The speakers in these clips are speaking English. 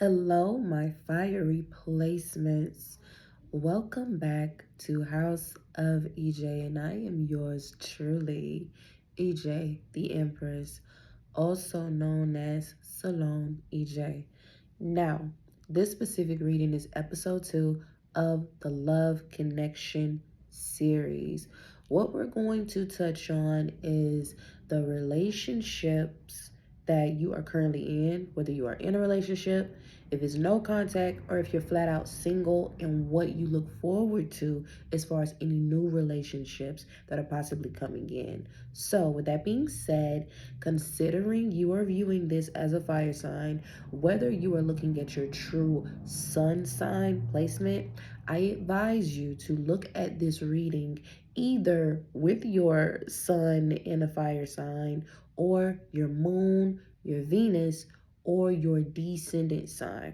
Hello, my fiery placements. Welcome back to House of EJ, and I am yours truly, EJ the Empress, also known as Salon EJ. Now, this specific reading is episode 2 of the Love Connection series. What we're going to touch on is the relationships that you are currently in, whether you are in a relationship, if it's no contact, or if you're flat out single, and what you look forward to as far as any new relationships that are possibly coming in. So, with that being said, considering you are viewing this as a fire sign, whether you are looking at your true sun sign placement, I advise you to look at this reading either with your sun in a fire sign, or your moon, your Venus, or your descendant sign.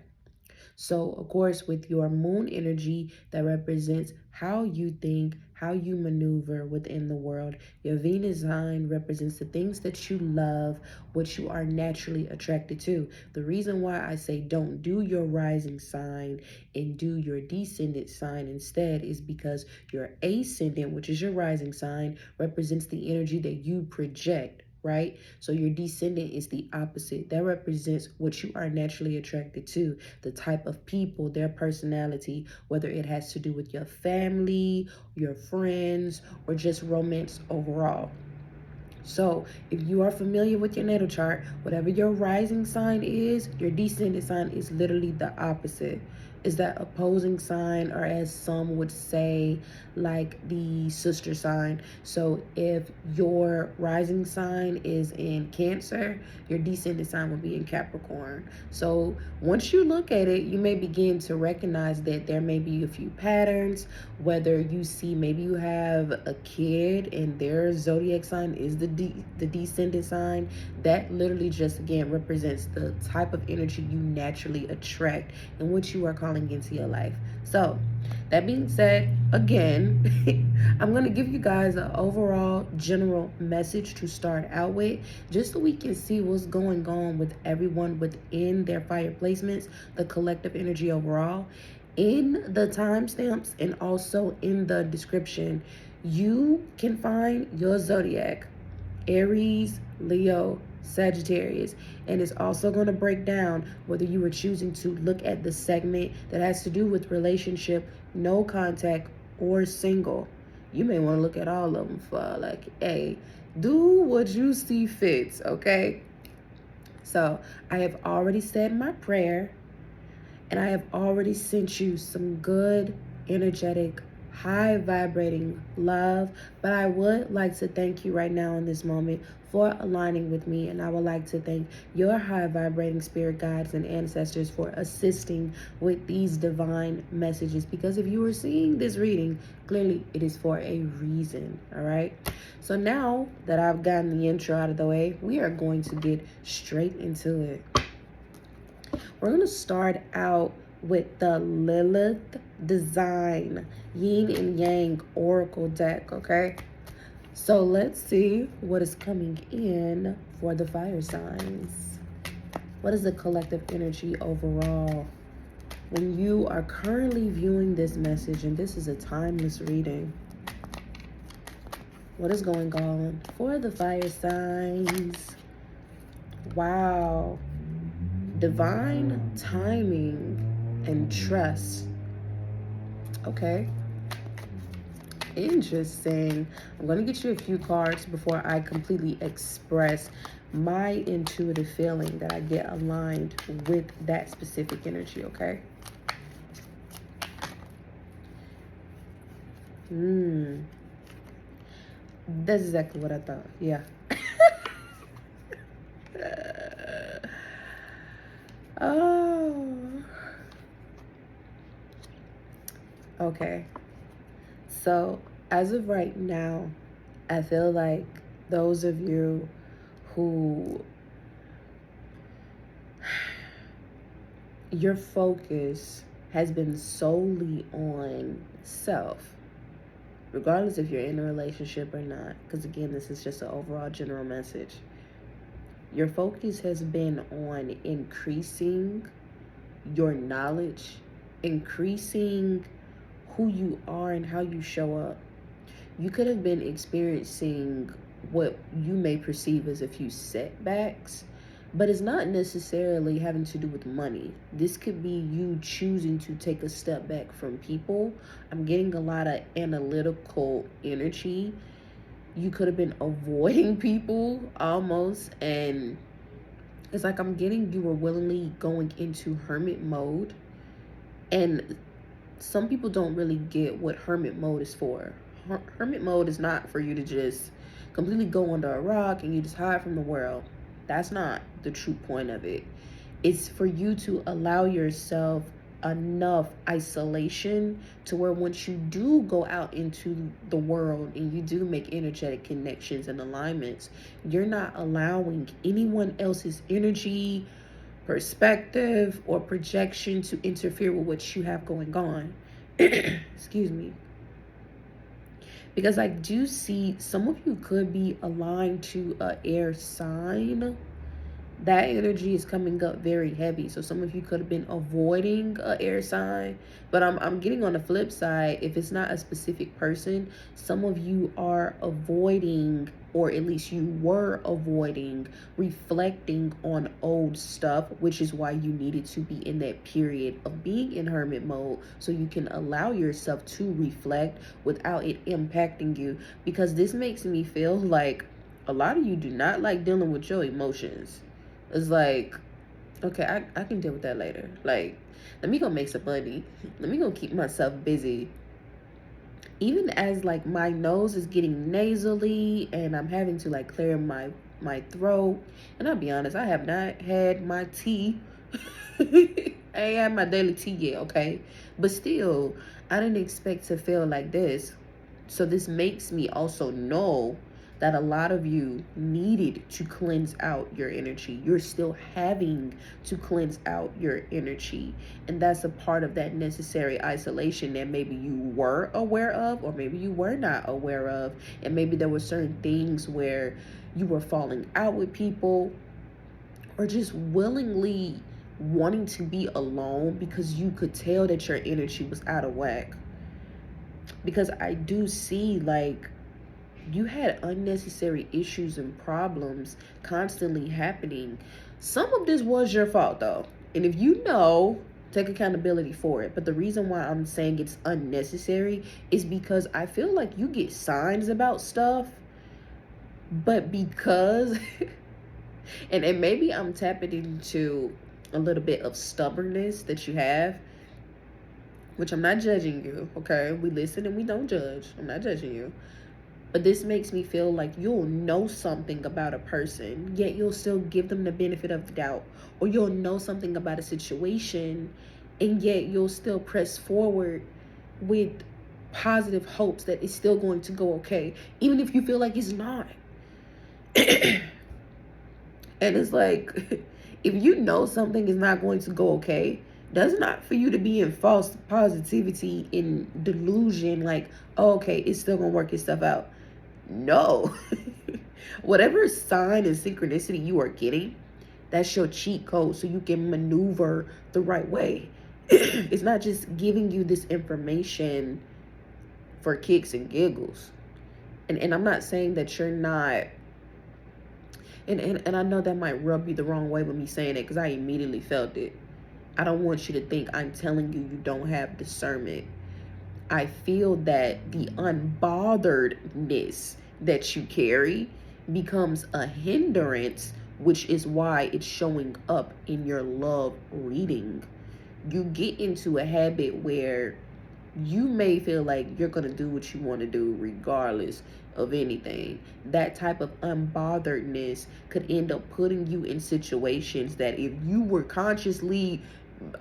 So, of course, with your moon energy, that represents how you think, how you maneuver within the world. Your Venus sign represents the things that you love, what you are naturally attracted to. The reason why I say don't do your rising sign and do your descendant sign instead is because your ascendant, which is your rising sign, represents the energy that you project, right? So your descendant is the opposite. That represents what you are naturally attracted to, the type of people, their personality, whether it has to do with your family, your friends, or just romance overall. So if you are familiar with your natal chart, whatever your rising sign is, your descendant sign is literally the opposite. Is that opposing sign, or as some would say, like the sister sign. So if your rising sign is in Cancer, your descendant sign will be in Capricorn. So once you look at it, you may begin to recognize that there may be a few patterns, whether you see maybe you have a kid and their zodiac sign is the descendant sign. That literally just again represents the type of energy you naturally attract and what you are calling into your life. So that being said, again, I'm going to give you guys an overall general message to start out with, just so we can see what's going on with everyone within their fire placements, the collective energy overall. In the timestamps and also in the description, you can find your zodiac: Aries, Leo, Sagittarius. And it's also going to break down whether you are choosing to look at the segment that has to do with relationship, no contact, or single. You may want to look at all of them for like, hey, do what you see fits, okay? So I have already said my prayer, and I have already sent you some good, energetic, high vibrating love. But I would like to thank you right now in this moment for aligning with me. And I would like to thank your high vibrating spirit guides and ancestors for assisting with these divine messages. Because if you are seeing this reading, clearly it is for a reason. All right. So now that I've gotten the intro out of the way, we are going to get straight into it. We're going to start out with the Lilith Design Yin and Yang Oracle deck, okay? So let's see what is coming in for the fire signs. What is the collective energy overall? When you are currently viewing this message, and this is a timeless reading, what is going on for the fire signs? Wow. Divine timing and trust. Okay. Interesting. I'm going to get you a few cards before I completely express my intuitive feeling that I get aligned with that specific energy, okay? That's exactly what I thought. Yeah. Oh. Okay. So, as of right now, I feel like those of you who your focus has been solely on self, regardless if you're in a relationship or not, because again, this is just an overall general message. Your focus has been on increasing your knowledge, increasing who you are and how you show up. You could have been experiencing what you may perceive as a few setbacks, but it's not necessarily having to do with money. This could be you choosing to take a step back from people. I'm getting a lot of analytical energy. You could have been avoiding people almost, and it's like I'm getting you were willingly going into hermit mode. And some people don't really get what hermit mode is for. Hermit mode is not for you to just completely go under a rock and you just hide from the world. That's not the true point of it. It's for you to allow yourself enough isolation to where once you do go out into the world and you do make energetic connections and alignments, you're not allowing anyone else's energy, perspective, or projection to interfere with what you have going on. Excuse me. Because I do see some of you could be aligned to an air sign. That energy is coming up very heavy. So some of you could have been avoiding an air sign. But I'm getting on the flip side, if it's not a specific person, some of you are avoiding, or at least you were avoiding, reflecting on old stuff, which is why you needed to be in that period of being in hermit mode, so you can allow yourself to reflect without it impacting you. Because this makes me feel like a lot of you do not like dealing with your emotions. It's like, okay, I can deal with that later. Like, let me go make some money. Let me go keep myself busy. Even as like my nose is getting nasally and I'm having to like clear my throat. And I'll be honest, I have not had my tea. I ain't had my daily tea yet, okay? But still, I didn't expect to feel like this. So this makes me also know that a lot of you needed to cleanse out your energy. You're still having to cleanse out your energy. And that's a part of that necessary isolation that maybe you were aware of, or maybe you were not aware of. And maybe there were certain things where you were falling out with people, or just willingly wanting to be alone because you could tell that your energy was out of whack. Because I do see like you had unnecessary issues and problems constantly happening. Some of this was your fault though. And if you know, take accountability for it. But the reason why I'm saying it's unnecessary is because I feel like you get signs about stuff, but because and maybe I'm tapping into a little bit of stubbornness that you have, which I'm not judging you, okay? We listen and we don't judge. I'm not judging you. But this makes me feel like you'll know something about a person, yet you'll still give them the benefit of the doubt. Or you'll know something about a situation, and yet you'll still press forward with positive hopes that it's still going to go okay, even if you feel like it's not. And it's like, if you know something is not going to go okay, that's not for you to be in false positivity, in delusion, like, oh, okay, it's still gonna work itself out. No. Whatever sign and synchronicity you are getting, that's your cheat code so you can maneuver the right way. It's not just giving you this information for kicks and giggles. And I'm not saying that you're not, and I know that might rub you the wrong way with me saying it, because I immediately felt it. I don't want you to think I'm telling you you don't have discernment. I feel that the unbotheredness that you carry becomes a hindrance, which is why it's showing up in your love reading. You get into a habit where you may feel like you're going to do what you want to do regardless of anything. That type of unbotheredness could end up putting you in situations that if you were consciously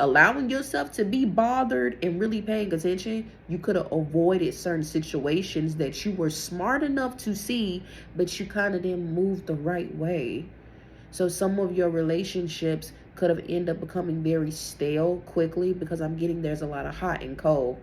allowing yourself to be bothered and really paying attention, you could have avoided certain situations that you were smart enough to see, but you kind of didn't move the right way. So some of your relationships could have ended up becoming very stale quickly, because I'm getting there's a lot of hot and cold.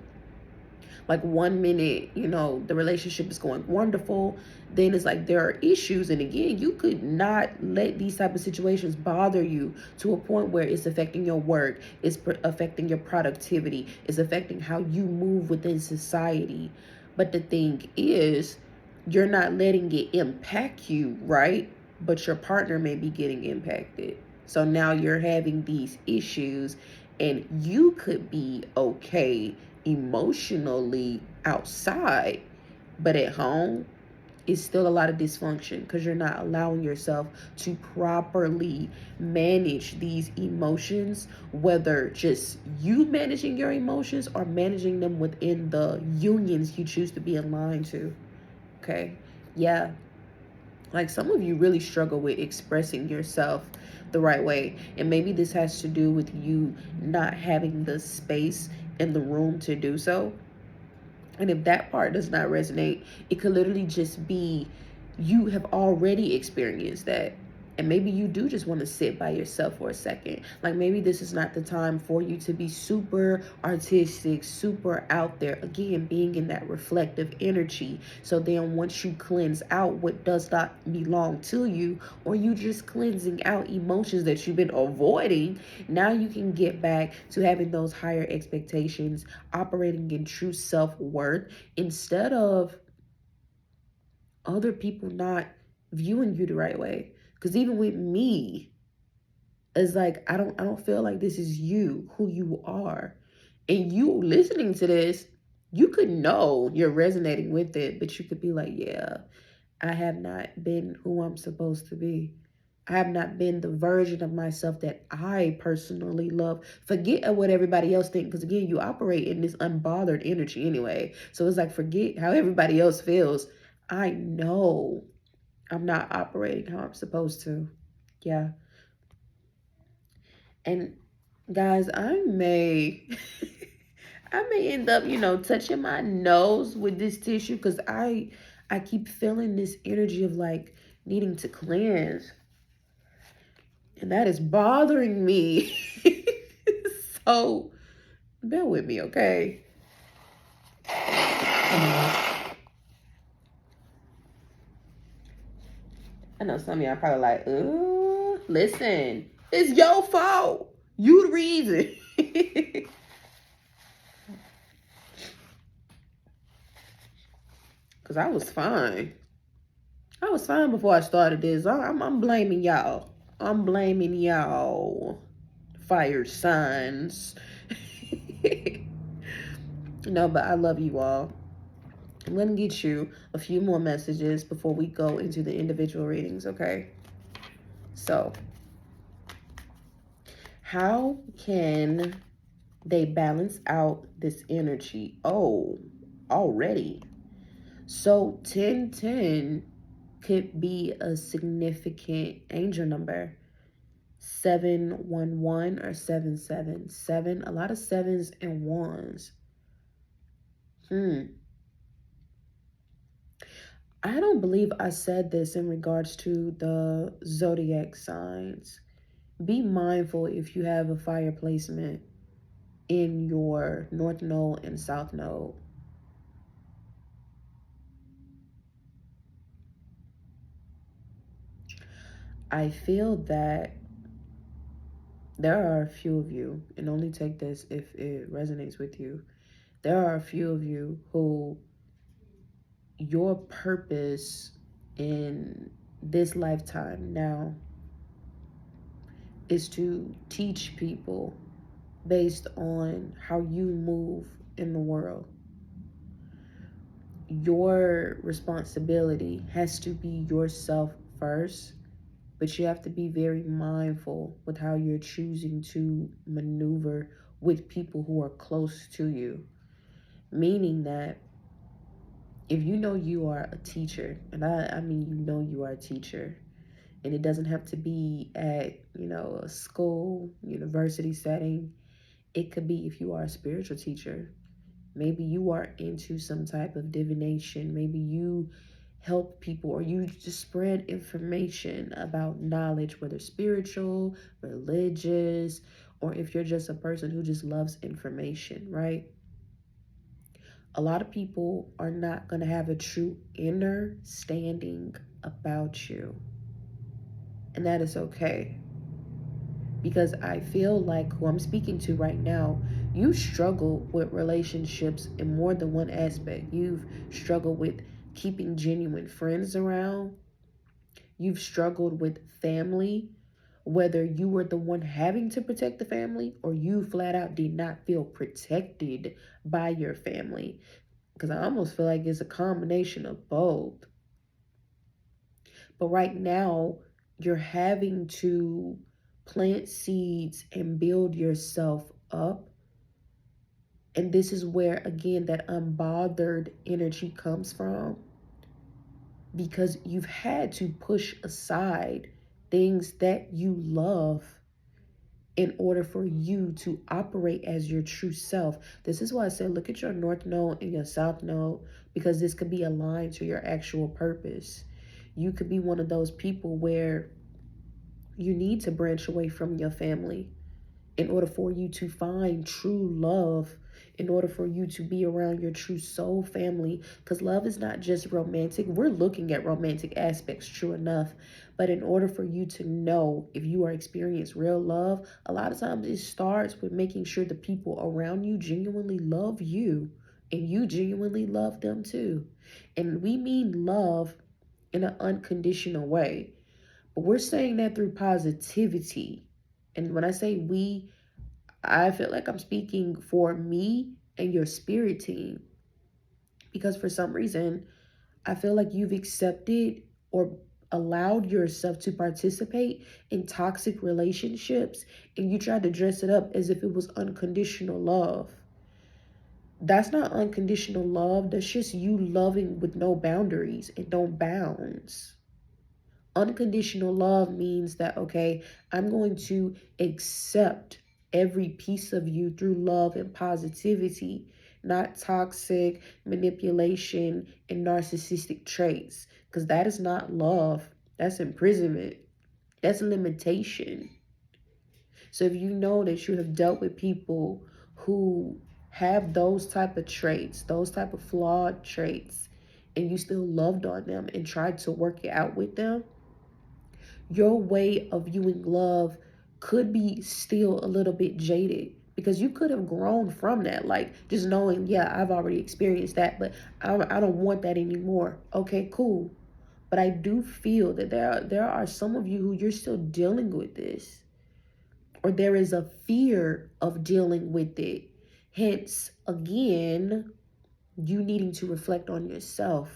Like 1 minute, you know, the relationship is going wonderful. Then it's like there are issues. And again, you could not let these type of situations bother you to a point where it's affecting your work, it's affecting your productivity, it's affecting how you move within society. But the thing is, you're not letting it impact you, right? But your partner may be getting impacted. So now you're having these issues, and you could be okay emotionally outside, but at home, it's still a lot of dysfunction because you're not allowing yourself to properly manage these emotions, whether just you managing your emotions or managing them within the unions you choose to be aligned to. Okay. Yeah. Like some of you really struggle with expressing yourself the right way. And maybe this has to do with you not having the space in the room to do so. And if that part does not resonate, it could literally just be you have already experienced that. And maybe you do just want to sit by yourself for a second. Like maybe this is not the time for you to be super artistic, super out there. Again, being in that reflective energy. So then once you cleanse out what does not belong to you, or you just cleansing out emotions that you've been avoiding, now you can get back to having those higher expectations, operating in true self-worth instead of other people not viewing you the right way. Because even with me, it's like I don't feel like this is you, who you are. And you listening to this, you could know you're resonating with it, but you could be like, yeah, I have not been who I'm supposed to be. I have not been the version of myself that I personally love. Forget what everybody else thinks, because again, you operate in this unbothered energy anyway. So it's like, forget how everybody else feels. I know I'm not operating how I'm supposed to. Yeah. And guys, I may I may end up, touching my nose with this tissue because I keep feeling this energy of like needing to cleanse. And that is bothering me. So bear with me, okay? I know some of y'all probably like, listen, it's your fault. You the reason. Because I was fine. I was fine before I started this. I'm blaming y'all. I'm blaming y'all. Fire signs. No, but I love you all. I'm going to get you a few more messages before we go into the individual readings, okay? So, how can they balance out this energy? Oh, already. So, 1010 could be a significant angel number. 711 or 777. A lot of sevens and ones. I don't believe I said this in regards to the zodiac signs. Be mindful if you have a fire placement in your north node and south node. I feel that there are a few of you, and only take this if it resonates with you. There are a few of you who your purpose in this lifetime now is to teach people based on how you move in the world. Your responsibility has to be yourself first, but you have to be very mindful with how you're choosing to maneuver with people who are close to you. Meaning that if you know you are a teacher, and I mean you are a teacher, and it doesn't have to be at, a school, university setting. It could be if you are a spiritual teacher. Maybe you are into some type of divination. Maybe you help people, or you just spread information about knowledge, whether spiritual, religious, or if you're just a person who just loves information, right? a lot of people are not going to have a true inner standing about you. And that is okay. Because I feel like who I'm speaking to right now, you struggle with relationships in more than one aspect. You've struggled with keeping genuine friends around. You've struggled with family, whether you were the one having to protect the family or you flat out did not feel protected by your family. Because I almost feel like it's a combination of both. But right now, you're having to plant seeds and build yourself up. And this is where, again, that unbothered energy comes from. Because you've had to push aside things that you love in order for you to operate as your true self. This is why I said look at your north node and your south node, because this could be aligned to your actual purpose. You could be one of those people where you need to branch away from your family in order for you to find true love, in order for you to be around your true soul family. Because love is not just romantic. We're looking at romantic aspects, true enough. But in order for you to know if you are experiencing real love, a lot of times it starts with making sure the people around you genuinely love you and you genuinely love them too. And we mean love in an unconditional way. But we're saying that through positivity. And when I say we, I feel like I'm speaking for me and your spirit team. Because for some reason, I feel like you've accepted or allowed yourself to participate in toxic relationships and you tried to dress it up as if it was unconditional love. That's not unconditional love. That's just you loving with no boundaries and no bounds. Unconditional love means that, okay, I'm going to accept every piece of you through love and positivity, not toxic manipulation and narcissistic traits, because that is not love. That's imprisonment. That's limitation. So if you know that you have dealt with people who have those type of traits, those type of flawed traits, and you still loved on them and tried to work it out with them, your way of viewing love could be still a little bit jaded, because you could have grown from that, like just knowing, yeah, I've already experienced that, but I don't want that anymore. Okay, cool. But I do feel that there are some of you who you're still dealing with this, or there is a fear of dealing with it. Hence, again, you needing to reflect on yourself.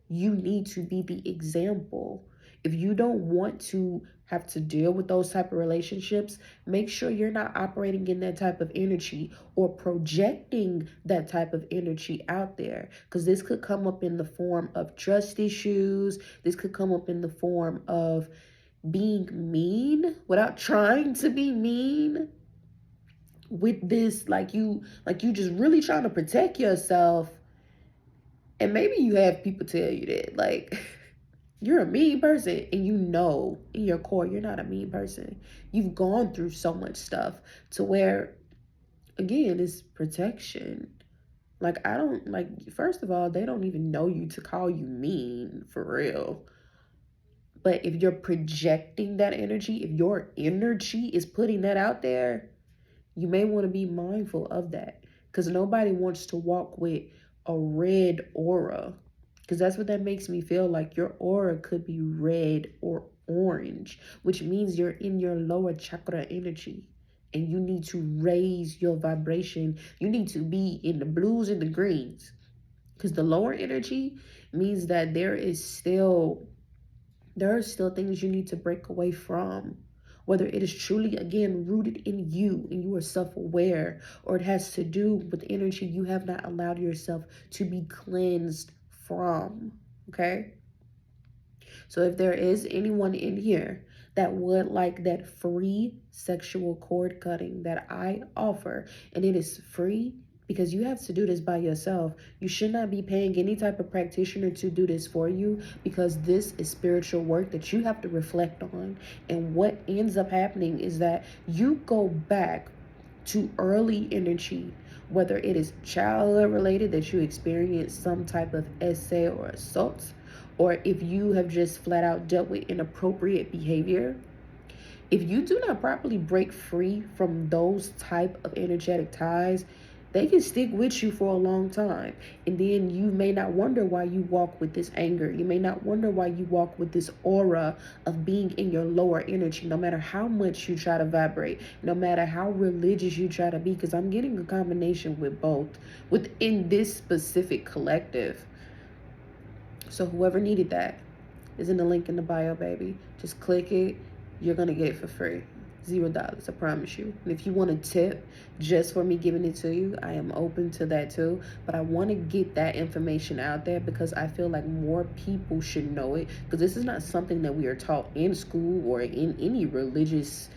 You need to be the example. If you don't want to have to deal with those type of relationships, make sure you're not operating in that type of energy or projecting that type of energy out there, because this could come up in the form of trust issues. This could come up in the form of being mean without trying to be mean with this, like you just really trying to protect yourself. And maybe you have people tell you that, like, you're a mean person, and you know in your core you're not a mean person. You've gone through so much stuff to where, again, it's protection. Like, I don't, like, first of all, they don't even know you to call you mean, for real. But if you're projecting that energy, if your energy is putting that out there, you may want to be mindful of that, because nobody wants to walk with a red aura, because that's what that makes me feel like. Your aura could be red or orange, which means you're in your lower chakra energy and you need to raise your vibration. You need to be in the blues and the greens, because the lower energy means that there are still things you need to break away from, whether it is truly, again, rooted in you and you are self-aware, or it has to do with energy you have not allowed yourself to be cleansed from. Okay, so if there is anyone in here that would like that free sexual cord cutting that I offer, and it is free because you have to do this by yourself. You should not be paying any type of practitioner to do this for you, because this is spiritual work that you have to reflect on. And what ends up happening is that you go back to early energy, whether it is childhood related that you experience some type of essay or assault, or if you have just flat out dealt with inappropriate behavior. If you do not properly break free from those type of energetic ties, they can stick with you for a long time. And then you may not wonder why you walk with this anger. You may not wonder why you walk with this aura of being in your lower energy, no matter how much you try to vibrate, no matter how religious you try to be, because I'm getting a combination with both within this specific collective. So whoever needed that is in the link in the bio, baby. Just click it. You're going to get it for free. $0, I promise you. And if you want a tip just for me giving it to you, I am open to that too. But I want to get that information out there because I feel like more people should know it. Because this is not something that we are taught in school or in any religious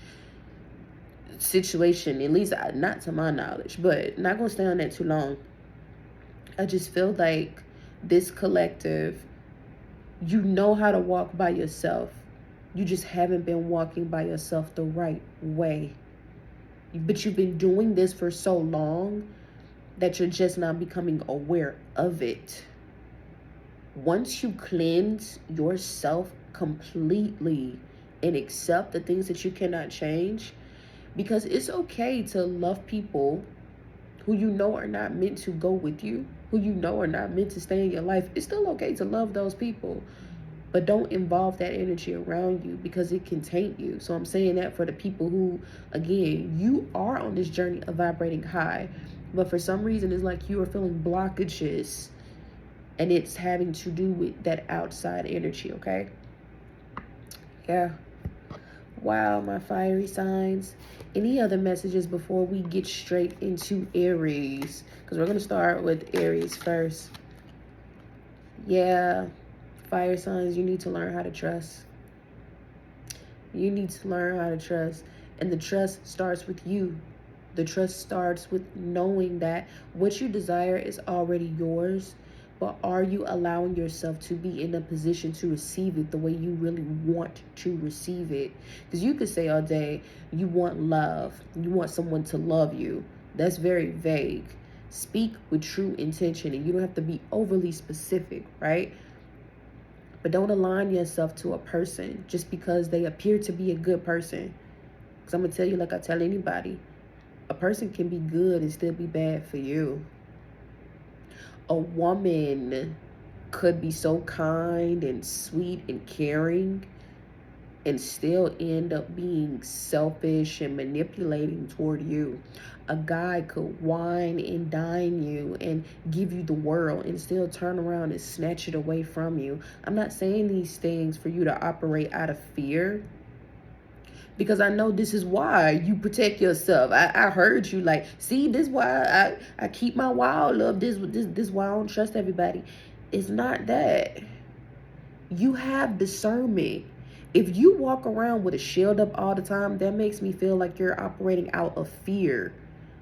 situation, at least not to my knowledge. But not going to stay on that too long. I just feel like this collective, you know how to walk by yourself. You just haven't been walking by yourself the right way. But you've been doing this for so long that you're just not becoming aware of it. Once you cleanse yourself completely and accept the things that you cannot change, because it's okay to love people who you know are not meant to go with you, who you know are not meant to stay in your life. It's still okay to love those people. But don't involve that energy around you because it can taint you. So I'm saying that for the people who, again, you are on this journey of vibrating high, but for some reason it's like you are feeling blockages and it's having to do with that outside energy, okay? Yeah. Wow, my fiery signs. Any other messages before we get straight into Aries? Because we're going to start with Aries first. Yeah. Fire signs, you need to learn how to trust. You need to learn how to trust. And the trust starts with you. The trust starts with knowing that what you desire is already yours. But are you allowing yourself to be in a position to receive it the way you really want to receive it? Because you could say all day, you want love. You want someone to love you. That's very vague. Speak with true intention, and you don't have to be overly specific, right? But don't align yourself to a person just because they appear to be a good person. Because I'm going to tell you, like I tell anybody, a person can be good and still be bad for you. A woman could be so kind and sweet and caring and still end up being selfish and manipulating toward you. A guy could wine and dine you and give you the world and still turn around and snatch it away from you. I'm not saying these things for you to operate out of fear, because I know this is why you protect yourself. I heard you like, see, this is why I keep my wild love. This why I don't trust everybody. It's not that. You have discernment. If you walk around with a shield up all the time, that makes me feel like you're operating out of fear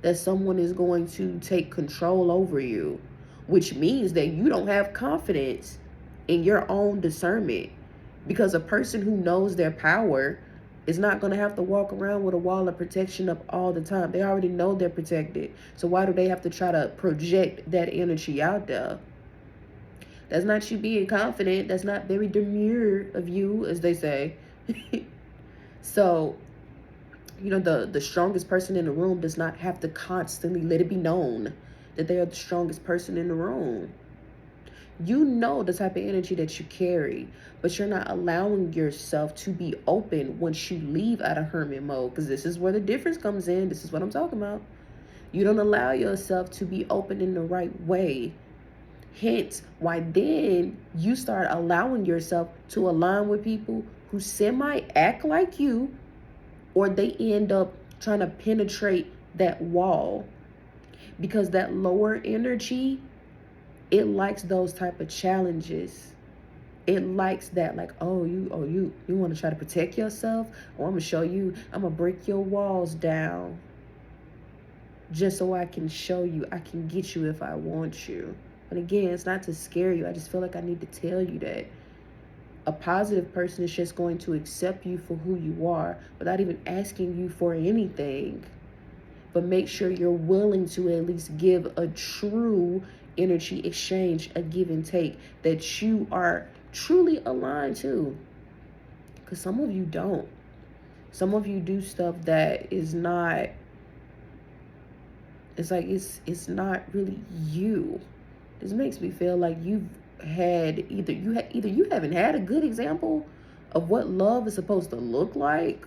that someone is going to take control over you, which means that you don't have confidence in your own discernment, because a person who knows their power is not going to have to walk around with a wall of protection up all the time. They already know they're protected. So why do they have to try to project that energy out there? That's not you being confident. That's not very demure of you, as they say. So, you know, the strongest person in the room does not have to constantly let it be known that they are the strongest person in the room. You know the type of energy that you carry, but you're not allowing yourself to be open once you leave out of hermit mode, because this is where the difference comes in. This is what I'm talking about. You don't allow yourself to be open in the right way. Hence, why then you start allowing yourself to align with people who semi-act like you, or they end up trying to penetrate that wall. Because that lower energy, it likes those type of challenges. It likes that, like, you want to try to protect yourself? Oh, I'm going to show you. I'm going to break your walls down just so I can show you. I can get you if I want you. And again, it's not to scare you. I just feel like I need to tell you that a positive person is just going to accept you for who you are without even asking you for anything. but make sure you're willing to at least give a true energy exchange, a give and take that you are truly aligned to. Because some of you don't. Some of you do stuff that is not, it's like it's not really you. This makes me feel like you've had either you haven't had a good example of what love is supposed to look like,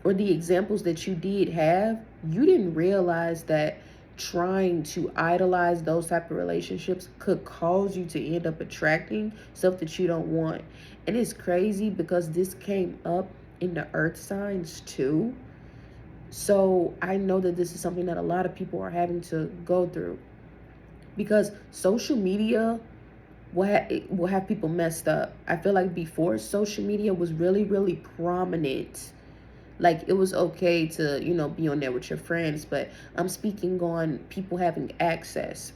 or the examples that you did have, you didn't realize that trying to idolize those type of relationships could cause you to end up attracting stuff that you don't want. And it's crazy because this came up in the earth signs too. So I know that this is something that a lot of people are having to go through, because social media will have people messed up. I feel like before social media was really, really prominent, like it was okay to, you know, be on there with your friends, but I'm speaking on people having access.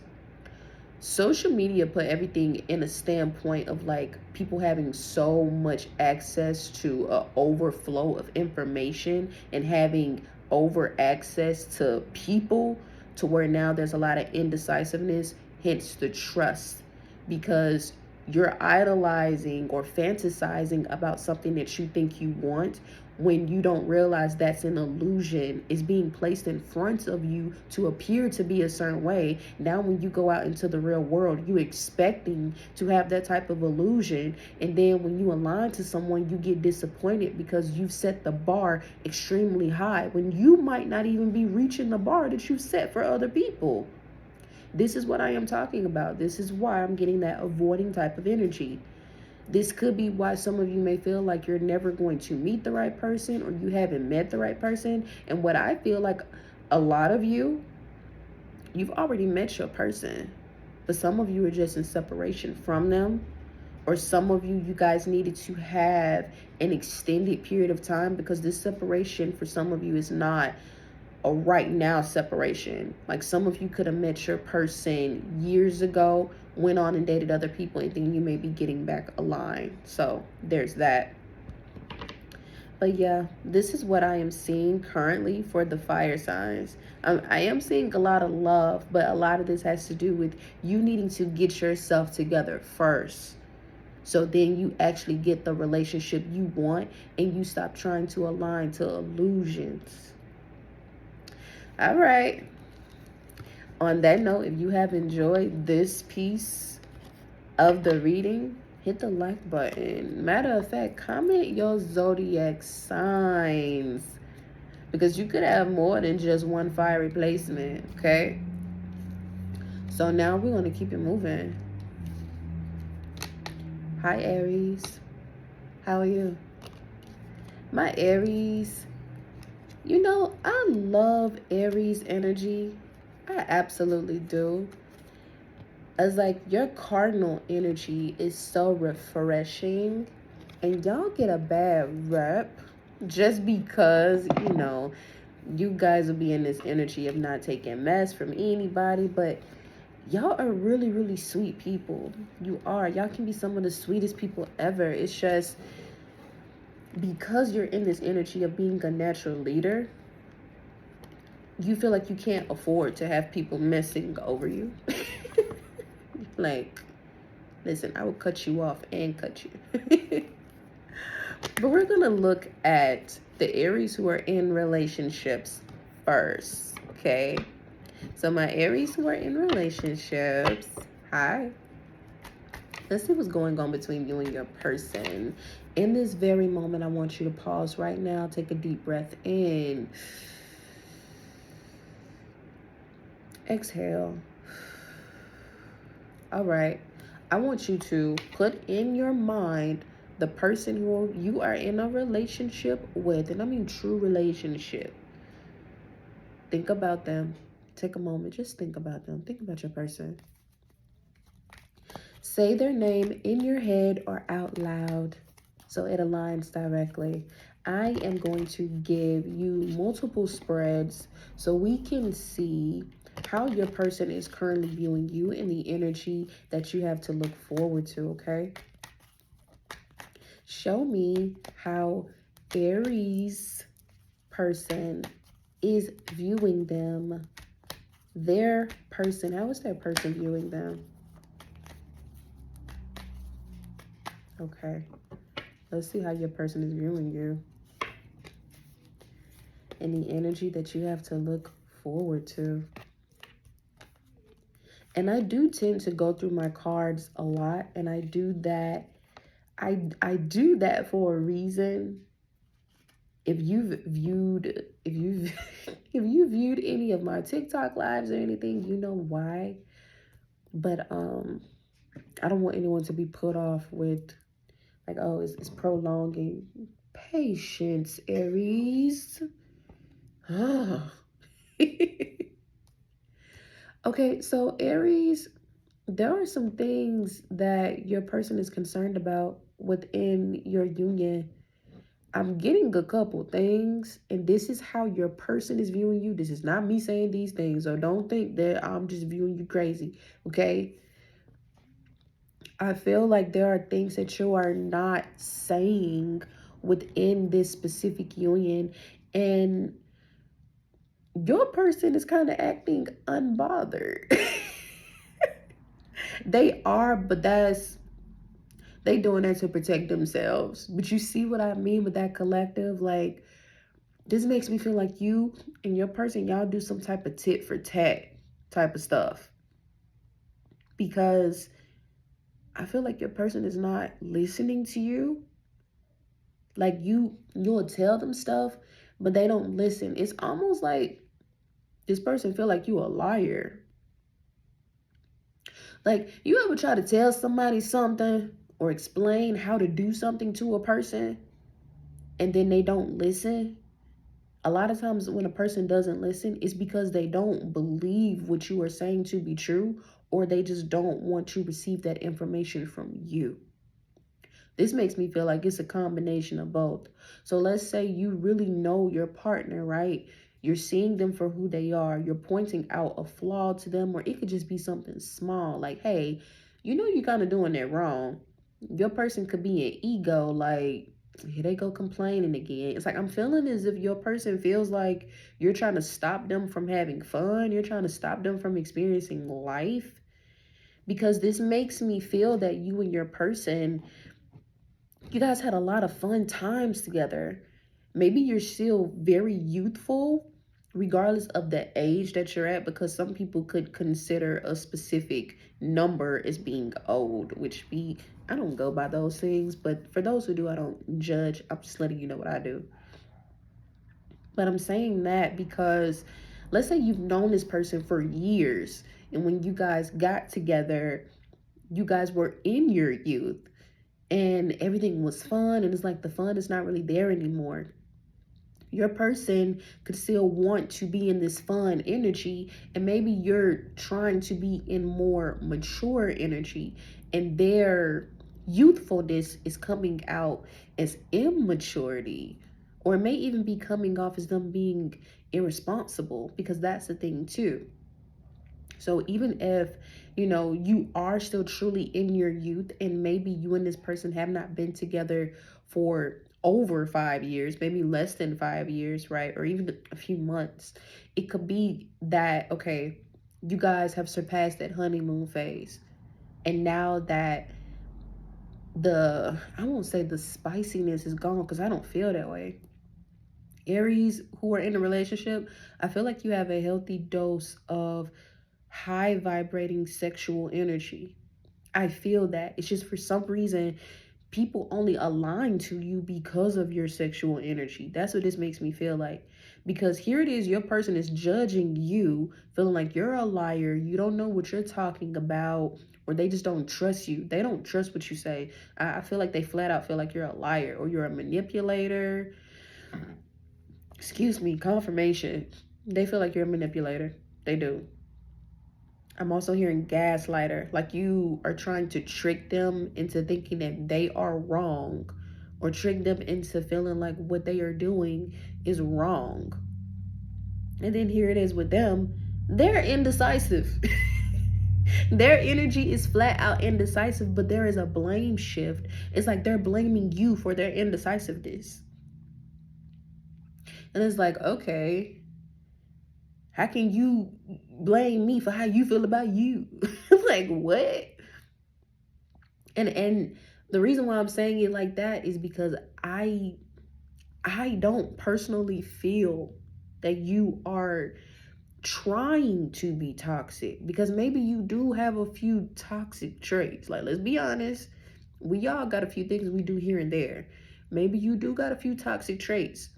Social media put everything in a standpoint of like people having so much access to a overflow of information and having over access to people, to where now there's a lot of indecisiveness, hence the trust, because you're idolizing or fantasizing about something that you think you want, when you don't realize that's an illusion. Is being placed in front of you to appear to be a certain way. Now when you go out into the real world, you expecting to have that type of illusion, and then when you align to someone, you get disappointed because you've set the bar extremely high when you might not even be reaching the bar that you set for other people. This is what I am talking about. This is why I'm getting that avoiding type of energy. This could be why some of you may feel like you're never going to meet the right person, or you haven't met the right person. And what I feel like, a lot of you, you've already met your person, but some of you are just in separation from them. Or some of you, you guys needed to have an extended period of time, because this separation for some of you is not a right now separation. Like some of you could have met your person years ago, went on and dated other people, and then you may be getting back aligned. So there's that. But yeah, this is what I am seeing currently for the fire signs. I am seeing a lot of love, but a lot of this has to do with you needing to get yourself together first, so then you actually get the relationship you want, and you stop trying to align to illusions. All right. On that note, if you have enjoyed this piece of the reading, hit the like button. Matter of fact, comment your zodiac signs, because you could have more than just one fiery placement, okay? So now we're going to keep it moving. Hi, Aries. How are you? My Aries, you know, I love Aries energy. I absolutely do. It's like your cardinal energy is so refreshing, and y'all get a bad rep just because, you know, you guys will be in this energy of not taking mess from anybody, but y'all are really, really sweet people. You are. Y'all can be some of the sweetest people ever. It's just because you're in this energy of being a natural leader, you feel like you can't afford to have people messing over you. Like, listen, I will cut you off and cut you. But we're going to look at the Aries who are in relationships first, okay? So my Aries who are in relationships, hi. Let's see what's going on between you and your person. In this very moment, I want you to pause right now. Take a deep breath in. Exhale. All right. I want you to put in your mind the person who you are in a relationship with. And I mean true relationship. Think about them. Take a moment. Just think about them. Think about your person. Say their name in your head or out loud so it aligns directly. I am going to give you multiple spreads so we can see how your person is currently viewing you and the energy that you have to look forward to, okay? Show me how Aries person is viewing them, their person, how is their person viewing them? Okay, let's see how your person is viewing you. And the energy that you have to look forward to. And I do tend to go through my cards a lot, and I do that. I do that for a reason. If you've viewed if you viewed any of my TikTok lives or anything, you know why. But I don't want anyone to be put off with like, oh, it's prolonging. Patience, Aries. Okay, so Aries, there are some things that your person is concerned about within your union. I'm getting a couple things, and this is how your person is viewing you. This is not me saying these things, so don't think that I'm just viewing you crazy, okay? I feel like there are things that you are not saying within this specific union, and your person is kind of acting unbothered. They are, but they doing that to protect themselves. But you see what I mean with that collective? Like, this makes me feel like you and your person, y'all do some type of tit for tat type of stuff. Because I feel like your person is not listening to you. Like, you'll tell them stuff, but they don't listen. It's almost like this person feel like you a liar. Like, you ever try to tell somebody something or explain how to do something to a person and then they don't listen? A lot of times when a person doesn't listen, it's because they don't believe what you are saying to be true, or they just don't want to receive that information from you. This makes me feel like it's a combination of both. So let's say you really know your partner, right? You're seeing them for who they are. You're pointing out a flaw to them, or it could just be something small like, hey, you know, you're kind of doing that wrong. Your person could be an ego, like, here they go complaining again. It's like, I'm feeling as if your person feels like you're trying to stop them from having fun. You're trying to stop them from experiencing life. Because this makes me feel that you and your person, you guys had a lot of fun times together. Maybe you're still very youthful, regardless of the age that you're at, because some people could consider a specific number as being old, which I don't go by those things, but for those who do, I don't judge. I'm just letting you know what I do. But I'm saying that because let's say you've known this person for years, and when you guys got together, you guys were in your youth and everything was fun, and it's like the fun is not really there anymore. Your person could still want to be in this fun energy, and maybe you're trying to be in more mature energy, and their youthfulness is coming out as immaturity, or it may even be coming off as them being irresponsible, because that's the thing too. So even if, you are still truly in your youth, and maybe you and this person have not been together for over 5 years, maybe less than 5 years, right? Or even a few months, it could be that, okay, you guys have surpassed that honeymoon phase. And now that I won't say the spiciness is gone, because I don't feel that way. Aries who are in a relationship, I feel like you have a healthy dose of high vibrating sexual energy. I feel that. It's just for some reason, people only align to you because of your sexual energy. That's what this makes me feel like. Because here it is, your person is judging you, feeling like you're a liar, you don't know what you're talking about, or they just don't trust you. They don't trust what you say. I feel like they flat out feel like you're a liar, or you're a manipulator. Excuse me, confirmation. They feel like you're a manipulator. They do. I'm also hearing gaslighter, like you are trying to trick them into thinking that they are wrong, or trick them into feeling like what they are doing is wrong. And then here it is with them, they're indecisive. Their energy is flat out indecisive, but there is a blame shift. It's like they're blaming you for their indecisiveness. And it's like, okay, How can you blame me for how you feel about you? Like, what? And the reason why I'm saying it like that is because I don't personally feel that you are trying to be toxic, because maybe you do have a few toxic traits. Like, let's be honest, we all got a few things we do here and there. Maybe you do got a few toxic traits,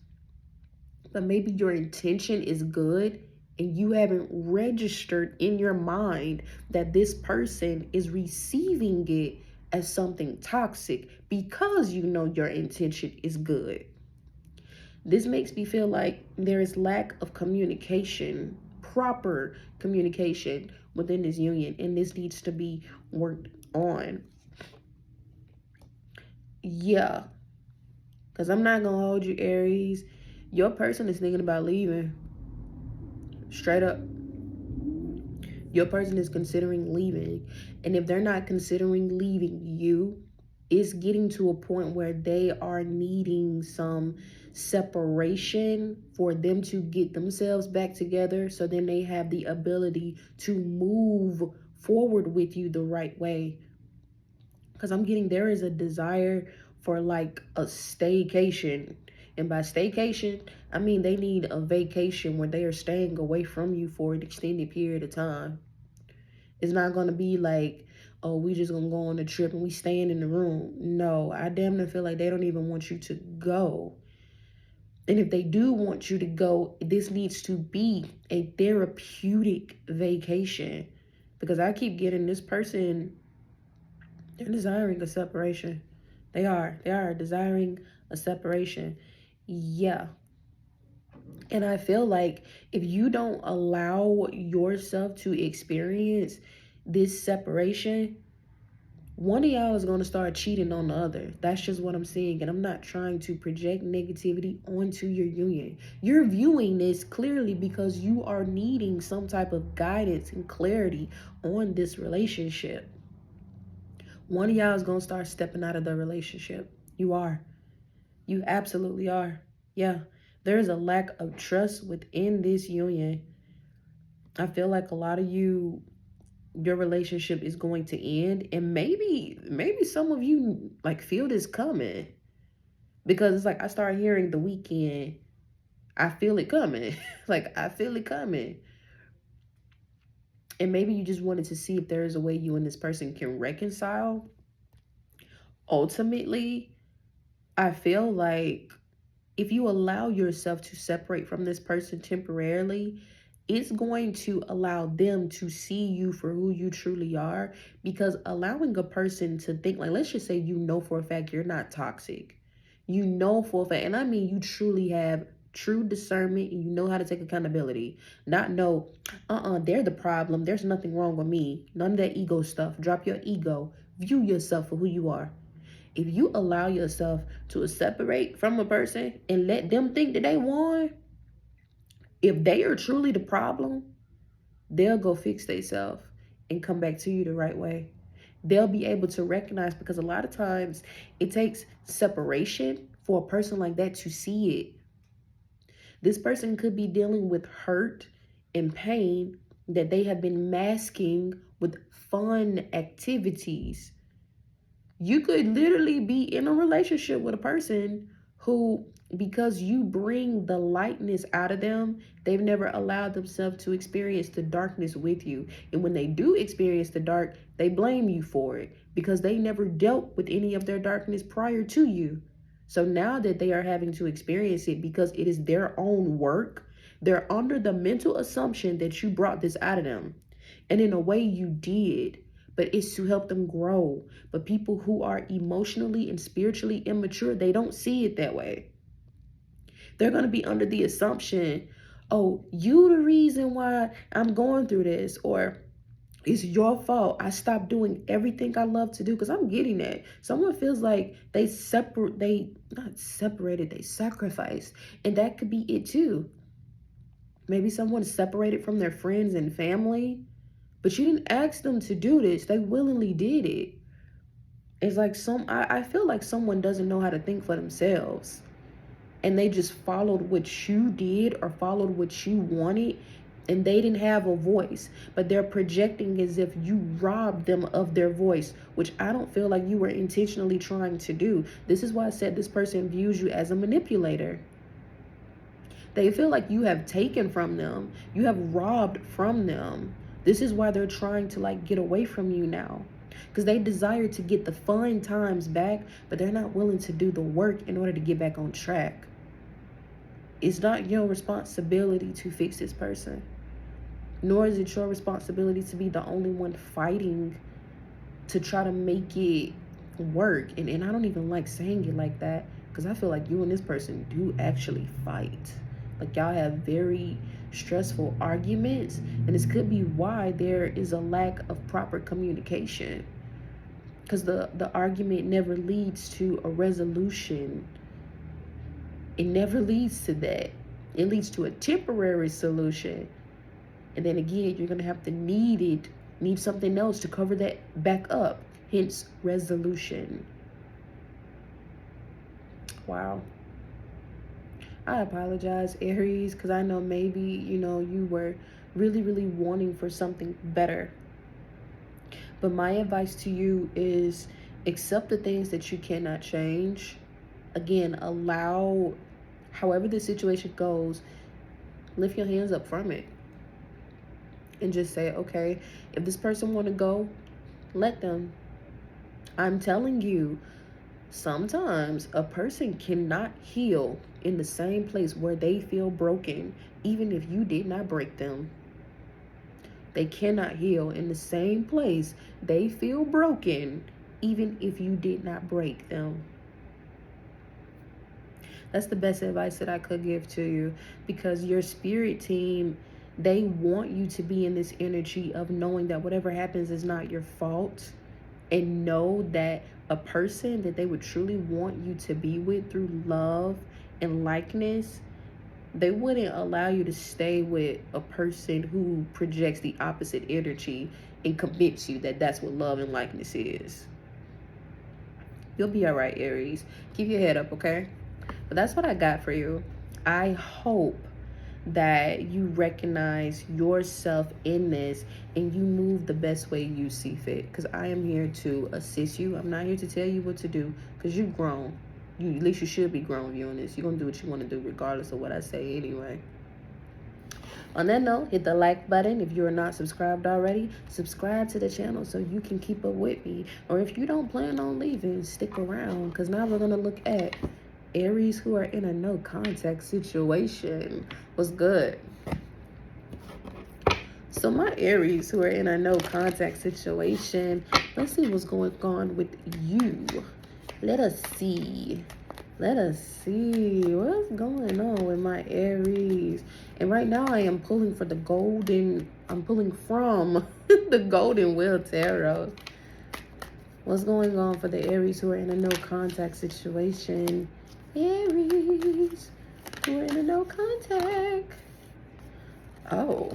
but maybe your intention is good and you haven't registered in your mind that this person is receiving it as something toxic because you know your intention is good. This makes me feel like there is lack of communication, proper communication within this union, and this needs to be worked on. Yeah, because I'm not going to hold you, Aries. Your person is thinking about leaving. Straight up. Your person is considering leaving. And if they're not considering leaving you, it's getting to a point where they are needing some separation for them to get themselves back together, so then they have the ability to move forward with you the right way. Because I'm getting there is a desire for like a staycation. And by staycation, I mean they need a vacation where they are staying away from you for an extended period of time. It's not going to be like, oh, we just going to go on a trip and we staying in the room. No, I damn near feel like they don't even want you to go. And if they do want you to go, this needs to be a therapeutic vacation. Because I keep getting this person, they're desiring a separation. They are desiring a separation. Yeah. And I feel like if you don't allow yourself to experience this separation, one of y'all is going to start cheating on the other. That's just what I'm seeing. And I'm not trying to project negativity onto your union. You're viewing this clearly because you are needing some type of guidance and clarity on this relationship. One of y'all is going to start stepping out of the relationship. You are. You absolutely are. Yeah. There is a lack of trust within this union. I feel like a lot of you, your relationship is going to end, and maybe some of you like feel this coming, because it's like I start hearing the weekend. I feel it coming. Like, I feel it coming. And maybe you just wanted to see if there is a way you and this person can reconcile. Ultimately, I feel like if you allow yourself to separate from this person temporarily, it's going to allow them to see you for who you truly are. Because allowing a person to think, like, let's just say you know for a fact you're not toxic. You know for a fact, and I mean you truly have true discernment and you know how to take accountability. Not know, they're the problem. There's nothing wrong with me. None of that ego stuff. Drop your ego. View yourself for who you are. If you allow yourself to separate from a person and let them think that they won, if they are truly the problem, they'll go fix themselves and come back to you the right way. They'll be able to recognize, because a lot of times it takes separation for a person like that to see it. This person could be dealing with hurt and pain that they have been masking with fun activities. You could literally be in a relationship with a person who, because you bring the lightness out of them, they've never allowed themselves to experience the darkness with you. And when they do experience the dark, they blame you for it because they never dealt with any of their darkness prior to you. So now that they are having to experience it because it is their own work, they're under the mental assumption that you brought this out of them. And in a way you did, but it's to help them grow. But people who are emotionally and spiritually immature, they don't see it that way. They're going to be under the assumption, oh, you the reason why I'm going through this, or it's your fault. I stopped doing everything I love to do, because I'm getting that. Someone feels like they not separated, they sacrificed. And that could be it too. Maybe someone is separated from their friends and family, but you didn't ask them to do this. They willingly did it. It's like I feel like someone doesn't know how to think for themselves. And they just followed what you did or followed what you wanted. and they didn't have a voice, but they're projecting as if you robbed them of their voice, which I don't feel like you were intentionally trying to do. This is why I said this person views you as a manipulator. They feel like you have taken from them, you have robbed from them. This is why they're trying to like get away from you now, because they desire to get the fun times back, but they're not willing to do the work in order to get back on track. It's not your responsibility to fix this person, nor is it your responsibility to be the only one fighting to try to make it work. And I don't even like saying it like that, because I feel like you and this person do actually fight. Like, y'all have very stressful arguments, and this could be why there is a lack of proper communication, because the argument never leads to a resolution. It never leads to that. It leads to a temporary solution, and then again you're gonna have to need something else to cover that back up, hence resolution. Wow. I apologize, Aries, because I know maybe, you were really wanting for something better. But my advice to you is accept the things that you cannot change. Again, allow, however the situation goes, lift your hands up from it. And just say, okay, if this person want to go, let them. I'm telling you, sometimes a person cannot heal in the same place where they feel broken, even if you did not break them. They cannot heal in the same place they feel broken, even if you did not break them. That's the best advice that I could give to you, because your spirit team, they want you to be in this energy of knowing that whatever happens is not your fault, and know that a person that they would truly want you to be with through love and likeness, they wouldn't allow you to stay with a person who projects the opposite energy and convince you that that's what love and likeness is. You'll be all right, Aries. Keep your head up, okay? But that's what I got for you. I hope that you recognize yourself in this and you move the best way you see fit, because I am here to assist you. I'm not here to tell you what to do, because you've grown. At least you should be grown viewing this. You're gonna do what you want to do regardless of what I say anyway. On that note, hit the like button. If you are not subscribed already, subscribe to the channel so you can keep up with me. Or if you don't plan on leaving, stick around, because now we're gonna look at Aries who are in a no contact situation. What's good? So my Aries who are in a no contact situation, let's see what's going on with you. Let us see what's going on with my Aries. And right now I am pulling for I'm pulling from the Golden Wheel Tarot. What's going on for the Aries who are in a no contact situation? Aries who are in a no contact. Oh.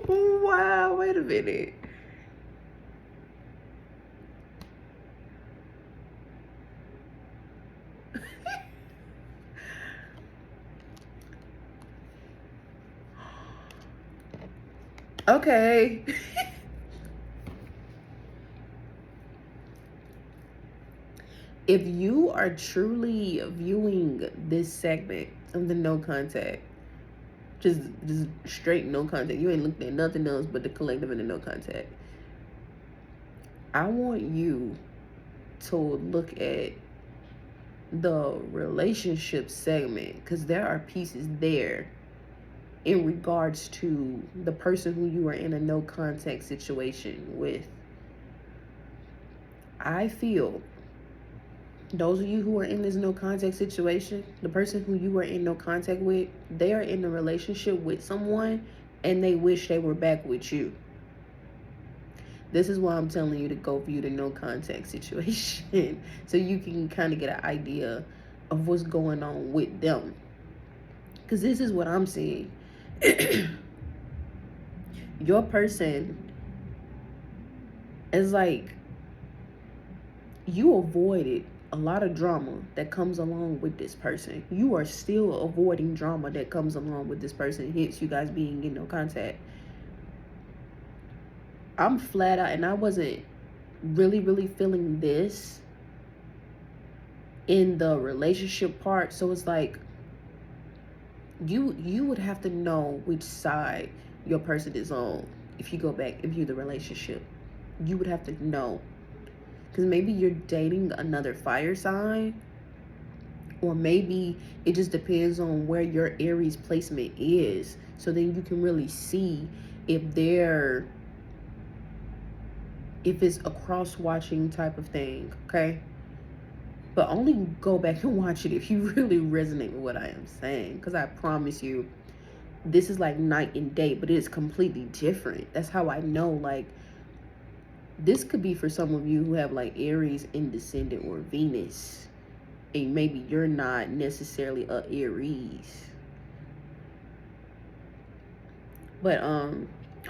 Wow, wait a minute. Okay. If you are truly viewing this segment of the no contact, just straight no contact, you ain't looking at nothing else but the collective and the no contact, I want you to look at the relationship segment, because there are pieces there in regards to the person who you are in a no contact situation with. I feel those of you who are in this no contact situation, the person who you are in no contact with, they are in a relationship with someone and they wish they were back with you. This is why I'm telling you to go view the no contact situation so you can kind of get an idea of what's going on with them. Because this is what I'm seeing. Your person is like, you avoided a lot of drama that comes along with this person. You are still avoiding drama that comes along with this person, hence you guys being in no contact. I'm flat out, and I wasn't really feeling this in the relationship part. So it's like you would have to know which side your person is on. If you go back and view the relationship, you would have to know, because maybe you're dating another fire sign, or maybe it just depends on where your Aries placement is. So then you can really see if it's a cross-watching type of thing, okay? But only go back and watch it if you really resonate with what I am saying, because I promise you, this is like night and day, but it is completely different. That's how I know, like, this could be for some of you who have like Aries in Descendant or Venus, and maybe you're not necessarily a Aries. But I'm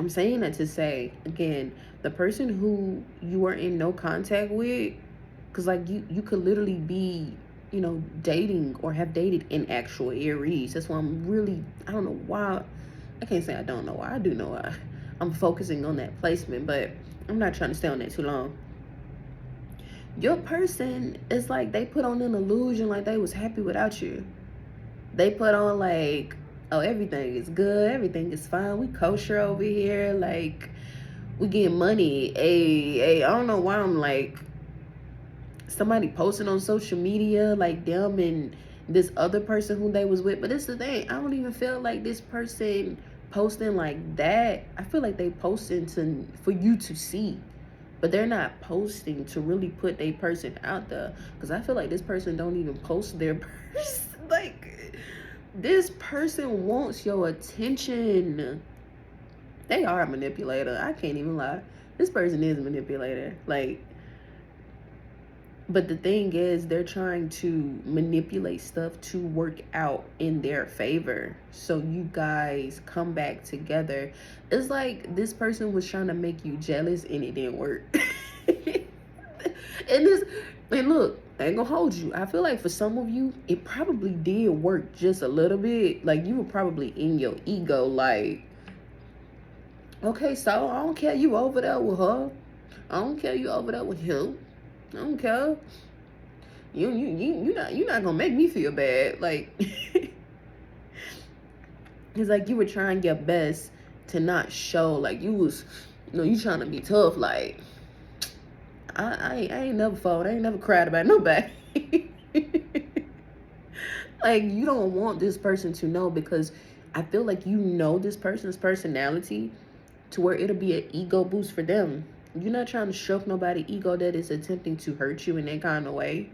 saying that to say, again, the person who you are in no contact with, because like you could literally be, dating or have dated an actual Aries. That's why I don't know why. I can't say I don't know why. I do know why. I'm focusing on that placement, but I'm not trying to stay on that too long. Your person is like, they put on an illusion like they was happy without you. They put on like, oh, everything is good, everything is fine, we kosher over here, like, we getting money. Hey, I don't know why I'm like, somebody posting on social media like them and this other person who they was with. But it's the thing, I don't even feel like this person posting like that. I feel like they posting for you to see, but they're not posting to really put their person out there, because I feel like this person don't even post their person. Like, this person wants your attention. They are a manipulator. I can't even lie. This person is a manipulator. Like, but the thing is, they're trying to manipulate stuff to work out in their favor. So you guys come back together. It's like this person was trying to make you jealous and it didn't work. And look, I ain't gonna hold you. I feel like for some of you, it probably did work just a little bit. Like, you were probably in your ego, like, okay, so I don't care you over there with her. I don't care you over there with him. I don't care. You're not gonna make me feel bad. Like, it's like you were trying your best to not show like you was, you trying to be tough. Like, I ain't never fought. I ain't never cried about nobody. Like, you don't want this person to know, because I feel like this person's personality to where it'll be an ego boost for them. You're not trying to stroke nobody's ego that is attempting to hurt you in that kind of way.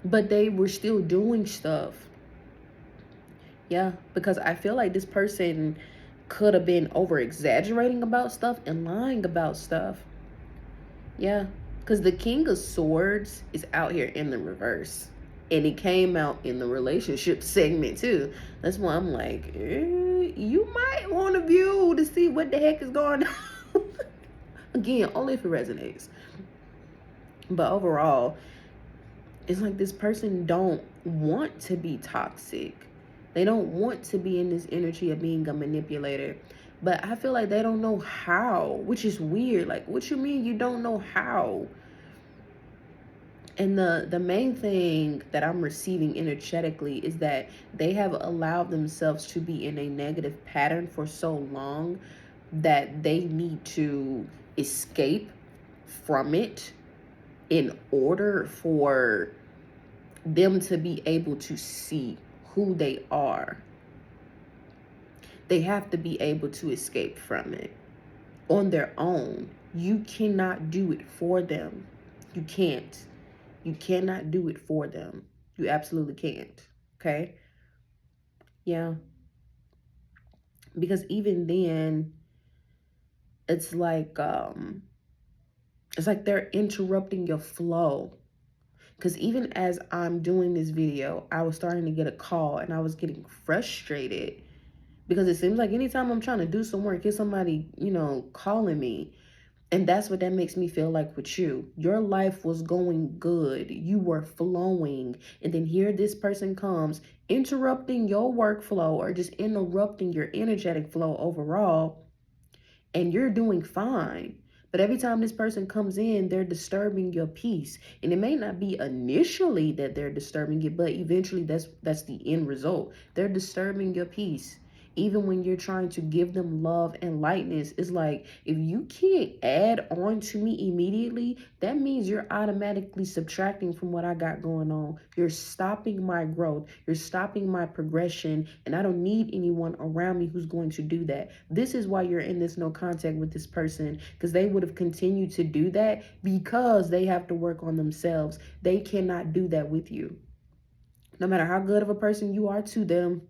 But they were still doing stuff. Yeah, because I feel like this person could have been over exaggerating about stuff and lying about stuff. Yeah, because the King of Swords is out here in the reverse. And it came out in the relationship segment too. That's why I'm like, you might want to view to see what the heck is going on. Again, only if it resonates. But overall, it's like this person don't want to be toxic. They don't want to be in this energy of being a manipulator. But I feel like they don't know how, which is weird. Like, what you mean you don't know how? And the main thing that I'm receiving energetically is that they have allowed themselves to be in a negative pattern for so long that they need to escape from it in order for them to be able to see who they are. They have to be able to escape from it on their own. You cannot do it for them. You can't. You cannot do it for them. You absolutely can't. Okay? Yeah. Because even then, it's like they're interrupting your flow. Because even as I'm doing this video, I was starting to get a call and I was getting frustrated, because it seems like anytime I'm trying to do some work, get somebody, calling me. And that's what that makes me feel like with you. Your life was going good. You were flowing. And then here this person comes interrupting your workflow or just interrupting your energetic flow overall. And you're doing fine. But every time this person comes in, they're disturbing your peace. And it may not be initially that they're disturbing it, but eventually that's the end result. They're disturbing your peace. Even when you're trying to give them love and lightness, it's like, if you can't add on to me immediately, that means you're automatically subtracting from what I got going on. You're stopping my growth. You're stopping my progression. And I don't need anyone around me who's going to do that. This is why you're in this no contact with this person, because they would have continued to do that because they have to work on themselves. They cannot do that with you. No matter how good of a person you are to them,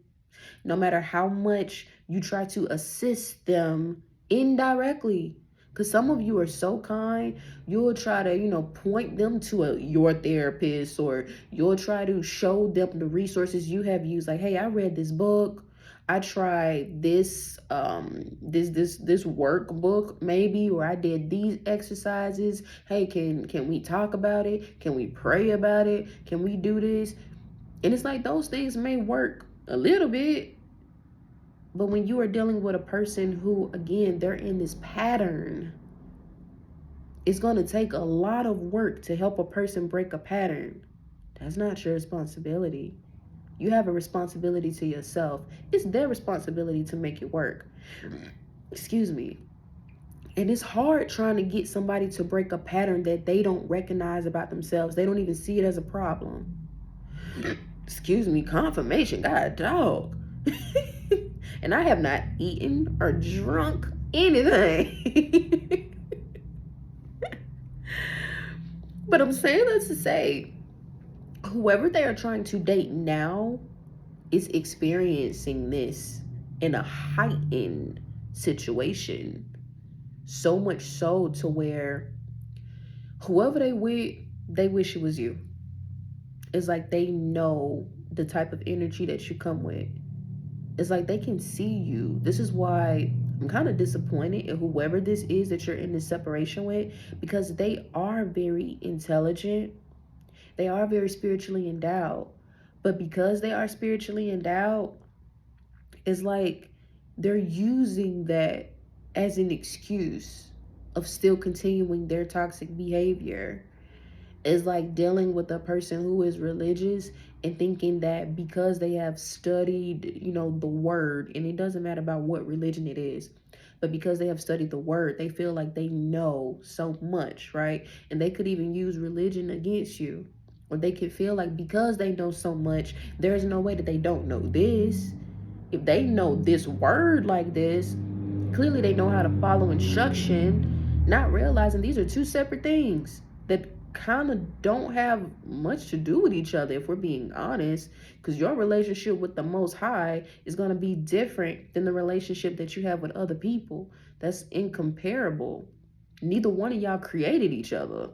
no matter how much you try to assist them indirectly. Because some of you are so kind, you'll try to, point them to your therapist, or you'll try to show them the resources you have used. Like, hey, I read this book. I tried this workbook maybe, or I did these exercises. Hey, can we talk about it? Can we pray about it? Can we do this? And it's like those things may work a little bit, but when you are dealing with a person who, again, they're in this pattern, it's going to take a lot of work to help a person break a pattern. That's not your responsibility. You have a responsibility to yourself. It's their responsibility to make it work. Excuse me. And it's hard trying to get somebody to break a pattern that they don't recognize about themselves. They don't even see it as a problem. Excuse me, confirmation. God, dog. And I have not eaten or drunk anything. But I'm saying this to say, whoever they are trying to date now is experiencing this in a heightened situation. So much so to where whoever they with, they wish it was you. It's like they know the type of energy that you come with. It's like they can see you. This is why I'm kind of disappointed in whoever this is that you're in this separation with, because they are very intelligent. They are very spiritually endowed. But because they are spiritually endowed, it's like they're using that as an excuse of still continuing their toxic behavior. Is like dealing with a person who is religious and thinking that because they have studied, the word, and it doesn't matter about what religion it is, but because they have studied the word, they feel like they know so much, right? And they could even use religion against you. Or they could feel like because they know so much, there's no way that they don't know this. If they know this word like this, clearly they know how to follow instruction, not realizing these are two separate things that kind of don't have much to do with each other, if we're being honest, because your relationship with the Most High is going to be different than the relationship that you have with other people. That's incomparable. Neither one of y'all created each other.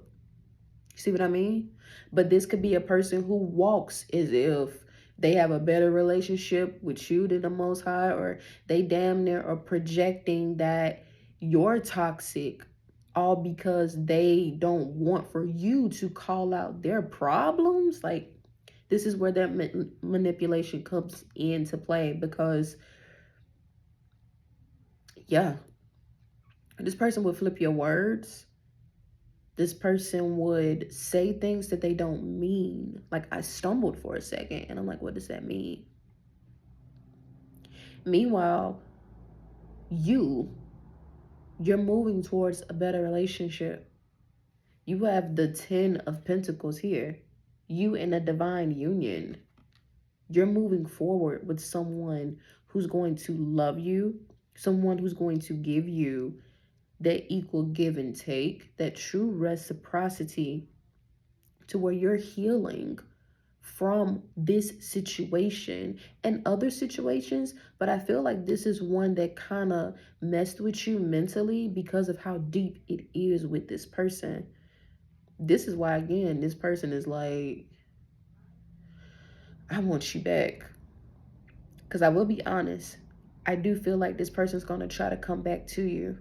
See what I mean? But this could be a person who walks as if they have a better relationship with you than the Most High, or they damn near are projecting that you're toxic, all because they don't want for you to call out their problems. Like, this is where that manipulation comes into play, because, yeah, this person would flip your words. This person would say things that they don't mean. Like, I stumbled for a second and I'm like, what does that mean? Meanwhile, you're moving towards a better relationship. You have the 10 of Pentacles here. You in a divine union. You're moving forward with someone who's going to love you, someone who's going to give you that equal give and take, that true reciprocity, to where you're healing from this situation and other situations. But I feel like this is one that kind of messed with you mentally because of how deep it is with this person. This is why, again, this person is like, I want you back. Because I will be honest, I do feel like this person's going to try to come back to you.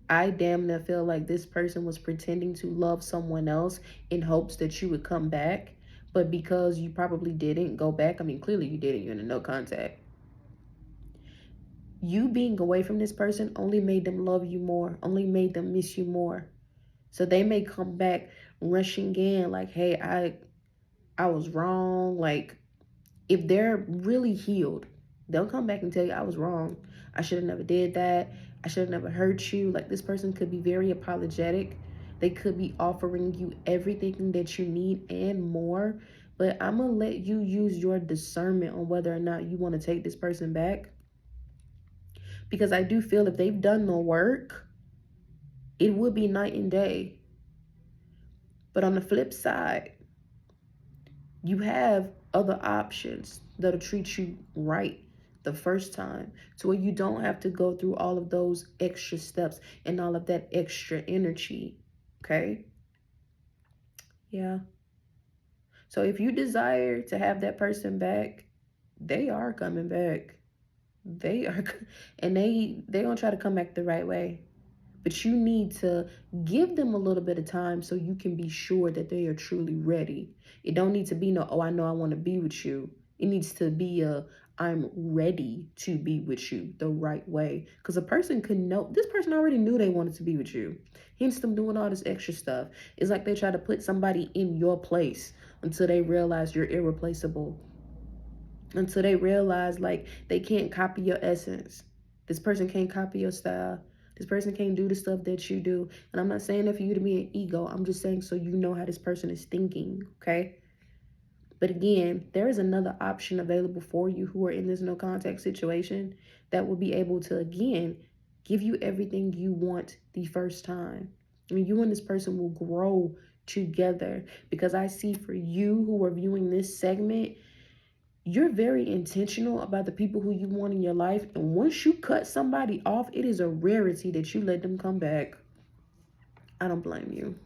I damn near feel like this person was pretending to love someone else in hopes that you would come back. But because you probably didn't go back, I mean, clearly you didn't, you're in a no contact. You being away from this person only made them love you more, only made them miss you more. So they may come back rushing in like, hey, I was wrong. Like, if they're really healed, they'll come back and tell you, I was wrong. I should have never did that. I should have never hurt you. Like, this person could be very apologetic. They could be offering you everything that you need and more. But I'm going to let you use your discernment on whether or not you want to take this person back. Because I do feel if they've done the work, it would be night and day. But on the flip side, you have other options that'll treat you right the first time, to where you don't have to go through all of those extra steps and all of that extra energy. Okay? Yeah. So if you desire to have that person back, they are coming back. They are, and they're gonna try to come back the right way. But you need to give them a little bit of time so you can be sure that they are truly ready. It don't need to be no, oh, I know I want to be with you. It needs to be a, I'm ready to be with you the right way. Because a person could know, this person already knew they wanted to be with you. Hence them doing all this extra stuff. It's like they try to put somebody in your place until they realize you're irreplaceable. Until they realize like they can't copy your essence. This person can't copy your style. This person can't do the stuff that you do. And I'm not saying that for you to be an ego. I'm just saying so you know how this person is thinking, okay? But again, there is another option available for you who are in this no contact situation that will be able to, again, give you everything you want the first time. I mean, you and this person will grow together, because I see for you who are viewing this segment, you're very intentional about the people who you want in your life. And once you cut somebody off, it is a rarity that you let them come back. I don't blame you.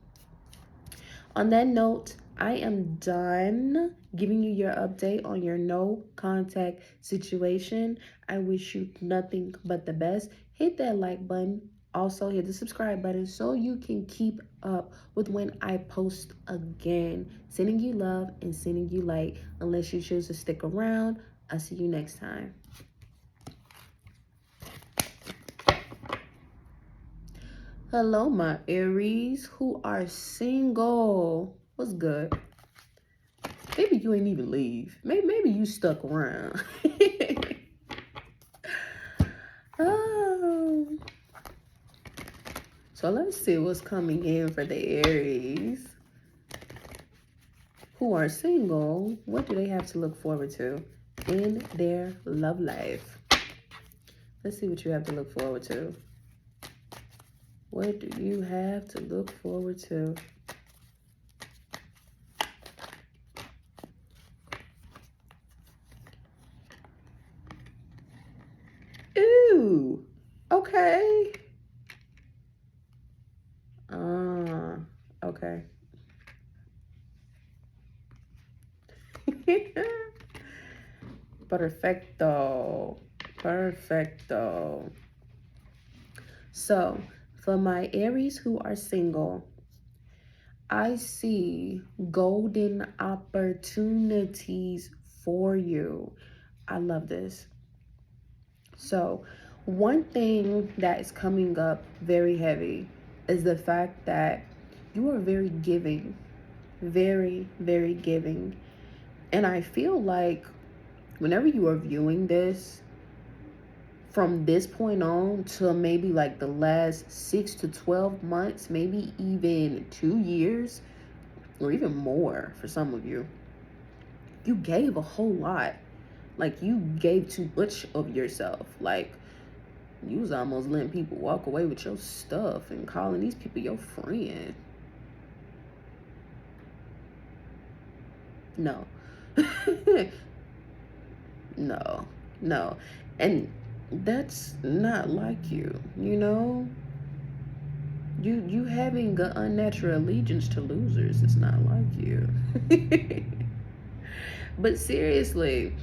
On that note, I am done giving you your update on your no contact situation. I wish you nothing but the best. Hit that like button. Also hit the subscribe button so you can keep up with when I post again. Sending you love and sending you light. Unless you choose to stick around, I'll see you next time. Hello, my Aries who are single. What's good? Maybe you ain't even leave. Maybe you stuck around. Oh. So let's see what's coming in for the Aries who are single. What do they have to look forward to in their love life? Let's see what you have to look forward to. What do you have to look forward to? Ooh, okay. Okay. Perfecto. Perfecto. So, for my Aries who are single, I see golden opportunities for you. I love this. So, one thing that is coming up very heavy is the fact that you are very giving. Very, very giving. And I feel like whenever you are viewing this, from this point on to maybe like the last 6 to 12 months, maybe even 2 years, or even more for some of you, you gave a whole lot. Like, you gave too much of yourself. Like, you was almost letting people walk away with your stuff and calling these people your friend. No. No. And that's not like you, you know? You having an unnatural allegiance to losers is not like you. But seriously,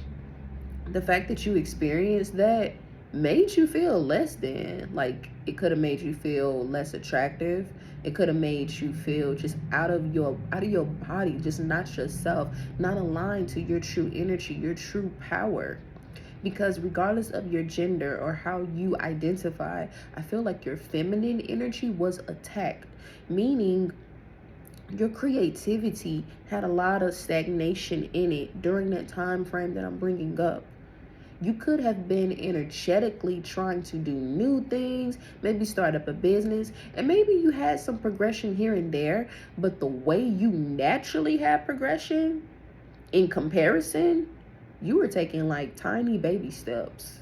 the fact that you experienced that made you feel less than. Like, It could have made you feel less attractive. It could have made you feel just out of your body, just not yourself, not aligned to your true energy, your true power. Because regardless of your gender or how you identify, I feel like your feminine energy was attacked, meaning your creativity had a lot of stagnation in it during that time frame that I'm bringing up. You could have been energetically trying to do new things, maybe start up a business, and maybe you had some progression here and there, but the way you naturally have progression in comparison, you were taking like tiny baby steps.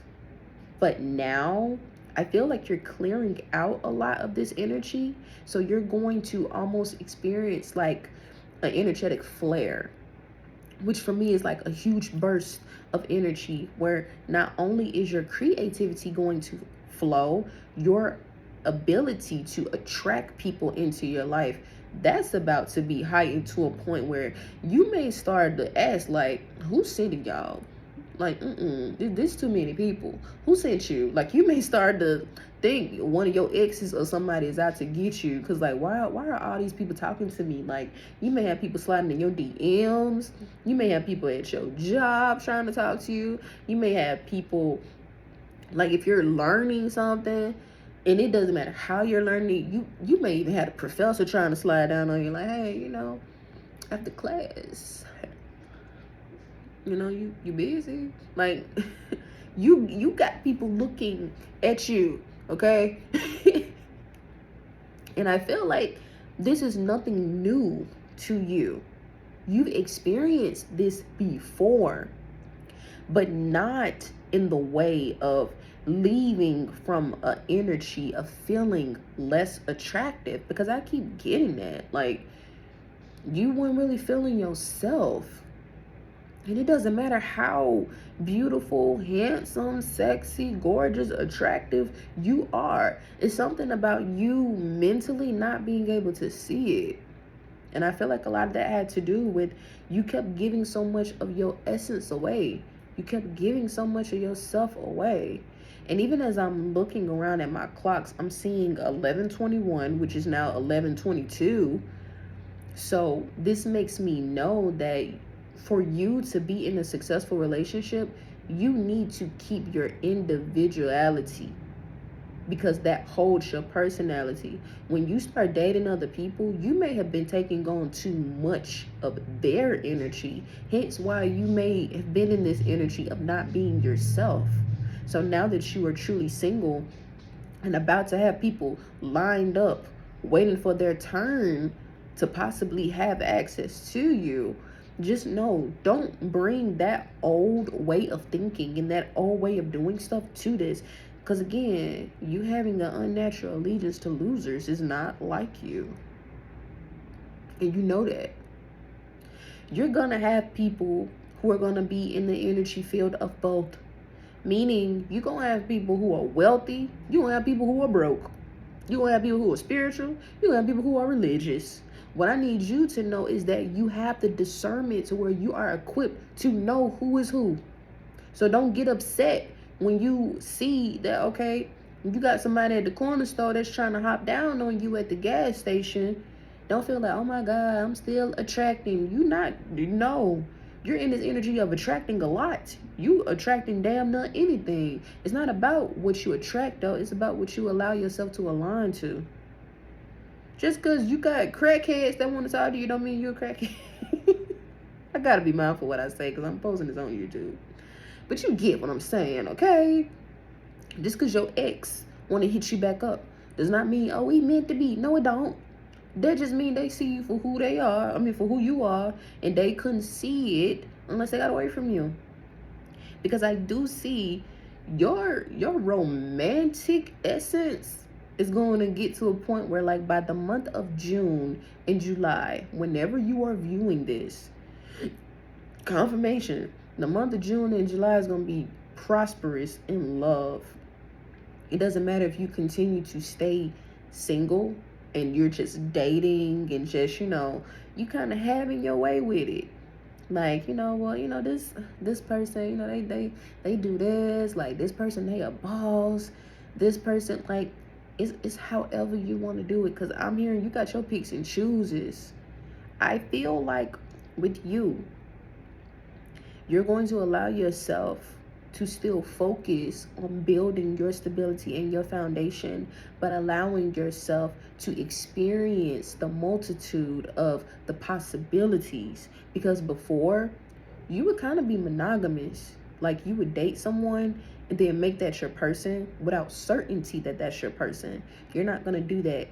But now I feel like you're clearing out a lot of this energy, so you're going to almost experience like an energetic flare, which for me is like a huge burst of energy where not only is your creativity going to flow, your ability to attract people into your life, that's about to be heightened to a point where you may start to ask like, who's sending y'all? Like, this too many people. Who sent you? Like, you may start to think one of your exes or somebody is out to get you, because like, why are all these people talking to me? Like, you may have people sliding in your DMs. You may have people at your job trying to talk to you. You may have people, like, if you're learning something and it doesn't matter how you're learning, you may even have a professor trying to slide down on you like, hey, after class, you busy. Like, you got people looking at you, okay? And I feel like this is nothing new to you. You've experienced this before, but not in the way of leaving from an energy of feeling less attractive, because I keep getting that. Like, you weren't really feeling yourself. And it doesn't matter how beautiful, handsome, sexy, gorgeous, attractive you are. It's something about you mentally not being able to see it. And I feel like a lot of that had to do with you kept giving so much of your essence away. You kept giving so much of yourself away. And even as I'm looking around at my clocks, I'm seeing 11:21, which is now 11:22. So this makes me know that for you to be in a successful relationship, you need to keep your individuality, because that holds your personality. When you start dating other people, you may have been taking on too much of their energy, hence why you may have been in this energy of not being yourself. So now that you are truly single and about to have people lined up waiting for their turn to possibly have access to you, just know, don't bring that old way of thinking and that old way of doing stuff to this. Because again, you having an unnatural allegiance to losers is not like you. And you know that. You're going to have people who are going to be in the energy field of both. Meaning, you're going to have people who are wealthy. You're going to have people who are broke. You're going to have people who are spiritual. You're going to have people who are religious. What I need you to know is that you have the discernment to where you are equipped to know who is who. So don't get upset when you see that, okay, you got somebody at the corner store that's trying to hop down on you at the gas station. Don't feel like, oh my God, I'm still attracting. No. You're in this energy of attracting a lot. You attracting damn near anything. It's not about what you attract, though. It's about what you allow yourself to align to. Just because you got crackheads that want to talk to you don't mean you're a crackhead. I gotta be mindful what I say because I'm posting this on YouTube. But you get what I'm saying, okay? Just because your ex want to hit you back up does not mean, oh, we meant to be. No, it don't. That just mean they see you for who they are. For who you are. And they couldn't see it unless they got away from you. Because I do see your romantic essence is going to get to a point where, like, by the month of June and July, whenever you are viewing this, confirmation, the month of June and July is going to be prosperous in love. It doesn't matter if you continue to stay single and you're just dating and just, you kind of having your way with it. Like, this person, they do this. Like, this person, they a boss. This person, like, It's however you want to do it, because I'm hearing you got your picks and chooses. I feel like with you, you're going to allow yourself to still focus on building your stability and your foundation, but allowing yourself to experience the multitude of the possibilities. Because before, you would kind of be monogamous. Like, you would date someone and then make that your person without certainty that that's your person. You're not going to do that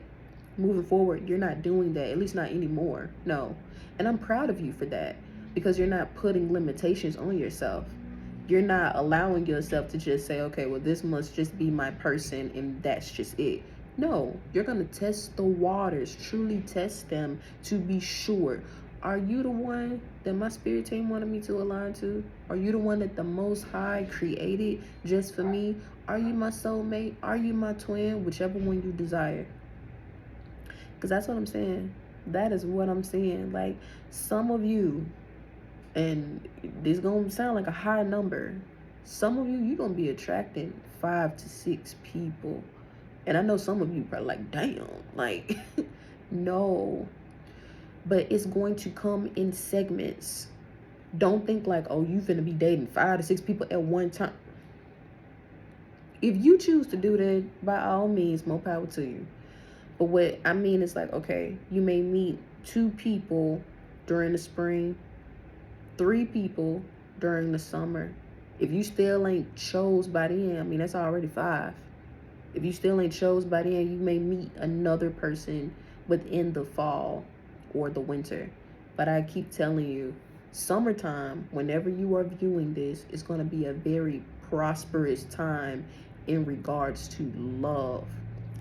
moving forward. You're not doing that, at least not anymore. No. And I'm proud of you for that, because you're not putting limitations on yourself. You're not allowing yourself to just say, okay, well, this must just be my person and that's just it. No, you're going to test the waters, truly test them to be sure. Are you the one that my spirit team wanted me to align to? Are you the one that the Most High created just for me? Are you my soulmate? Are you my twin? Whichever one you desire. Because that's what I'm saying. That is what I'm saying. Like, some of you, and this gonna sound like a high number, some of you, you're gonna be attracting 5 to 6 people. And I know some of you probably like, damn, like, no. But it's going to come in segments. Don't think like, oh, you finna be dating 5 to 6 people at one time. If you choose to do that, by all means, more power to you. But what I mean is, like, okay, you may meet 2 people during the spring, 3 people during the summer. If you still ain't chose by then, I mean, that's already 5. If you still ain't chose by then, you may meet another person within the fall or the winter. But I keep telling you, summertime, whenever you are viewing this, is going to be a very prosperous time in regards to love.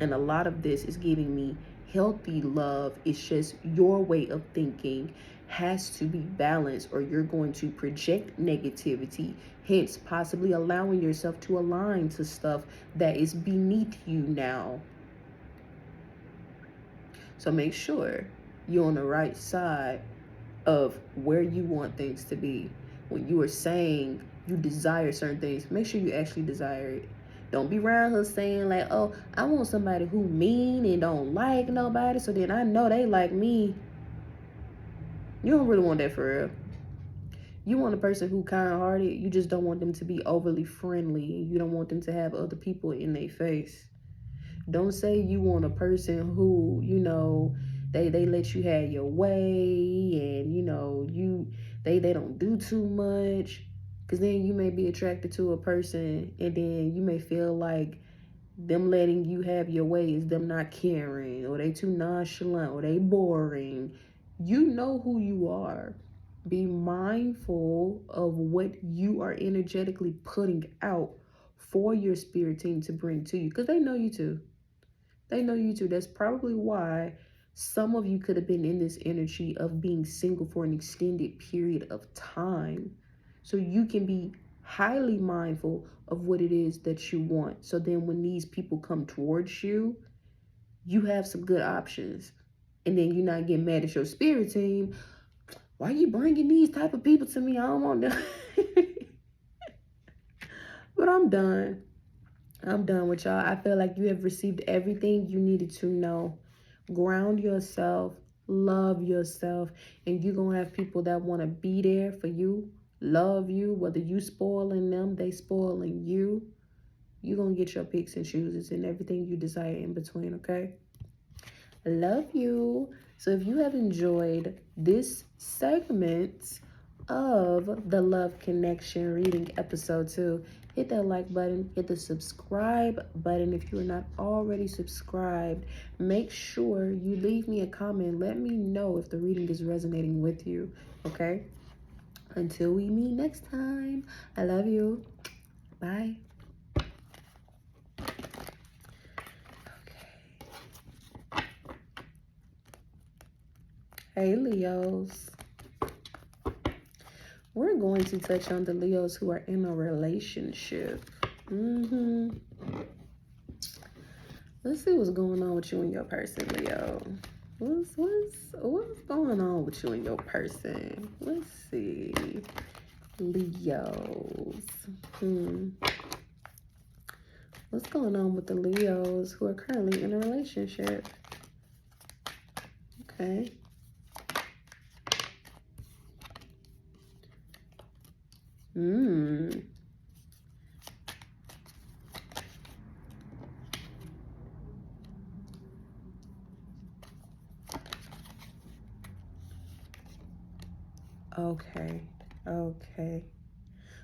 And a lot of this is giving me healthy love. It's just your way of thinking has to be balanced, or you're going to project negativity, hence possibly allowing yourself to align to stuff that is beneath you now. So make sure you're on the right side of where you want things to be. When you are saying you desire certain things, make sure you actually desire it. Don't be around her saying like, oh, I want somebody who mean and don't like nobody, so then I know they like me. You don't really want that for real. You want a person who kind-hearted. You just don't want them to be overly friendly. You don't want them to have other people in their face. Don't say you want a person who, you know, they let you have your way, and, you know, they don't do too much. Because then you may be attracted to a person, and then you may feel like them letting you have your way is them not caring, or they too nonchalant, or they boring. You know who you are. Be mindful of what you are energetically putting out for your spirit team to bring to you, because they know you too. They know you too. That's probably why some of you could have been in this energy of being single for an extended period of time. So you can be highly mindful of what it is that you want. So then when these people come towards you, you have some good options. And then you're not getting mad at your spirit team. Why are you bringing these type of people to me? I don't want them. But I'm done. I'm done with y'all. I feel like you have received everything you needed to know. Ground yourself, love yourself, and you're going to have people that want to be there for you, love you, whether you spoiling them, they spoiling you. You're going to get your picks and chooses and everything you desire in between, okay? Love you. So if you have enjoyed this segment of the Love Connection reading episode 2, hit that like button, hit the subscribe button if you are not already subscribed. Make sure you leave me a comment. Let me know if the reading is resonating with you, okay? Until we meet next time, I love you. Bye. Hey, Leos. We're going to touch on the Leos who are in a relationship. Let's see what's going on with you and your person, Leo. What's going on with you and your person? Let's see. Leos. What's going on with the Leos who are currently in a relationship? Okay. Okay.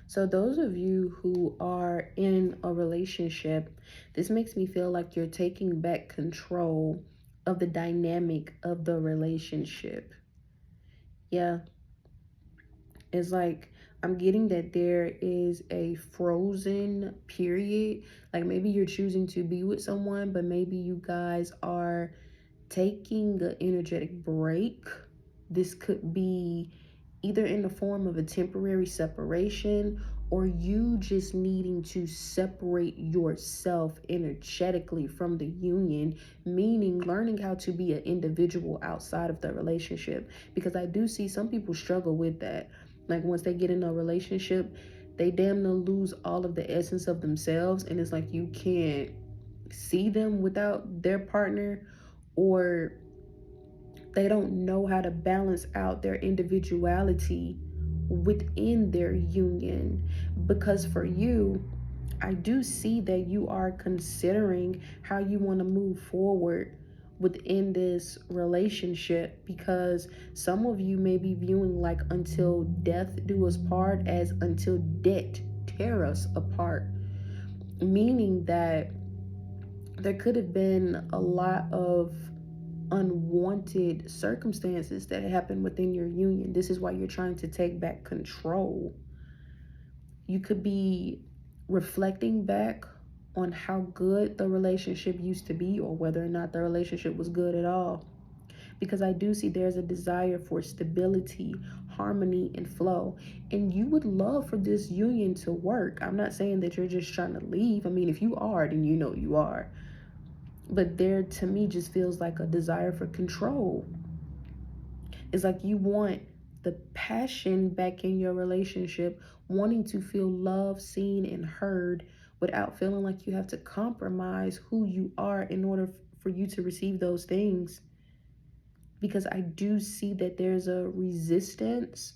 So those of you who are in a relationship, this makes me feel like you're taking back control of the dynamic of the relationship. Yeah. It's like I'm getting that there is a frozen period. Like maybe you're choosing to be with someone, but maybe you guys are taking an energetic break. This could be either in the form of a temporary separation or you just needing to separate yourself energetically from the union, meaning learning how to be an individual outside of the relationship. Because I do see some people struggle with that. Like once they get in a relationship, they damn near lose all of the essence of themselves, and it's like you can't see them without their partner, or they don't know how to balance out their individuality within their union. Because for you, I do see that you are considering how you want to move forward within this relationship, because some of you may be viewing like until death do us part as until debt tear us apart, meaning that there could have been a lot of unwanted circumstances that happen within your union. This is why you're trying to take back control. You could be reflecting back on how good the relationship used to be, or whether or not the relationship was good at all. Because I do see there's a desire for stability, harmony, and flow. And you would love for this union to work. I'm not saying that you're just trying to leave. I mean, if you are, then you know you are. But there, to me, just feels like a desire for control. It's like you want the passion back in your relationship, wanting to feel loved, seen, and heard without feeling like you have to compromise who you are in order for you to receive those things. Because I do see that there's a resistance,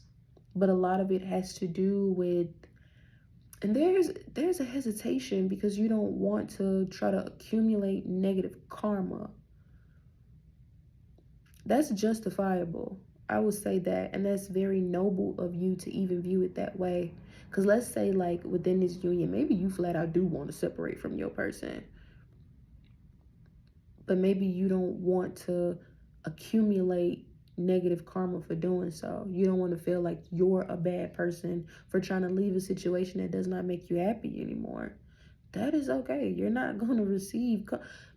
but a lot of it has to do with, and there's a hesitation because you don't want to try to accumulate negative karma. That's justifiable. I would say that. And that's very noble of you to even view it that way. Because let's say, like, within this union, maybe you flat out do want to separate from your person. But maybe you don't want to accumulate negative karma for doing so. You don't want to feel like you're a bad person for trying to leave a situation that does not make you happy anymore. That is okay. You're not going to receive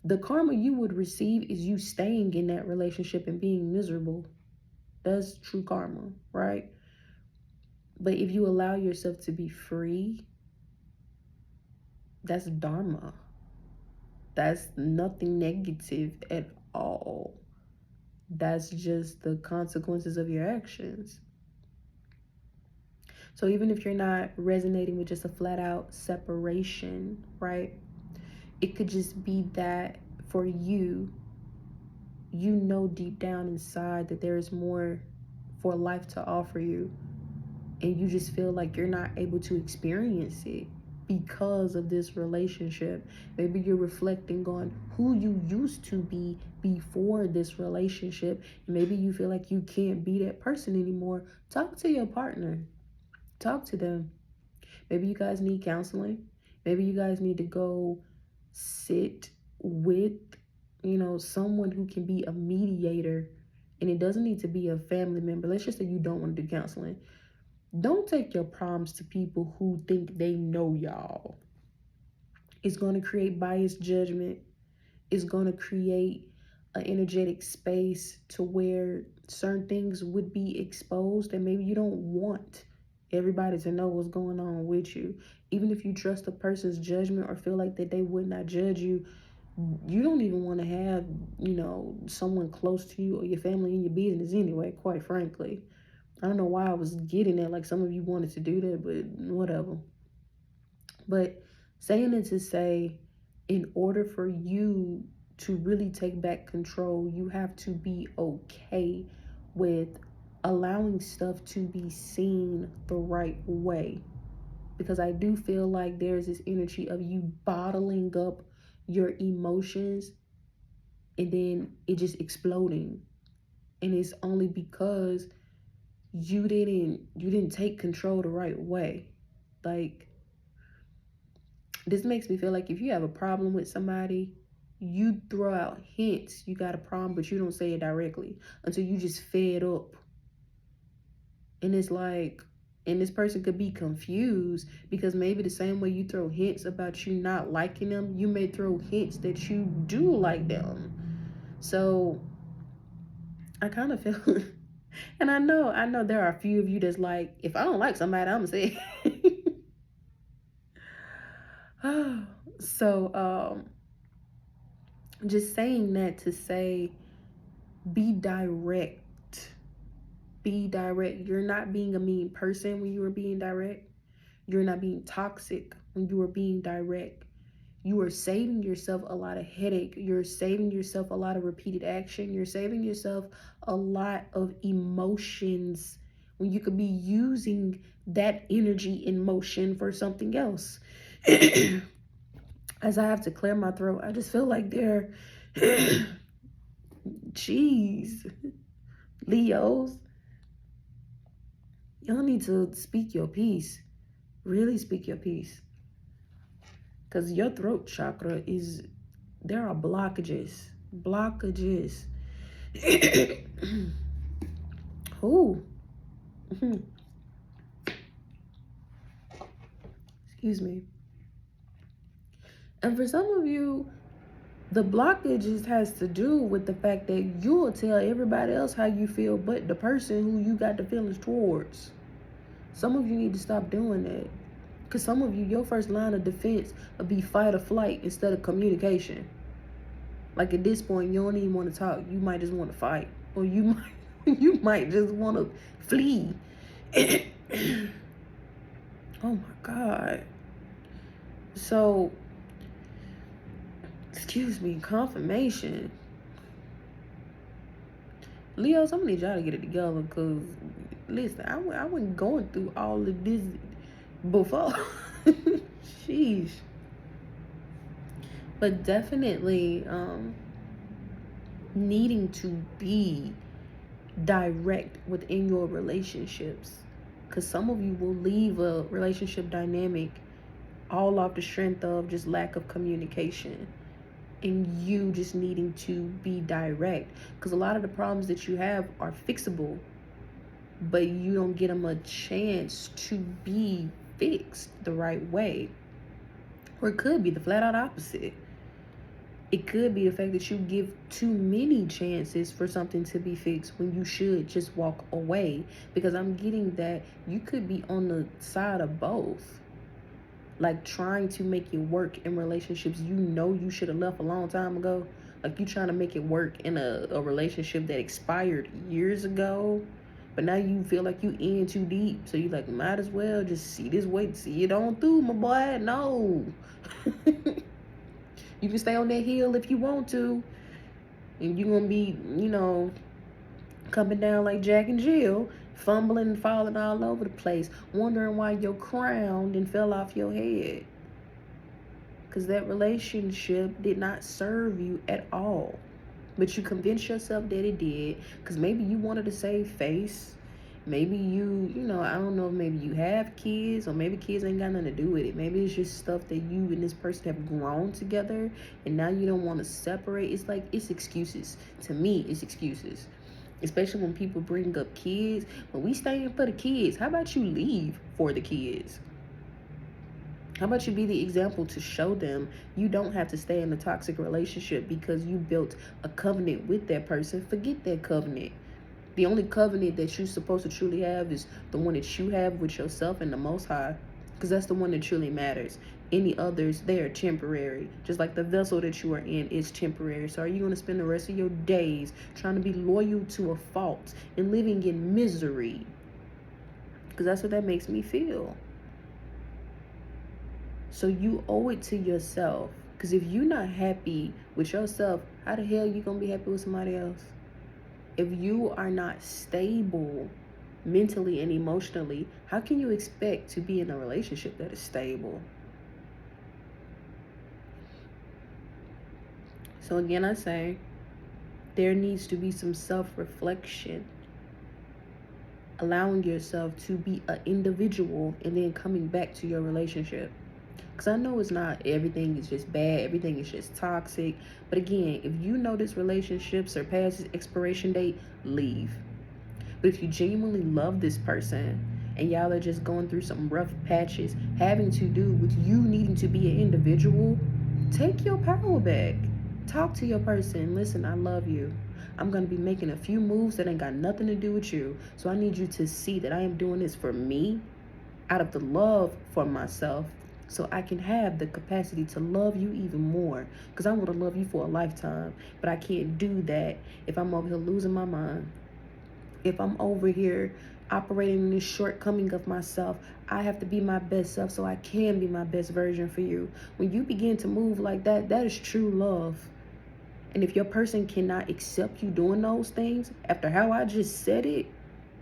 the karma you would receive is you staying in that relationship and being miserable. That's true karma, right? But if you allow yourself to be free, that's dharma. That's nothing negative at all. That's just the consequences of your actions. So even if you're not resonating with just a flat out separation, right? It could just be that for you, you know deep down inside that there is more for life to offer you, and you just feel like you're not able to experience it because of this relationship. Maybe you're reflecting on who you used to be before this relationship, and maybe you feel like you can't be that person anymore. Talk to your partner, talk to them. Maybe you guys need counseling. Maybe you guys need to go sit with, someone who can be a mediator. And it doesn't need to be a family member. Let's just say you don't want to do counseling. Don't take your problems to people who think they know y'all. It's going to create biased judgment. It's going to create an energetic space to where certain things would be exposed, and maybe you don't want everybody to know what's going on with you. Even if you trust a person's judgment or feel like that they would not judge you, you don't even want to have, someone close to you or your family in your business anyway, quite frankly. I don't know why I was getting it, like some of you wanted to do that, but whatever. But saying it to say, in order for you to really take back control, you have to be okay with allowing stuff to be seen the right way. Because I do feel like there's this energy of you bottling up your emotions and then it just exploding. And it's only because you didn't take control the right way. Like, this makes me feel like if you have a problem with somebody, you throw out hints you got a problem, but you don't say it directly until you just fed up. And it's like, and this person could be confused because maybe the same way you throw hints about you not liking them, you may throw hints that you do like them. So I kind of feel, and I know there are a few of you that's like, if I don't like somebody, I'm gonna say it. So just saying that to say, be direct. Be direct. You're not being a mean person when you are being direct. You're not being toxic when you are being direct. You are saving yourself a lot of headache. You're saving yourself a lot of repeated action. You're saving yourself a lot of emotions when you could be using that energy in motion for something else. As I have to clear my throat, I just feel like they're, jeez, Leos, y'all need to speak your piece. Really speak your piece. Because your throat chakra is, there are blockages. Blockages. Ooh. Excuse me. And for some of you, the blockages has to do with the fact that you'll tell everybody else how you feel, but the person who you got the feelings towards. Some of you need to stop doing that. Because some of you, your first line of defense will be fight or flight instead of communication. Like at this point, you don't even want to talk. You might just want to fight. Or you might just want to flee. Oh my God. So, excuse me, confirmation. Leos, I'm gonna need y'all to get it together because, listen, I wasn't going through all of this before. Sheesh. But definitely needing to be direct within your relationships, because some of you will leave a relationship dynamic all off the strength of just lack of communication and you just needing to be direct, because a lot of the problems that you have are fixable, but you don't get them a chance to be fixed the right way. Or it could be the flat out opposite. It could be the fact that you give too many chances for something to be fixed when you should just walk away. Because I'm getting that you could be on the side of both. Like trying to make it work in relationships you know you should have left a long time ago. Like you trying to make it work in a relationship that expired years ago. But now you feel like you in too deep. So you like, might as well just see this way, see it on through, my boy. No. You can stay on that hill if you want to. And you're going to be, coming down like Jack and Jill, fumbling and falling all over the place, wondering why your crown then fell off your head. Because that relationship did not serve you at all. But you convinced yourself that it did. Because maybe you wanted to save face. Maybe I don't know, maybe you have kids, or maybe kids ain't got nothing to do with it. Maybe it's just stuff that you and this person have grown together, and now you don't want to separate. It's like, it's excuses. To me, it's excuses. Especially when people bring up kids. When we staying for the kids, how about you leave for the kids? How about you be the example to show them you don't have to stay in a toxic relationship because you built a covenant with that person. Forget that covenant. The only covenant that you're supposed to truly have is the one that you have with yourself and the Most High, because that's the one that truly matters. Any others, they are temporary. Just like the vessel that you are in is temporary. So are you going to spend the rest of your days trying to be loyal to a fault and living in misery? Because that's what that makes me feel. So you owe it to yourself Because if you're not happy with yourself, how the hell you gonna be happy with somebody else? If you are not stable mentally and emotionally, how can you expect to be in a relationship that is stable? So again, I say there needs to be some self-reflection, allowing yourself to be an individual and then coming back to your relationship. Because I know it's not everything is just bad, everything is just toxic. But again, if you know this relationship surpasses expiration date, leave. But if you genuinely love this person and y'all are just going through some rough patches having to do with you needing to be an individual, take your power back. Talk to your person. Listen, I love you. I'm going to be making a few moves that ain't got nothing to do with you. So I need you to see that I am doing this for me, out of the love for myself, so I can have the capacity to love you even more. Because I want to love you for a lifetime. But I can't do that if I'm over here losing my mind. If I'm over here operating in this shortcoming of myself, I have to be my best self so I can be my best version for you. When you begin to move like that, that is true love. And if your person cannot accept you doing those things, after how I just said it,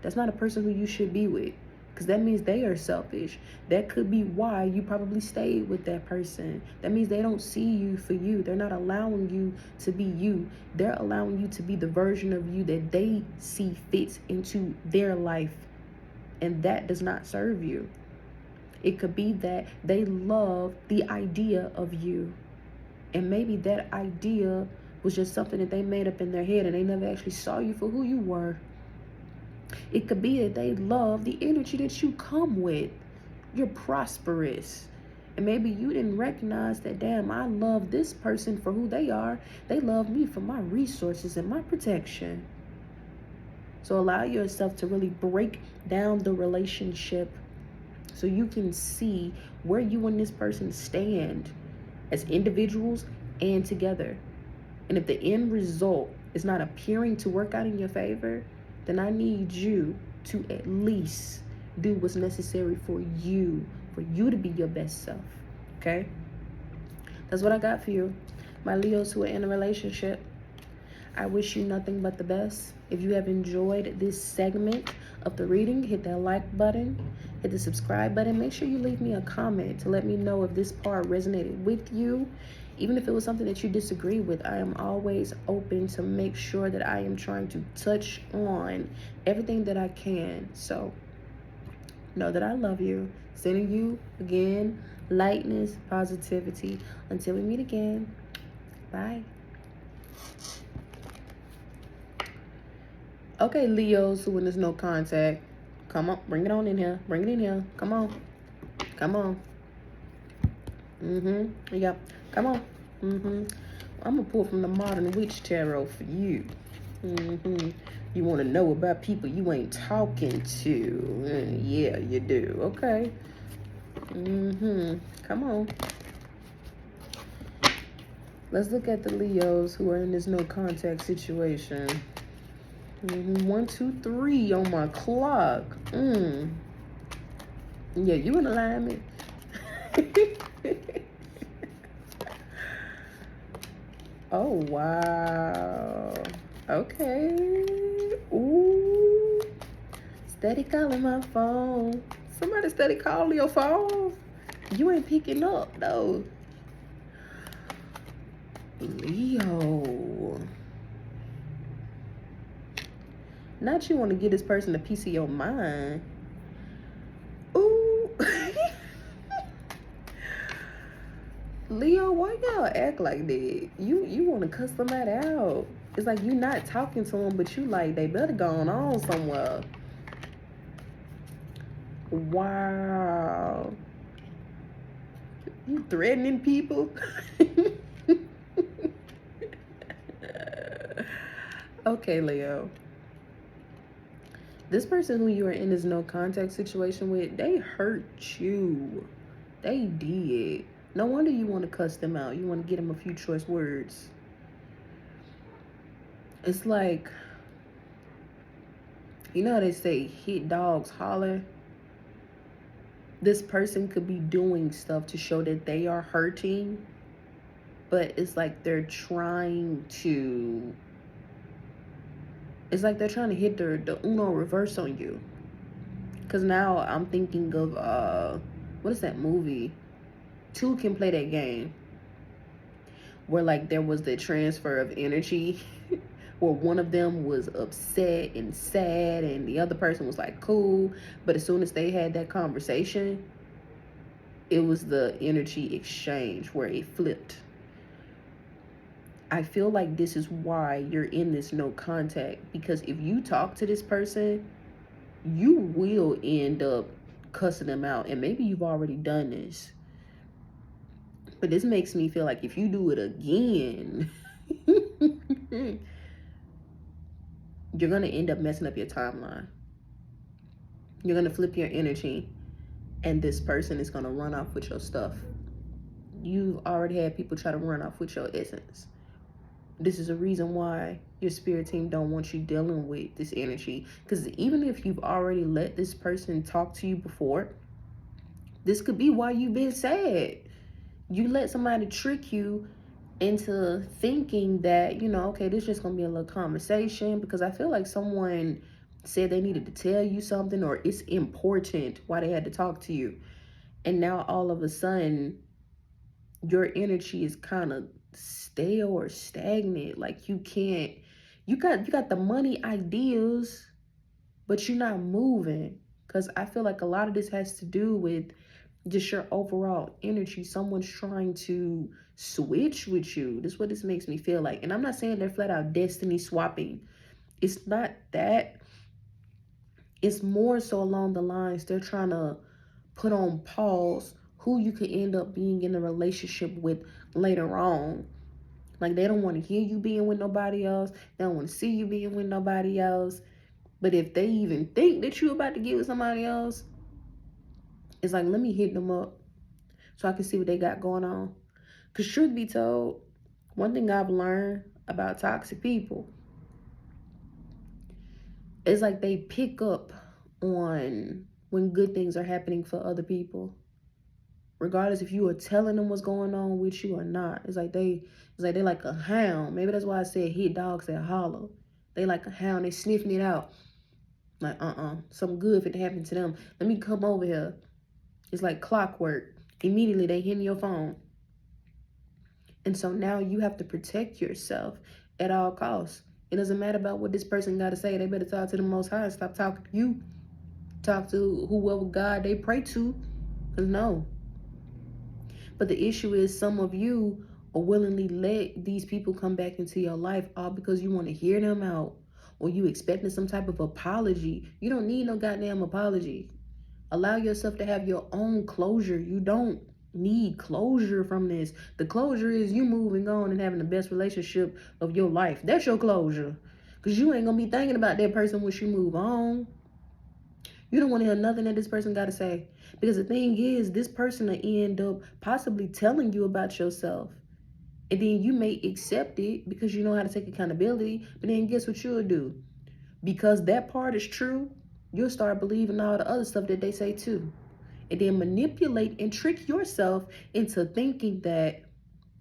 that's not a person who you should be with. Because that means they are selfish. That could be why you probably stayed with that person. That means they don't see you for you. They're not allowing you to be you. They're allowing you to be the version of you that they see fits into their life. And that does not serve you. It could be that they love the idea of you. And maybe that idea was just something that they made up in their head and they never actually saw you for who you were. It could be that they love the energy that you come with. You're prosperous. And maybe you didn't recognize that, damn, I love this person for who they are. They love me for my resources and my protection. So allow yourself to really break down the relationship so you can see where you and this person stand as individuals and together. And if the end result is not appearing to work out in your favor, then I need you to at least do what's necessary for you to be your best self, okay? That's what I got for you. My Leos who are in a relationship, I wish you nothing but the best. If you have enjoyed this segment of the reading, hit that like button, hit the subscribe button. Make sure you leave me a comment to let me know if this part resonated with you. Even if it was something that you disagree with, I am always open to make sure that I am trying to touch on everything that I can. So know that I love you. Sending you, again, lightness, positivity. Until we meet again, bye. Okay, Leos, when there's no contact, come on, bring it on in here. Bring it in here. Come on. Come on. Yeah. Come on. I'm gonna pull from the Modern Witch Tarot for you. You want to know about people you ain't talking to? Yeah, you do. Okay. Come on. Let's look at the Leos who are in this no contact situation. 1, 2, 3 on my clock. Yeah, you in alignment. Oh, wow. Okay. Ooh. Steady calling my phone. Somebody steady calling your phone. You ain't picking up, though. Leo. Not you want to give this person a piece of your mind. Ooh. Leo, why y'all act like that? You want to cuss somebody out. It's like you not talking to them, but you like they better go on somewhere. Wow. You threatening people? Okay, Leo. This person who you are in this no contact situation with, they hurt you. They did. No wonder you want to cuss them out. You want to get them a few choice words. It's like, you know how they say hit dogs holler? This person could be doing stuff to show that they are hurting. but it's like they're trying to hit the Uno reverse on you. Because now I'm thinking of what is that movie? Two can play that game where like there was the transfer of energy where one of them was upset and sad and the other person was like cool, but as soon as they had that conversation, it was the energy exchange where it flipped. I feel like this is why you're in this no contact, because if you talk to this person, you will end up cussing them out, and maybe you've already done this, but this makes me feel like if you do it again you're going to end up messing up your timeline. You're going to flip your energy, and this person is going to run off with your stuff. You already had people try to run off with your essence. This is a reason why your spirit team don't want you dealing with this energy, because even if you've already let this person talk to you before, this could be why you've been sad. You let somebody trick you into thinking that, you know, okay, this is just gonna be a little conversation, because I feel like someone said they needed to tell you something, or it's important why they had to talk to you, and now all of a sudden your energy is kind of stale or stagnant. Like you can't, you got the money ideas, but you're not moving. Because I feel like a lot of this has to do with just your overall energy. Someone's trying to switch with you. This is what this makes me feel like. And I'm not saying they're flat out destiny swapping. It's not that. It's more so along the lines they're trying to put on pause who you could end up being in a relationship with later on. Like they don't want to hear you being with nobody else. They don't want to see you being with nobody else. But if they even think that you're about to get with somebody else, it's like, let me hit them up so I can see what they got going on. Because truth be told, one thing I've learned about toxic people is like they pick up on when good things are happening for other people, regardless if you are telling them what's going on with you or not. It's like they're like a hound. Maybe that's why I said hit dogs that holler. They like a hound. They sniffing it out. Like, something good if it happened to them. Let me come over here. It's like clockwork. Immediately they hit your phone. And so now you have to protect yourself at all costs. It doesn't matter about what this person got to say. They better talk to the Most High. Stop talking to you. Talk to whoever God they pray to. Because no. But the issue is some of you are willingly let these people come back into your life all because you want to hear them out, or you expecting some type of apology. You don't need no goddamn apology. Allow yourself to have your own closure. You don't need closure from this. The closure is you moving on and having the best relationship of your life. That's your closure. Because you ain't going to be thinking about that person once you move on. You don't want to hear nothing that this person got to say. Because the thing is, this person will end up possibly telling you about yourself. And then you may accept it because you know how to take accountability. But then guess what you'll do? Because that part is true, you'll start believing all the other stuff that they say too. And then manipulate and trick yourself into thinking that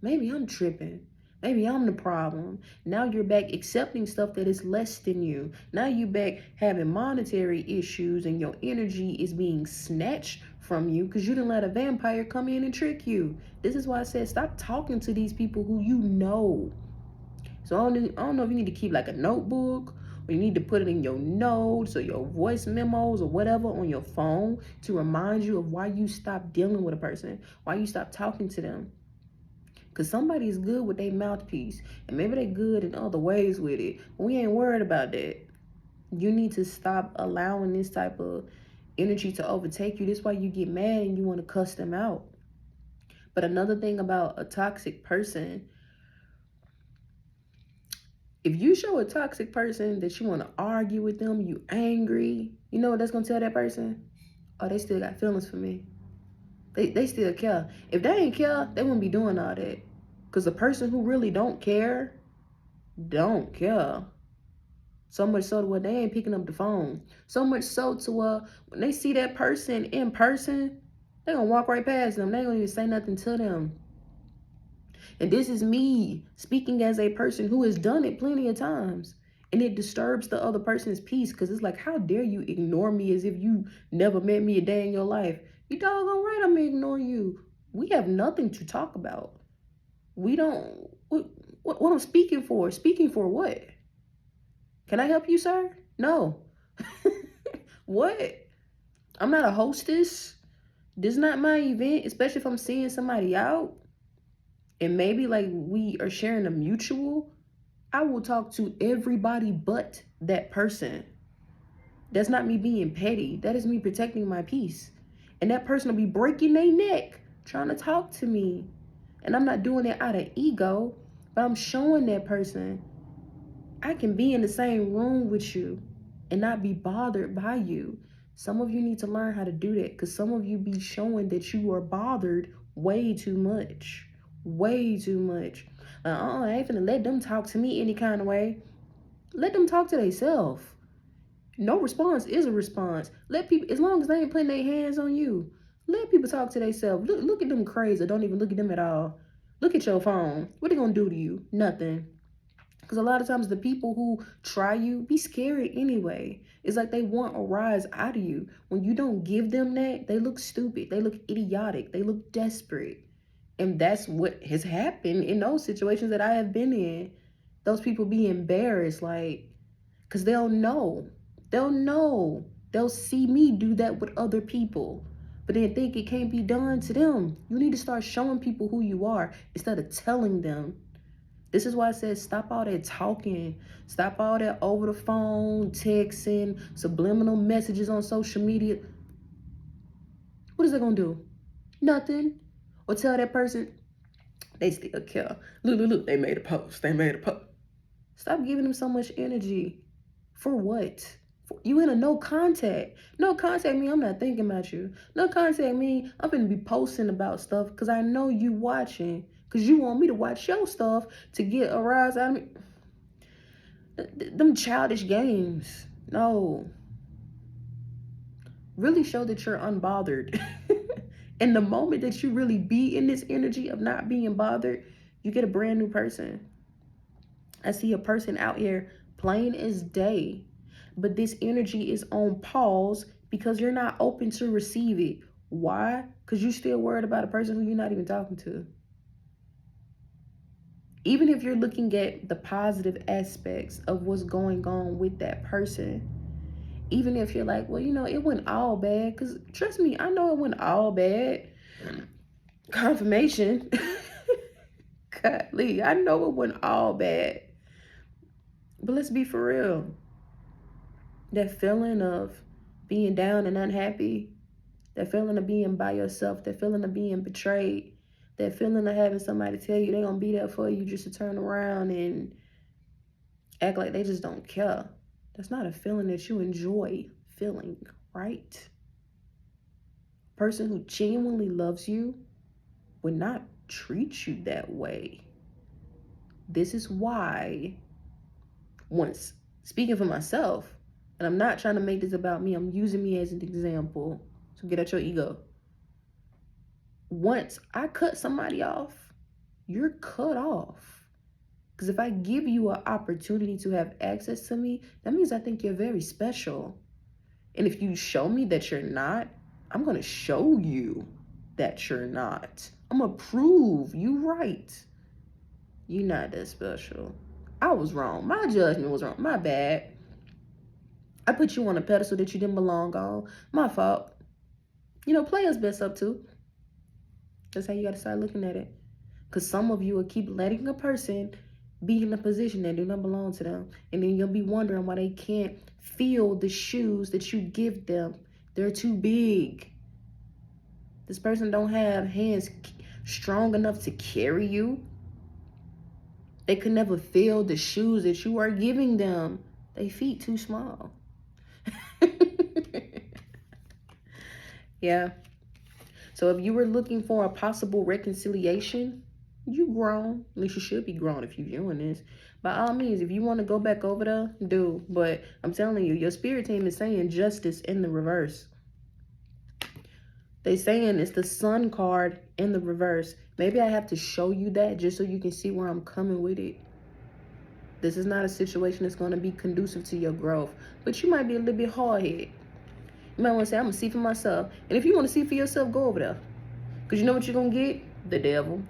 maybe I'm tripping. Maybe I'm the problem. Now you're back accepting stuff that is less than you. Now you're back having monetary issues and your energy is being snatched from you because you didn't let a vampire come in and trick you. This is why I said stop talking to these people who you know. So I don't know if you need to keep like a notebook, or you need to put it in your notes or your voice memos or whatever on your phone to remind you of why you stopped dealing with a person, why you stopped talking to them. Because somebody's good with their mouthpiece, and maybe they're good in other ways with it. But we ain't worried about that. You need to stop allowing this type of energy to overtake you. This is why you get mad and you want to cuss them out. But another thing about a toxic person, if you show a toxic person that you want to argue with them, you angry, you know what that's going to tell that person? Oh, they still got feelings for me. They still care. If they ain't care, they wouldn't be doing all that. Because the person who really don't care. So much so to where they ain't picking up the phone. So much so to where when they see that person in person, they going to walk right past them. They ain't going to even say nothing to them. And this is me speaking as a person who has done it plenty of times. And it disturbs the other person's peace because it's like, how dare you ignore me as if you never met me a day in your life? You doggone right I'm gonna ignore you. We have nothing to talk about. We don't, what I'm speaking for? Speaking for what? Can I help you, sir? No. What? I'm not a hostess. This is not my event, especially if I'm seeing somebody out. And maybe like we are sharing a mutual. I will talk to everybody but that person. That's not me being petty. That is me protecting my peace. And that person will be breaking their neck trying to talk to me. And I'm not doing it out of ego, but I'm showing that person I can be in the same room with you and not be bothered by you. Some of you need to learn how to do that because some of you be showing that you are bothered way too much. Way too much. I ain't finna let them talk to me any kind of way. Let them talk to themselves. No response is a response. Let people, as long as they ain't putting their hands on you, let people talk to themselves. Look at them crazy. Don't even look at them at all. Look at your phone. What they gonna do to you? Nothing. Because a lot of times the people who try you be scary anyway. It's like they want a rise out of you. When you don't give them that, they look stupid. They look idiotic. They look desperate. And that's what has happened in those situations that I have been in. Those people be embarrassed, like, because they'll know. They'll know. They'll see me do that with other people. But then think it can't be done to them. You need to start showing people who you are instead of telling them. This is why I said stop all that talking. Stop all that over the phone, texting, subliminal messages on social media. What is that going to do? Nothing. Or tell that person, they still care. Look, they made a post. They made a post. Stop giving them so much energy. For what? You in a no contact. No contact me, I'm not thinking about you. No contact me, I'm gonna be posting about stuff because I know you watching. Because you want me to watch your stuff to get a rise out of me. Them childish games. No. Really show that you're unbothered. And the moment that you really be in this energy of not being bothered, you get a brand new person. I see a person out here plain as day, but this energy is on pause because you're not open to receive it. Why? Because you're still worried about a person who you're not even talking to. Even if you're looking at the positive aspects of what's going on with that person, even if you're like, well, you know, it went all bad, because trust me, I know it went all bad. Confirmation. Golly, I know it went all bad. But let's be for real. That feeling of being down and unhappy, that feeling of being by yourself, that feeling of being betrayed, that feeling of having somebody tell you they're going to be there for you just to turn around and act like they just don't care. That's not a feeling that you enjoy feeling, right? A person who genuinely loves you would not treat you that way. This is why, once speaking for myself, and I'm not trying to make this about me, I'm using me as an example, so get out your ego. Once I cut somebody off, you're cut off. Because if I give you an opportunity to have access to me, that means I think you're very special. And if you show me that you're not, I'm going to show you that you're not. I'm going to prove you right. You're not that special. I was wrong. My judgment was wrong. My bad. I put you on a pedestal that you didn't belong on. My fault. You know, play us best up too. That's how you got to start looking at it. Because some of you will keep letting a person be in a position that do not belong to them. And then you'll be wondering why they can't feel the shoes that you give them. They're too big. This person don't have hands strong enough to carry you. They could never feel the shoes that you are giving them. They feet too small. Yeah. So if you were looking for a possible reconciliation, you grown. At least you should be grown if you're doing this. By all means, if you want to go back over there, do. But I'm telling you, your spirit team is saying justice in the reverse. They saying it's the Sun card in the reverse. Maybe I have to show you that just so you can see where I'm coming with it. This is not a situation that's going to be conducive to your growth. But you might be a little bit hard-headed. You might want to say, I'm going to see for myself. And if you want to see for yourself, go over there. Because you know what you're going to get? The devil.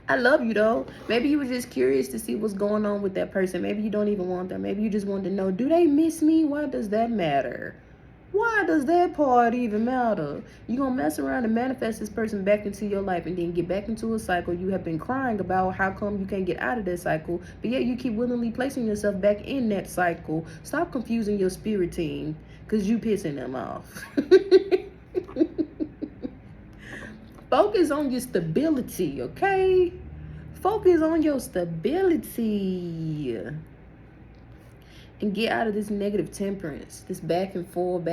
I love you, though. Maybe you were just curious to see what's going on with that person. Maybe you don't even want them. Maybe you just want to know, do they miss me? Why does that matter? Why does that part even matter? You're going to mess around and manifest this person back into your life and then get back into a cycle. You have been crying about how come you can't get out of that cycle, but yet you keep willingly placing yourself back in that cycle. Stop confusing your spirit team because you pissing them off. Focus on your stability, okay? Focus on your stability. And get out of this negative temperance, this back and forth.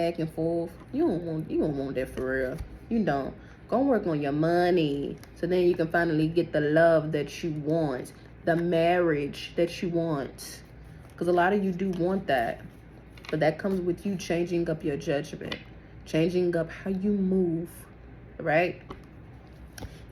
You don't want that for real. You don't. Go work on your money so then you can finally get the love that you want, the marriage that you want. Because a lot of you do want that, but that comes with you changing up your judgment, changing up how you move, right?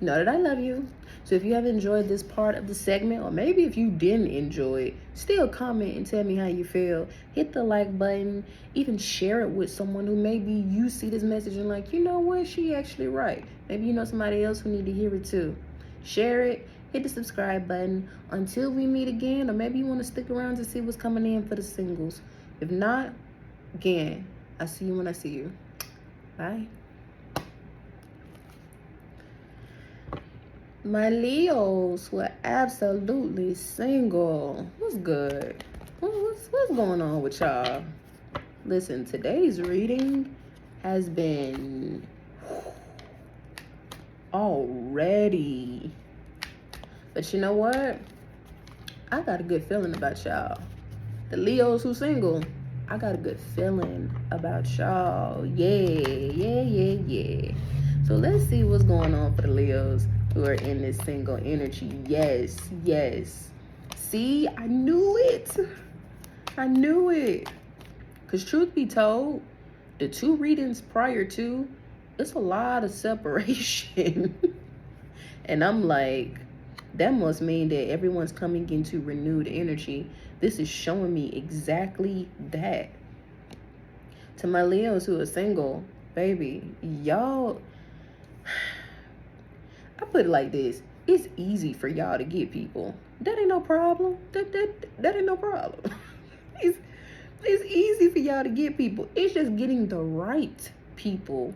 Know that I love you. So if you have enjoyed this part of the segment, or maybe if you didn't enjoy it, still comment and tell me how you feel. Hit the like button, even share it with someone who maybe you see this message and like, you know what, she actually right. Maybe you know somebody else who need to hear it too. Share it, hit the subscribe button. Until we meet again, or maybe you want to stick around to see what's coming in for the singles. If not, again, I'll see you when I see you. Bye. My Leos who are absolutely single. What's good? What's going on with y'all? Listen, today's reading has been already. But you know what? I got a good feeling about y'all. The Leos who single, I got a good feeling about y'all. Yeah. So let's see what's going on for the Leos who are in this single energy. Yes. See, I knew it. Because truth be told, the two readings prior to, it's a lot of separation. And I'm like, that must mean that everyone's coming into renewed energy. This is showing me exactly that. To my Leos who are single, baby, y'all, I put it like this. It's easy for y'all to get people. That ain't no problem. That ain't no problem. It's easy for y'all to get people. It's just getting the right people.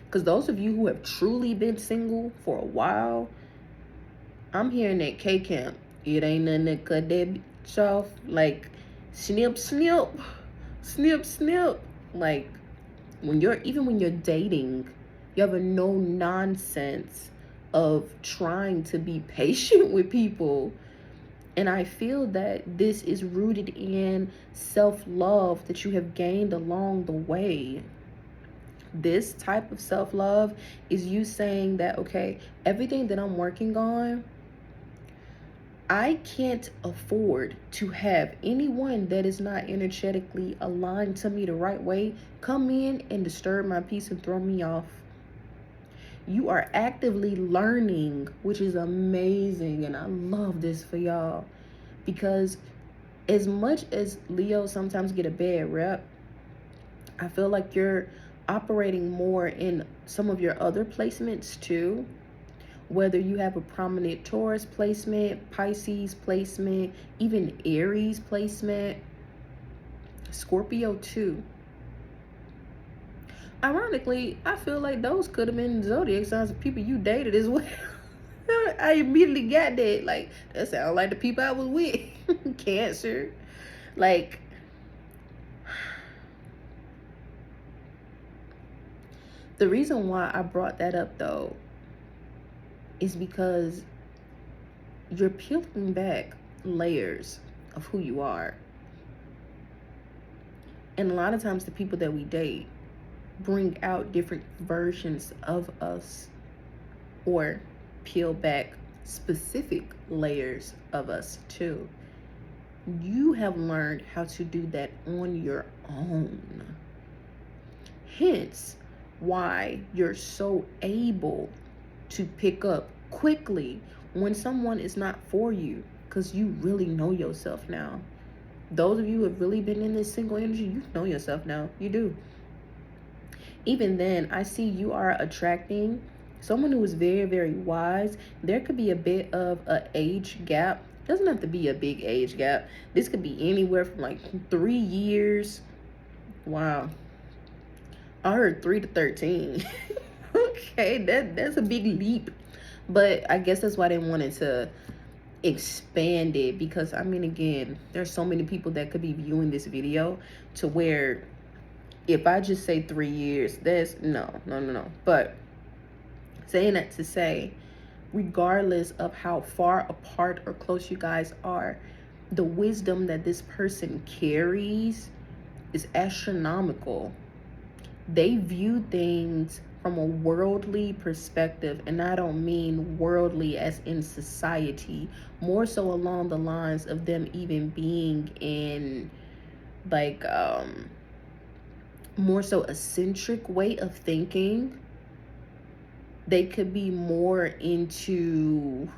Because those of you who have truly been single for a while, I'm hearing that K camp. It ain't nothing to cut that bitch off. Like, snip. Like, when you're dating, you have a no nonsense of trying to be patient with people. And I feel that this is rooted in self-love that you have gained along the way. This type of self-love is you saying that, okay, everything that I'm working on, I can't afford to have anyone that is not energetically aligned to me the right way come in and disturb my peace and throw me off. You are actively learning, which is amazing. And I love this for y'all. Because as much as Leos sometimes get a bad rep, I feel like you're operating more in some of your other placements too. Whether you have a prominent Taurus placement, Pisces placement, even Aries placement, Scorpio too. Ironically, I feel like those could have been zodiac signs of people you dated as well. I immediately got that. Like, that sounds like the people I was with. Cancer. Like, the reason why I brought that up though is because you're peeling back layers of who you are. And a lot of times the people that we date bring out different versions of us, or peel back specific layers of us too. You have learned how to do that on your own. Hence why you're so able to pick up quickly when someone is not for you, because you really know yourself now. Those of you who have really been in this single energy, you know yourself now. You do. Even then, I see you are attracting someone who is very, very wise. There could be a bit of an age gap. Doesn't have to be a big age gap. This could be anywhere from like 3 years. Wow. I heard 3 to 13. Okay, that's a big leap. But I guess that's why they wanted to expand it, because I mean, again, there's so many people that could be viewing this video, to where if I just say 3 years, that's no. But saying that to say, regardless of how far apart or close you guys are, the wisdom that this person carries is astronomical. They view things from a worldly perspective, and I don't mean worldly as in society, more so along the lines of them even being in like more so eccentric way of thinking. They could be more into,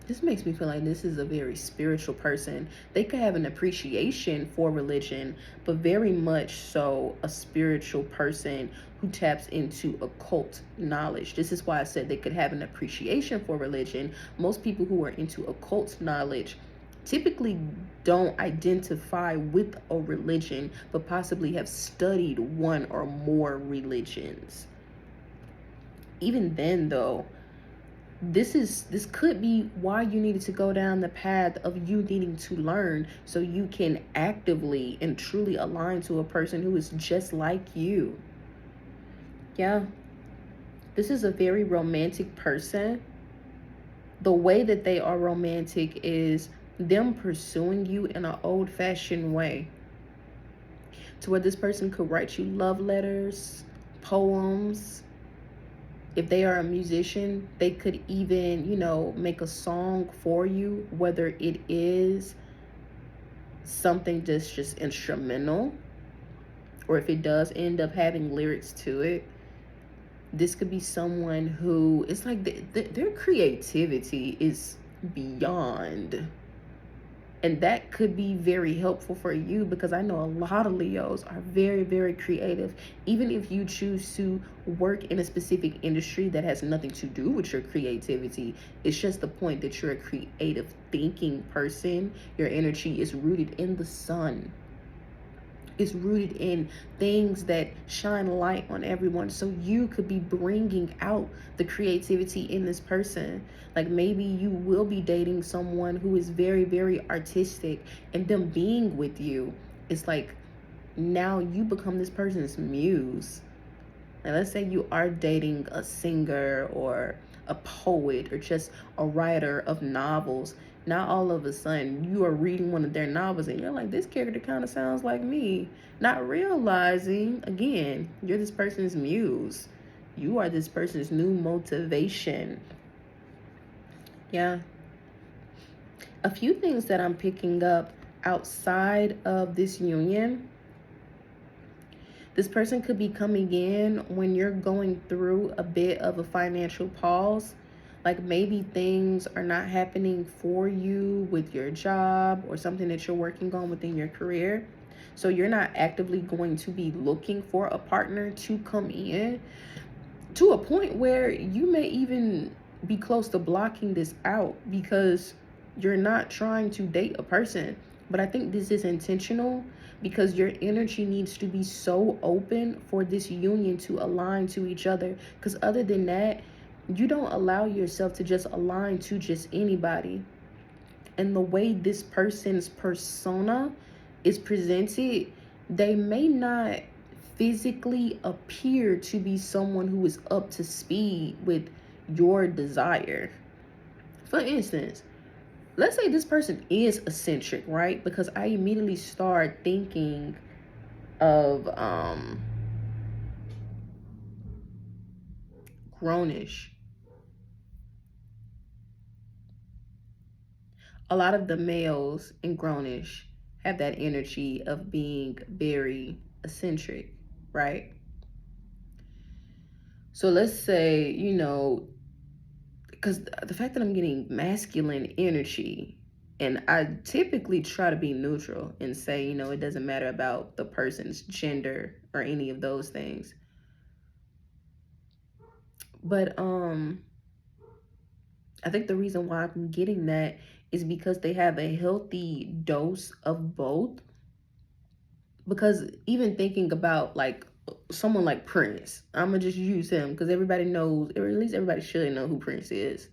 this makes me feel like this is a very spiritual person. They could have an appreciation for religion, but very much so a spiritual person who taps into occult knowledge. This is why I said they could have an appreciation for religion. Most people who are into occult knowledge typically don't identify with a religion, but possibly have studied one or more religions. Even then though, this could be why you needed to go down the path of you needing to learn, so you can actively and truly align to a person who is just like you. Yeah, this is a very romantic person. The way that they are romantic is them pursuing you in an old-fashioned way, to where this person could write you love letters, poems. If they are a musician, they could even, make a song for you, whether it is something that's just instrumental, or if it does end up having lyrics to it. This could be someone who, it's like their creativity is beyond. And that could be very helpful for you, because I know a lot of Leos are very, very creative. Even if you choose to work in a specific industry that has nothing to do with your creativity, it's just the point that you're a creative thinking person. Your energy is rooted in the sun. Is rooted in things that shine light on everyone. So you could be bringing out the creativity in this person. Like maybe you will be dating someone who is very, very artistic, and them being with you, it's like now you become this person's muse. And let's say you are dating a singer or a poet or just a writer of novels. Now all of a sudden you are reading one of their novels and you're like, this character kind of sounds like me. Not realizing, again, you're this person's muse. You are this person's new motivation. Yeah. A few things that I'm picking up outside of this union. This person could be coming in when you're going through a bit of a financial pause. Like maybe things are not happening for you with your job or something that you're working on within your career. So you're not actively going to be looking for a partner to come in, to a point where you may even be close to blocking this out because you're not trying to date a person. But I think this is intentional, because your energy needs to be so open for this union to align to each other. Because other than that, you don't allow yourself to just align to just anybody. And the way this person's persona is presented, they may not physically appear to be someone who is up to speed with your desire. For instance, let's say this person is eccentric, right? Because I immediately start thinking of grownish. A lot of the males in grownish have that energy of being very eccentric, right? So let's say, you know, because the fact that I'm getting masculine energy, and I typically try to be neutral and say, you know, it doesn't matter about the person's gender or any of those things. But I think the reason why I'm getting that is because they have a healthy dose of both. Because even thinking about like someone like Prince, I'm gonna just use him because everybody knows, or at least everybody should know who Prince is.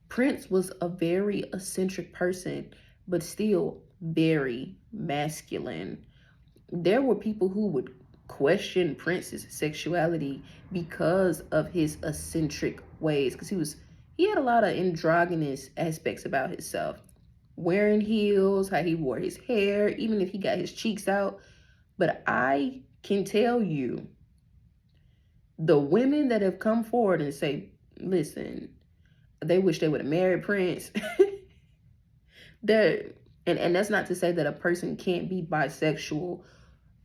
Prince was a very eccentric person, but still very masculine. There were people who would question Prince's sexuality because of his eccentric ways, because he had a lot of androgynous aspects about himself. Wearing heels, how he wore his hair, even if he got his cheeks out. But I can tell you, the women that have come forward and say, listen, they wish they would have married Prince. There, and that's not to say that a person can't be bisexual,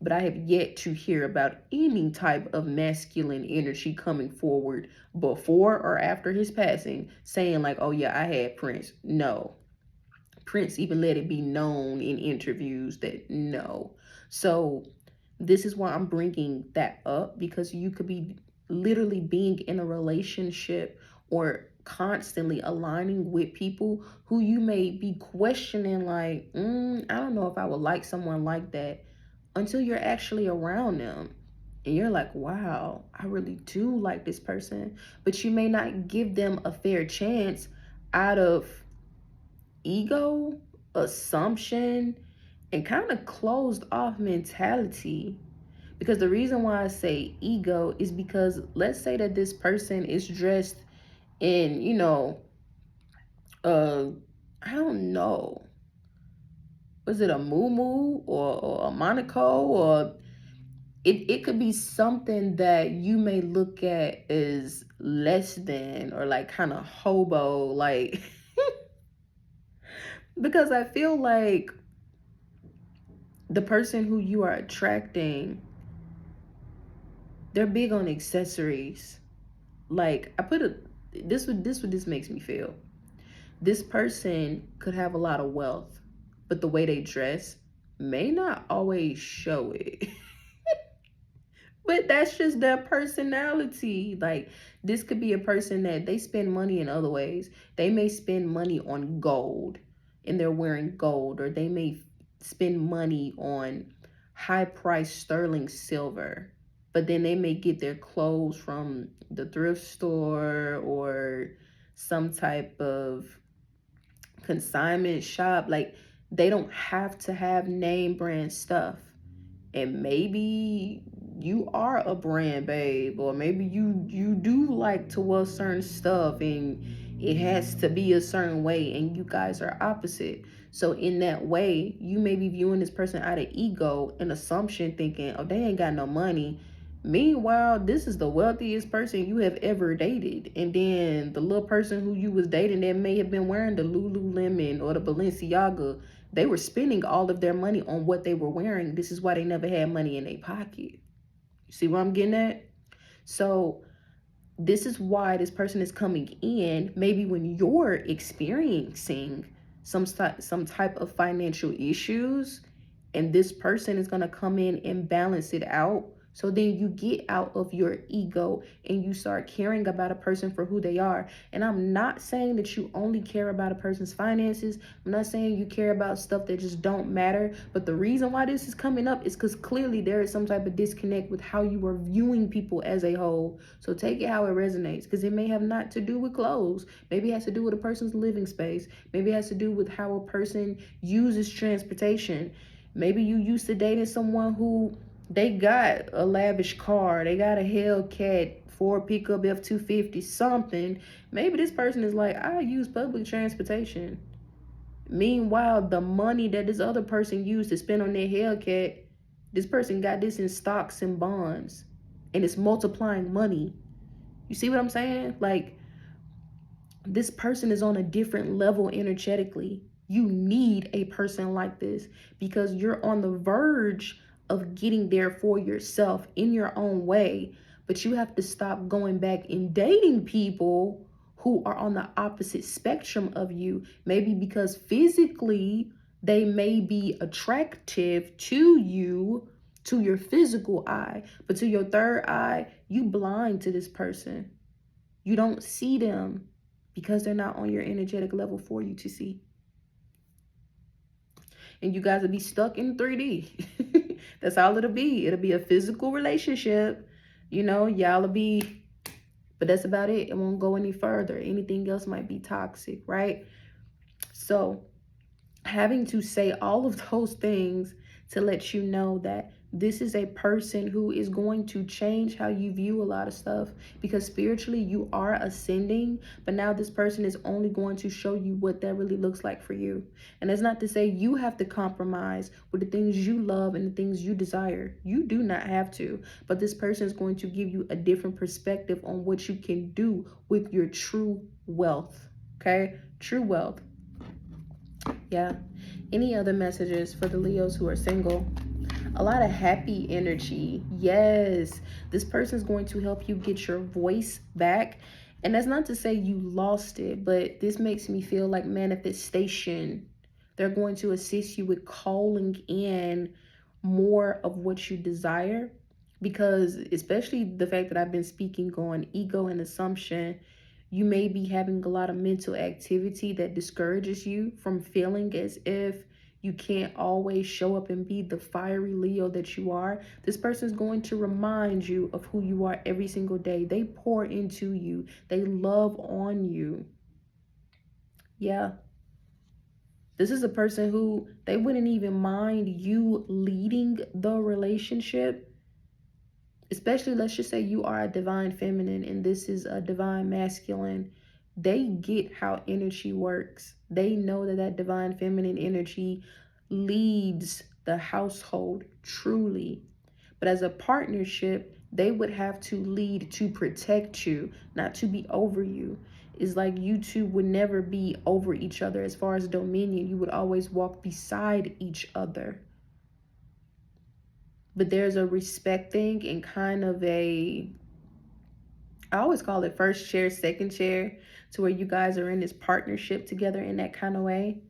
but I have yet to hear about any type of masculine energy coming forward before or after his passing saying like, oh yeah, I had Prince. No. Prince even let it be known in interviews that no. So this is why I'm bringing that up, because you could be literally being in a relationship or constantly aligning with people who you may be questioning like, I don't know if I would like someone like that, until you're actually around them. And you're like, wow, I really do like this person. But you may not give them a fair chance out of ego, assumption, and kind of closed off mentality. Because the reason why I say ego is because let's say that this person is dressed in, you know, uh, I don't know, was it a muumuu or a monaco, or it could be something that you may look at as less than or like kind of hobo, like because I feel like the person who you are attracting, they're big on accessories. Like I put it, this makes me feel. This person could have a lot of wealth, but the way they dress may not always show it. But that's just their personality. Like this could be a person that they spend money in other ways. They may spend money on gold and they're wearing gold, or they may spend money on high price sterling silver. But then they may get their clothes from the thrift store or some type of consignment shop. Like they don't have to have name brand stuff. And maybe you are a brand babe, or maybe you do like to wear certain stuff and it has to be a certain way, and you guys are opposite. So in that way, you may be viewing this person out of ego and assumption, thinking, oh, they ain't got no money. Meanwhile, this is the wealthiest person you have ever dated. And then the little person who you was dating that may have been wearing the Lululemon or the Balenciaga, they were spending all of their money on what they were wearing. This is why they never had money in their pocket. You see what I'm getting at? So this is why this person is coming in maybe when you're experiencing some type of financial issues, and this person is going to come in and balance it out. So then you get out of your ego and you start caring about a person for who they are. And I'm not saying that you only care about a person's finances. I'm not saying you care about stuff that just don't matter. But the reason why this is coming up is because clearly there is some type of disconnect with how you are viewing people as a whole. So take it how it resonates, because it may have not to do with clothes. Maybe it has to do with a person's living space. Maybe it has to do with how a person uses transportation. Maybe you used to dating someone who they got a lavish car, they got a Hellcat, Ford pickup F-250, something. Maybe this person is like, I use public transportation. Meanwhile, the money that this other person used to spend on their Hellcat, this person got this in stocks and bonds, and it's multiplying money. You see what I'm saying? Like, this person is on a different level energetically. You need a person like this because you're on the verge of getting there for yourself in your own way. But you have to stop going back and dating people who are on the opposite spectrum of you. Maybe because physically they may be attractive to you, to your physical eye, but to your third eye, you blind to this person. You don't see them because they're not on your energetic level for you to see. And you guys will be stuck in 3D. That's all it'll be. It'll be a physical relationship. You know, y'all will be, but that's about it. It won't go any further. Anything else might be toxic, right? So having to say all of those things to let you know that this is a person who is going to change how you view a lot of stuff, because spiritually you are ascending, but now this person is only going to show you what that really looks like for you. And that's not to say you have to compromise with the things you love and the things you desire. You do not have to, but this person is going to give you a different perspective on what you can do with your true wealth. Okay, true wealth. Yeah. Any other messages for the Leos who are single? A lot of happy energy. Yes. This person's going to help you get your voice back. And that's not to say you lost it, but this makes me feel like manifestation. They're going to assist you with calling in more of what you desire, because especially the fact that I've been speaking on ego and assumption, you may be having a lot of mental activity that discourages you from feeling as if you can't always show up and be the fiery Leo that you are. This person is going to remind you of who you are every single day. They pour into you. They love on you. Yeah. This is a person who they wouldn't even mind you leading the relationship. Especially, let's just say you are a divine feminine and this is a divine masculine. They get how energy works. They know that that divine feminine energy leads the household truly. But as a partnership, they would have to lead to protect you, not to be over you. It's like you two would never be over each other as far as dominion. You would always walk beside each other. But there's a respecting and kind of a, I always call it first chair, second chair, to where you guys are in this partnership together in that kind of way.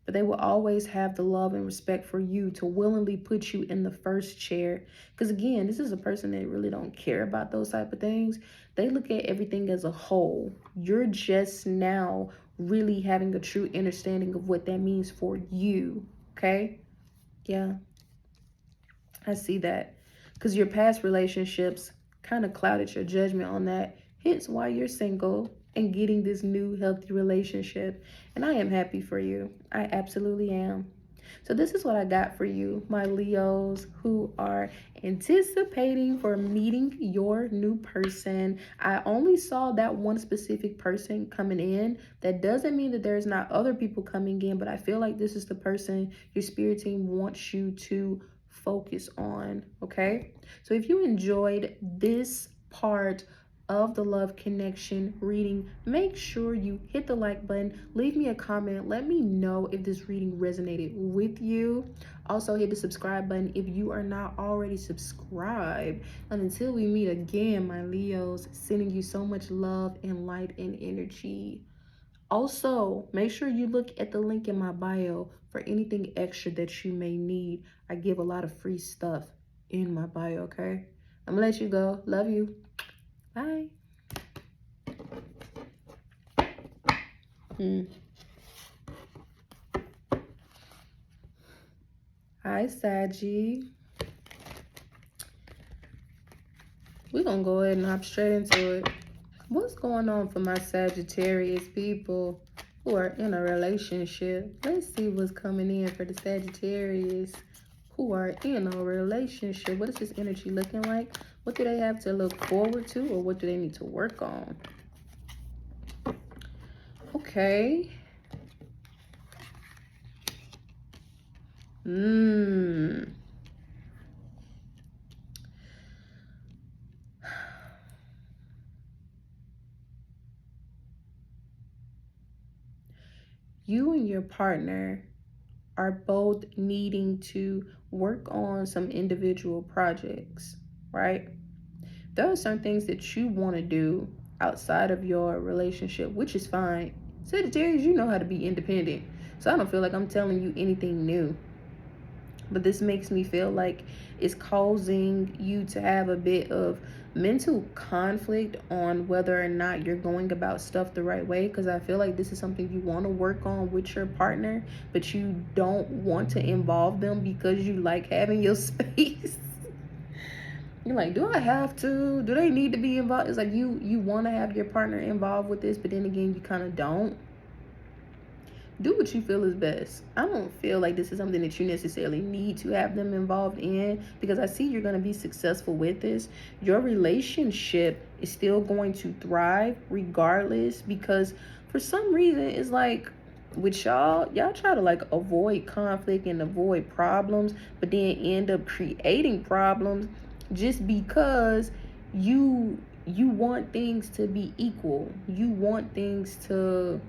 But they will always have the love and respect for you to willingly put you in the first chair. Because again, this is a person that really don't care about those type of things. They look at everything as a whole. You're just now really having a true understanding of what that means for you. Okay? Yeah. I see that, because your past relationships kind of clouded your judgment on that. Hence why you're single and getting this new healthy relationship. And I am happy for you. I absolutely am. So this is what I got for you, my Leos who are anticipating for meeting your new person. I only saw that one specific person coming in. That doesn't mean that there's not other people coming in, but I feel like this is the person your spirit team wants you to focus on. Okay, so if you enjoyed this part of the love connection reading, make sure you hit the like button, leave me a comment, let me know if this reading resonated with you. Also hit the subscribe button if you are not already subscribed. And until we meet again, my Leos, sending you so much love and light and energy. Also, make sure you look at the link in my bio for anything extra that you may need. I give a lot of free stuff in my bio, okay? I'm gonna let you go. Love you. Bye. Hi, Saggy. We're gonna go ahead and hop straight into it. What's going on for my Sagittarius people who are in a relationship? Let's see what's coming in for the Sagittarius who are in a relationship. What is this energy looking like? What do they have to look forward to, or what do they need to work on? Okay. You and your partner are both needing to work on some individual projects, right? There are certain things that you want to do outside of your relationship, which is fine. Sagittarius, you know how to be independent. So I don't feel like I'm telling you anything new. But this makes me feel like it's causing you to have a bit of mental conflict on whether or not you're going about stuff the right way, because I feel like this is something you want to work on with your partner, but you don't want to involve them because you like having your space. You're like, do I have to? Do they need to be involved? It's like you want to have your partner involved with this, but then again, you kind of don't. Do what you feel is best. I don't feel like this is something that you necessarily need to have them involved in, because I see you're going to be successful with this. Your relationship is still going to thrive regardless, because for some reason it's like with y'all try to like avoid conflict and avoid problems, but then end up creating problems just because you want things to be equal. You want things to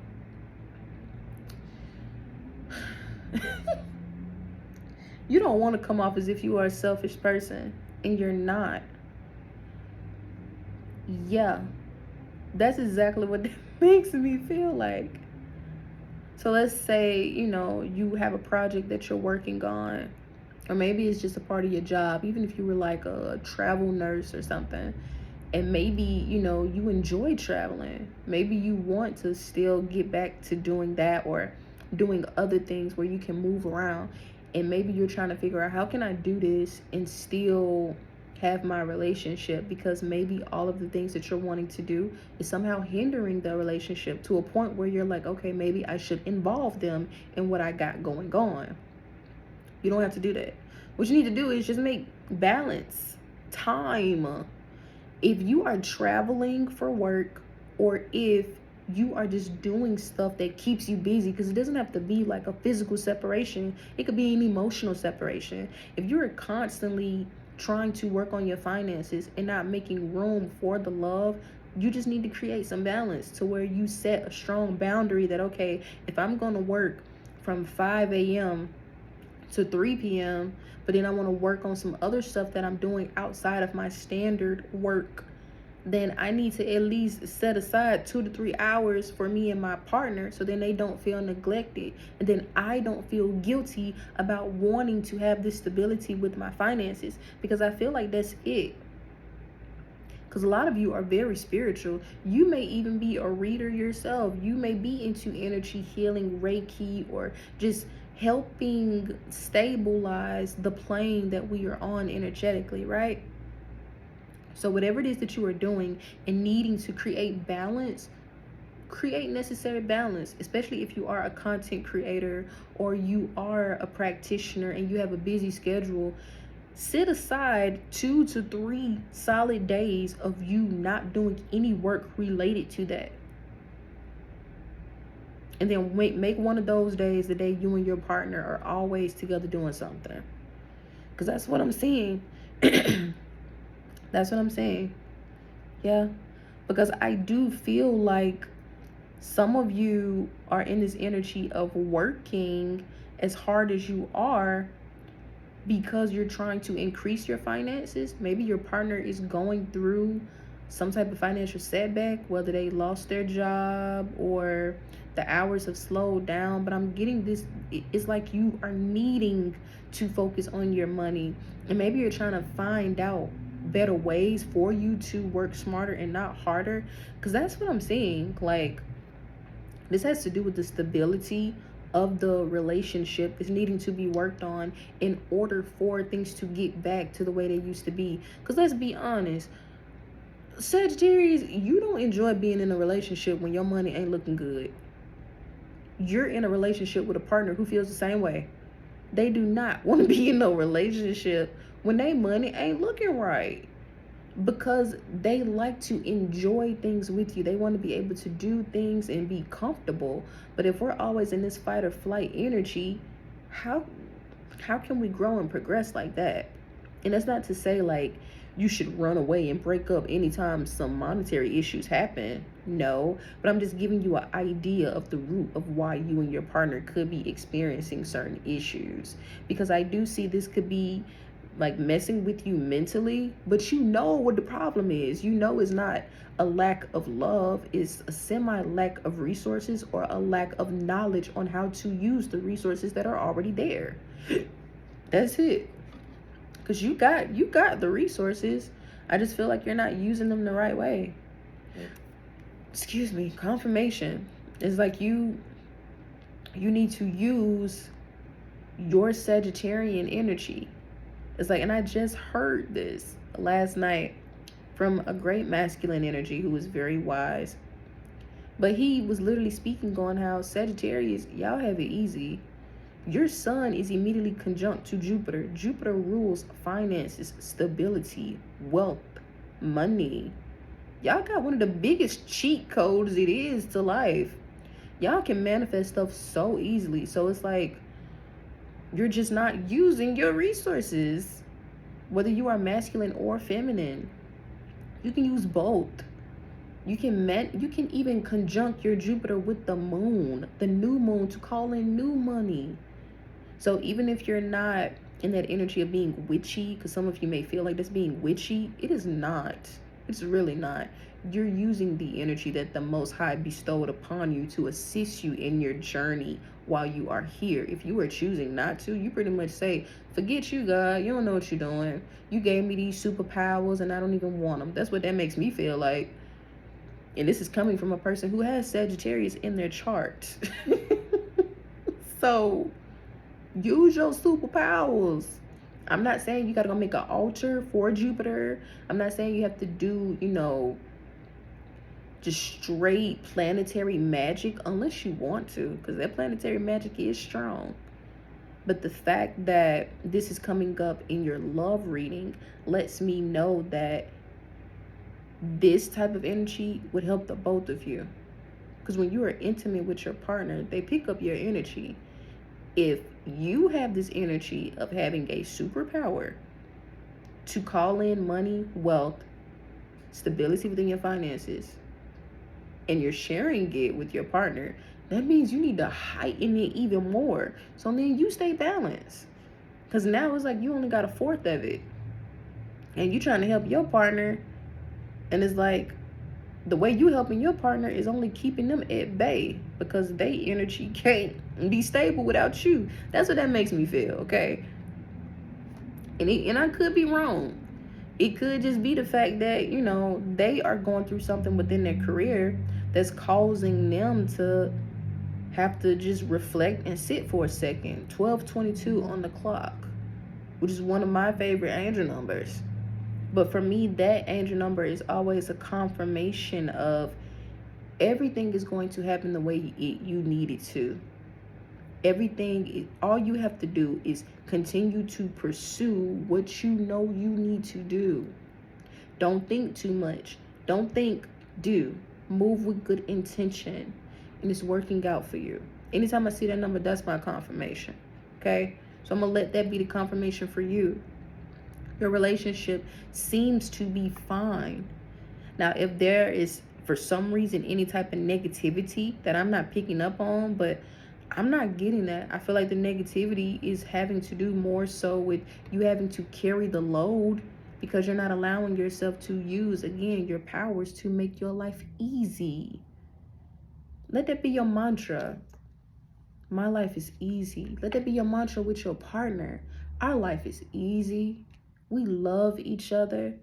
you don't want to come off as if you are a selfish person, and you're not. Yeah, that's exactly what that makes me feel like. So let's say, you have a project that you're working on, or maybe it's just a part of your job, even if you were like a travel nurse or something. And maybe, you enjoy traveling. Maybe you want to still get back to doing that, or doing other things where you can move around. And maybe you're trying to figure out, how can I do this and still have my relationship? Because maybe all of the things that you're wanting to do is somehow hindering the relationship to a point where you're like, okay, maybe I should involve them in what I got going on. You don't have to do that. What you need to do is just make balance time. If you are traveling for work, or if you are just doing stuff that keeps you busy, because it doesn't have to be like a physical separation, it could be an emotional separation. If you're constantly trying to work on your finances and not making room for the love, you just need to create some balance to where you set a strong boundary that, okay, if I'm going to work from 5 a.m. to 3 p.m., but then I want to work on some other stuff that I'm doing outside of my standard work, then I need to at least set aside 2 to 3 hours for me and my partner, so then they don't feel neglected, and then I don't feel guilty about wanting to have this stability with my finances, because I feel like that's it. Because a lot of you are very spiritual. You may even be a reader yourself. You may be into energy healing, Reiki, or just helping stabilize the plane that we are on energetically, right? So whatever it is that you are doing and needing to create balance, create necessary balance, especially if you are a content creator or you are a practitioner and you have a busy schedule. Set aside 2 to 3 solid days of you not doing any work related to that. And then make one of those days the day you and your partner are always together doing something. Because that's what I'm seeing. That's what I'm saying. Yeah. Because I do feel like some of you are in this energy of working as hard as you are because you're trying to increase your finances. Maybe your partner is going through some type of financial setback, whether they lost their job or the hours have slowed down. But I'm getting this, it's like you are needing to focus on your money, and maybe you're trying to find out better ways for you to work smarter and not harder, because that's what I'm seeing. Like, this has to do with the stability of the relationship is needing to be worked on in order for things to get back to the way they used to be. Because let's be honest, Sagittarius, you don't enjoy being in a relationship when your money ain't looking good. You're in a relationship with a partner who feels the same way. They do not want to be in a relationship when their money ain't looking right, because they like to enjoy things with you. They want to be able to do things and be comfortable. But if we're always in this fight or flight energy, how can we grow and progress like that? And that's not to say like you should run away and break up anytime some monetary issues happen. No, but I'm just giving you an idea of the root of why you and your partner could be experiencing certain issues. Because I do see this could be like messing with you mentally, but you know what the problem is. You know it's not a lack of love, it's a semi lack of resources or a lack of knowledge on how to use the resources that are already there. That's it. Because you got the resources. I just feel like you're not using them the right way. Excuse me. Confirmation. It's like you need to use your Sagittarian energy. It's like, and I just heard this last night from a great masculine energy who was very wise. But he was literally speaking on how Sagittarius, y'all have it easy. Your sun is immediately conjunct to Jupiter. Jupiter rules finances, stability, wealth, money. Y'all got one of the biggest cheat codes it is to life. Y'all can manifest stuff so easily. So it's like you're just not using your resources. Whether you are masculine or feminine, you can use both. You can even conjunct your Jupiter with the moon, the new moon, to call in new money. So even if you're not in that energy of being witchy, because some of you may feel like that's being witchy, it is not. It's really not. You're using the energy that the Most High bestowed upon you to assist you in your journey while you are here. If you are choosing not to, you pretty much say, forget you, God. You don't know what you're doing. You gave me these superpowers and I don't even want them. That's what that makes me feel like. And this is coming from a person who has Sagittarius in their chart. So use your superpowers. I'm not saying you gotta go make an altar for Jupiter. I'm not saying you have to do, just straight planetary magic unless you want to, because that planetary magic is strong. But the fact that this is coming up in your love reading lets me know that this type of energy would help the both of you. Because when you are intimate with your partner, they pick up your energy. If you have this energy of having a superpower to call in money, wealth, stability within your finances, and you're sharing it with your partner, that means you need to heighten it even more. So then you stay balanced. Because now it's like you only got a fourth of it. And you're trying to help your partner. And it's like the way you helping your partner is only keeping them at bay because their energy can't be stable without you. That's what that makes me feel, okay? And I could be wrong. It could just be the fact that, they are going through something within their career that's causing them to have to just reflect and sit for a second. 12:22 on the clock, which is one of my favorite angel numbers. But for me, that angel number is always a confirmation of everything is going to happen the way you need it to. All you have to do is continue to pursue what you know you need to do. Don't think too much. Don't think, do. Move with good intention. And it's working out for you. Anytime I see that number, that's my confirmation. Okay? So I'm going to let that be the confirmation for you. Your relationship seems to be fine. Now, if there is, for some reason, any type of negativity that I'm not picking up on, but I'm not getting that. I feel like the negativity is having to do more so with you having to carry the load because you're not allowing yourself to use, again, your powers to make your life easy. Let that be your mantra. My life is easy. Let that be your mantra with your partner. Our life is easy. We love each other.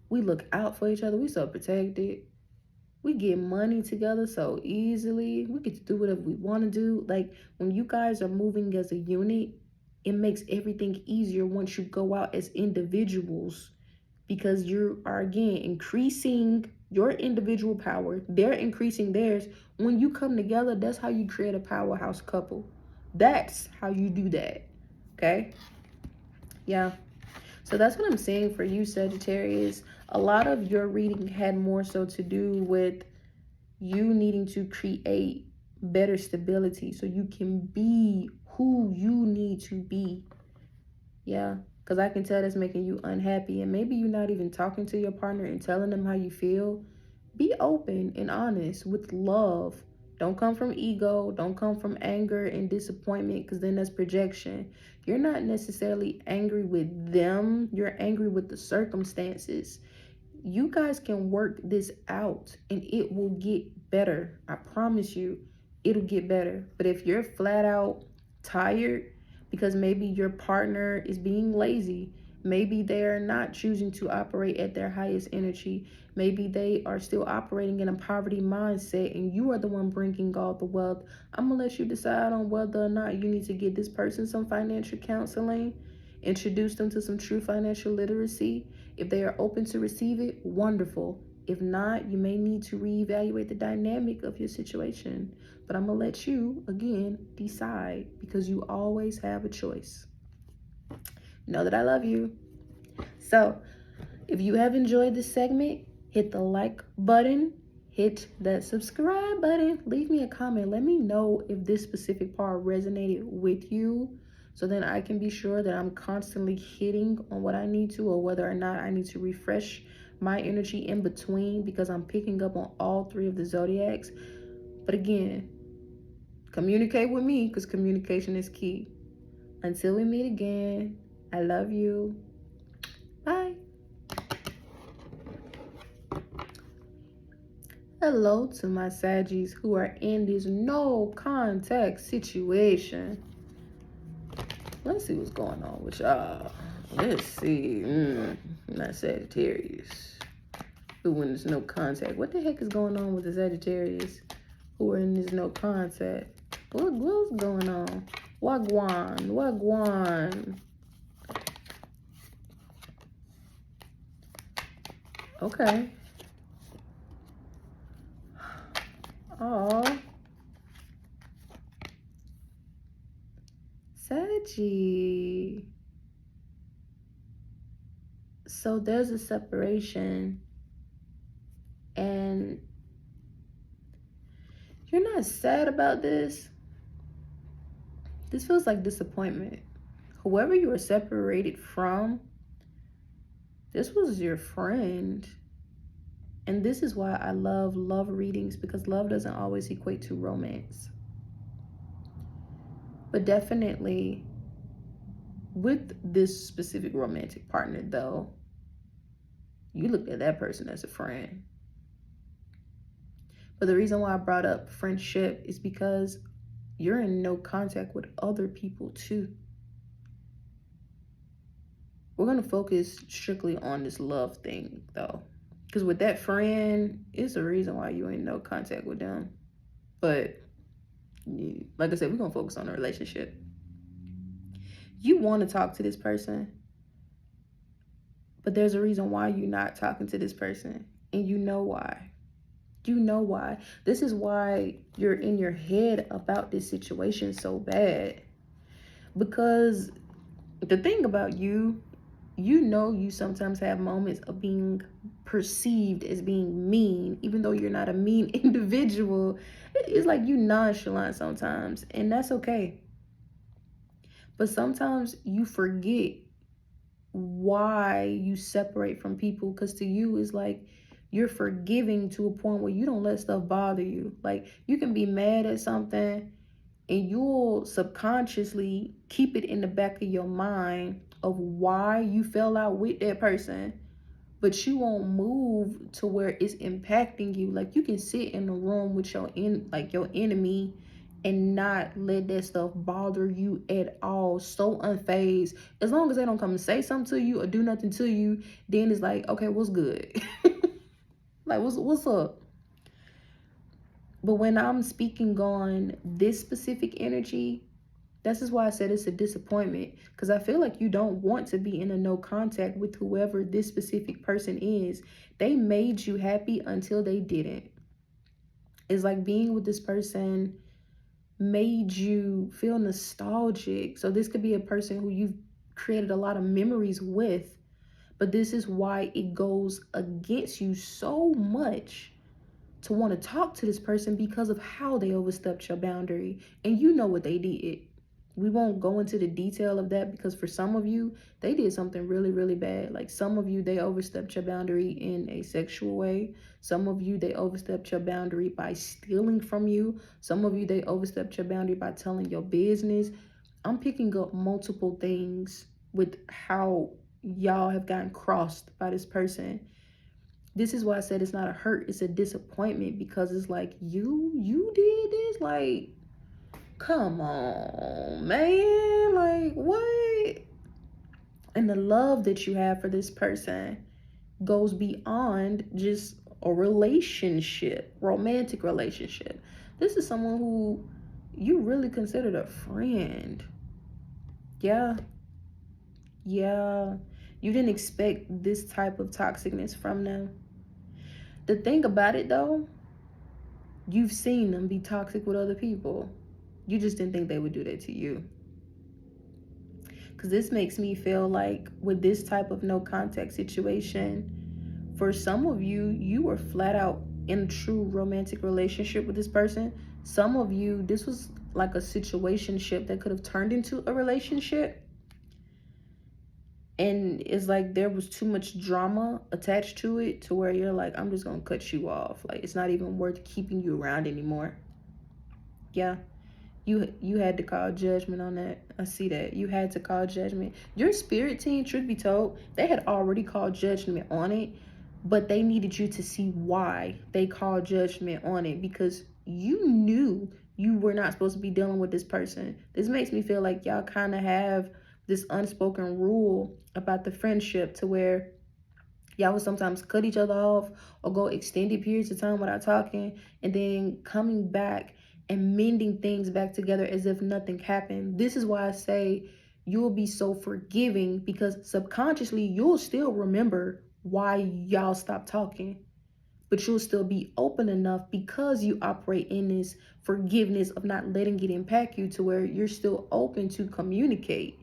We look out for each other. We so protected. We get money together so easily. We get to do whatever we want to do. Like, when you guys are moving as a unit, it makes everything easier once you go out as individuals, because you are, again, increasing your individual power. They're increasing theirs. When you come together, that's how you create a powerhouse couple. That's how you do that. Okay? Yeah. So that's what I'm saying for you, Sagittarius. A lot of your reading had more so to do with you needing to create better stability so you can be who you need to be. Yeah, because I can tell that's making you unhappy, and maybe you're not even talking to your partner and telling them how you feel. Be open and honest with love. Don't come from ego. Don't come from anger and disappointment, because then that's projection. You're not necessarily angry with them. You're angry with the circumstances. You guys can work this out and it will get better. I promise you, it'll get better. But if you're flat out tired because maybe your partner is being lazy, maybe they're not choosing to operate at their highest energy, maybe they are still operating in a poverty mindset, and you are the one bringing all the wealth, I'm gonna let you decide on whether or not you need to get this person some financial counseling, introduce them to some true financial literacy. If they are open to receive it, wonderful. If not, you may need to reevaluate the dynamic of your situation. But I'm going to let you, again, decide, because you always have a choice. Know that I love you. So, if you have enjoyed this segment, hit the like button, hit that subscribe button, leave me a comment. Let me know if this specific part resonated with you, so then I can be sure that I'm constantly hitting on what I need to, or whether or not I need to refresh my energy in between, because I'm picking up on all three of the zodiacs. But again, communicate with me, because communication is key. Until we meet again, I love you. Bye. Hello to my Sagis who are in this no contact situation. Let's see what's going on with y'all. Let's see. Not Sagittarius. Who in this no contact? What the heck is going on with the Sagittarius who are in this no contact? What's going on? Wagwan. Okay. Oh. Saggy. So there's a separation, and you're not sad about this. This feels like disappointment. Whoever you were separated from, this was your friend. And this is why I love readings, because love doesn't always equate to romance. But definitely with this specific romantic partner, though, you looked at that person as a friend. But the reason why I brought up friendship is because you're in no contact with other people too. We're going to focus strictly on this love thing, though, because with that friend, it's the reason why you ain't no contact with them. But like I said, we're going to focus on the relationship. You want to talk to this person, but there's a reason why you're not talking to this person, and you know why. You know why. This is why you're in your head about this situation so bad. Because the thing about you, you sometimes have moments of being perceived as being mean, even though you're not a mean individual. It's like you nonchalant sometimes, and that's okay. But sometimes you forget why you separate from people, because to you it's like you're forgiving to a point where you don't let stuff bother you. Like, you can be mad at something and you'll subconsciously keep it in the back of your mind of why you fell out with that person, but you won't move to where it's impacting you. Like, you can sit in a room with your enemy and not let that stuff bother you at all, so unfazed. As long as they don't come and say something to you or do nothing to you, then it's like, okay, what's good? Like, what's up? But when I'm speaking on this specific energy, this is why I said it's a disappointment, because I feel like you don't want to be in a no contact with whoever this specific person is. They made you happy until they didn't. It's like being with this person made you feel nostalgic. So this could be a person who you've created a lot of memories with, but this is why it goes against you so much to want to talk to this person, because of how they overstepped your boundary, and you know what they did. We won't go into the detail of that because for some of you, they did something really, really bad. Like some of you, they overstepped your boundary in a sexual way. Some of you, they overstepped your boundary by stealing from you. Some of you, they overstepped your boundary by telling your business. I'm picking up multiple things with how y'all have gotten crossed by this person. This is why I said it's not a hurt, it's a disappointment, because it's like you did this, like, come on, man, like, what? And the love that you have for this person goes beyond just a relationship, romantic relationship. This is someone who you really considered a friend. Yeah. You didn't expect this type of toxicness from them. The thing about it though, you've seen them be toxic with other people. You just didn't think they would do that to you. Because this makes me feel like with this type of no contact situation, for some of you, you were flat out in a true romantic relationship with this person. Some of you, this was like a situationship that could have turned into a relationship. And it's like there was too much drama attached to it to where you're like, I'm just going to cut you off. Like, it's not even worth keeping you around anymore. Yeah. You had to call judgment on that. I see that. You had to call judgment. Your spirit team, truth be told, they had already called judgment on it, but they needed you to see why they called judgment on it, because you knew you were not supposed to be dealing with this person. This makes me feel like y'all kind of have this unspoken rule about the friendship to where y'all would sometimes cut each other off or go extended periods of time without talking, and then coming back and mending things back together as if nothing happened. This is why I say you'll be so forgiving, because subconsciously you'll still remember why y'all stopped talking, but you'll still be open enough because you operate in this forgiveness of not letting it impact you to where you're still open to communicate.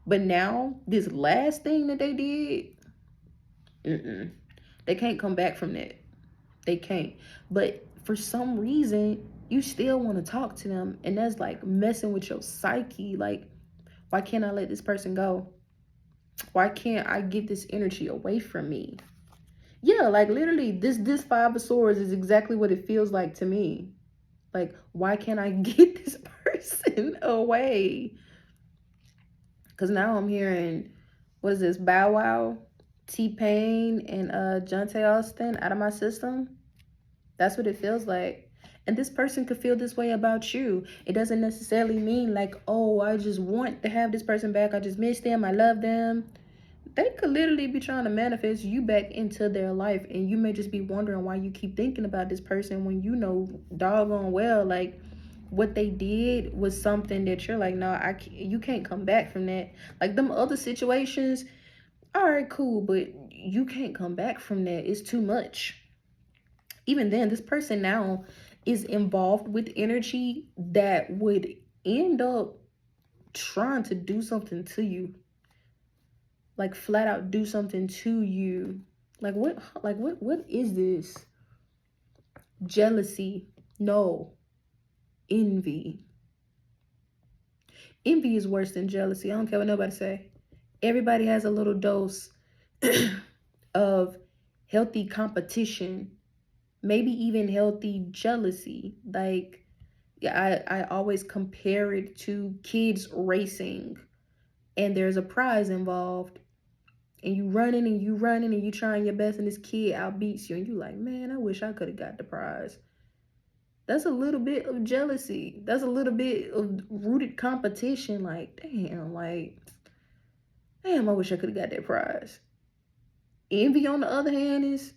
But now this last thing that they did, they can't come back from that. They can't. But for some reason, you still want to talk to them, and that's like messing with your psyche. Like, why can't I let this person go? Why can't I get this energy away from me? Yeah, like literally this Five of Swords is exactly what it feels like to me. Like, why can't I get this person away? Because now I'm hearing, what is this, Bow Wow, T-Pain, and Jonte Austin out of my system. That's what it feels like. And this person could feel this way about you. It doesn't necessarily mean like, oh, I just want to have this person back. I just miss them. I love them. They could literally be trying to manifest you back into their life. And you may just be wondering why you keep thinking about this person when you know doggone well, like, what they did was something that you're like, no, you can't come back from that. Like them other situations, all right, cool, but you can't come back from that. It's too much. Even then, this person now is involved with energy that would end up trying to do something to you. Like flat out do something to you. What is this? Jealousy. No. Envy. Envy is worse than jealousy. I don't care what nobody say. Everybody has a little dose of healthy competition, maybe even healthy jealousy. Like, yeah, I always compare it to kids racing, and there's a prize involved, and you running and you running and you trying your best, and this kid outbeats you, and you like, man, I wish I could have got the prize. That's a little bit of jealousy. That's a little bit of rooted competition. Like, damn, I wish I could have got that prize. Envy, on the other hand, is,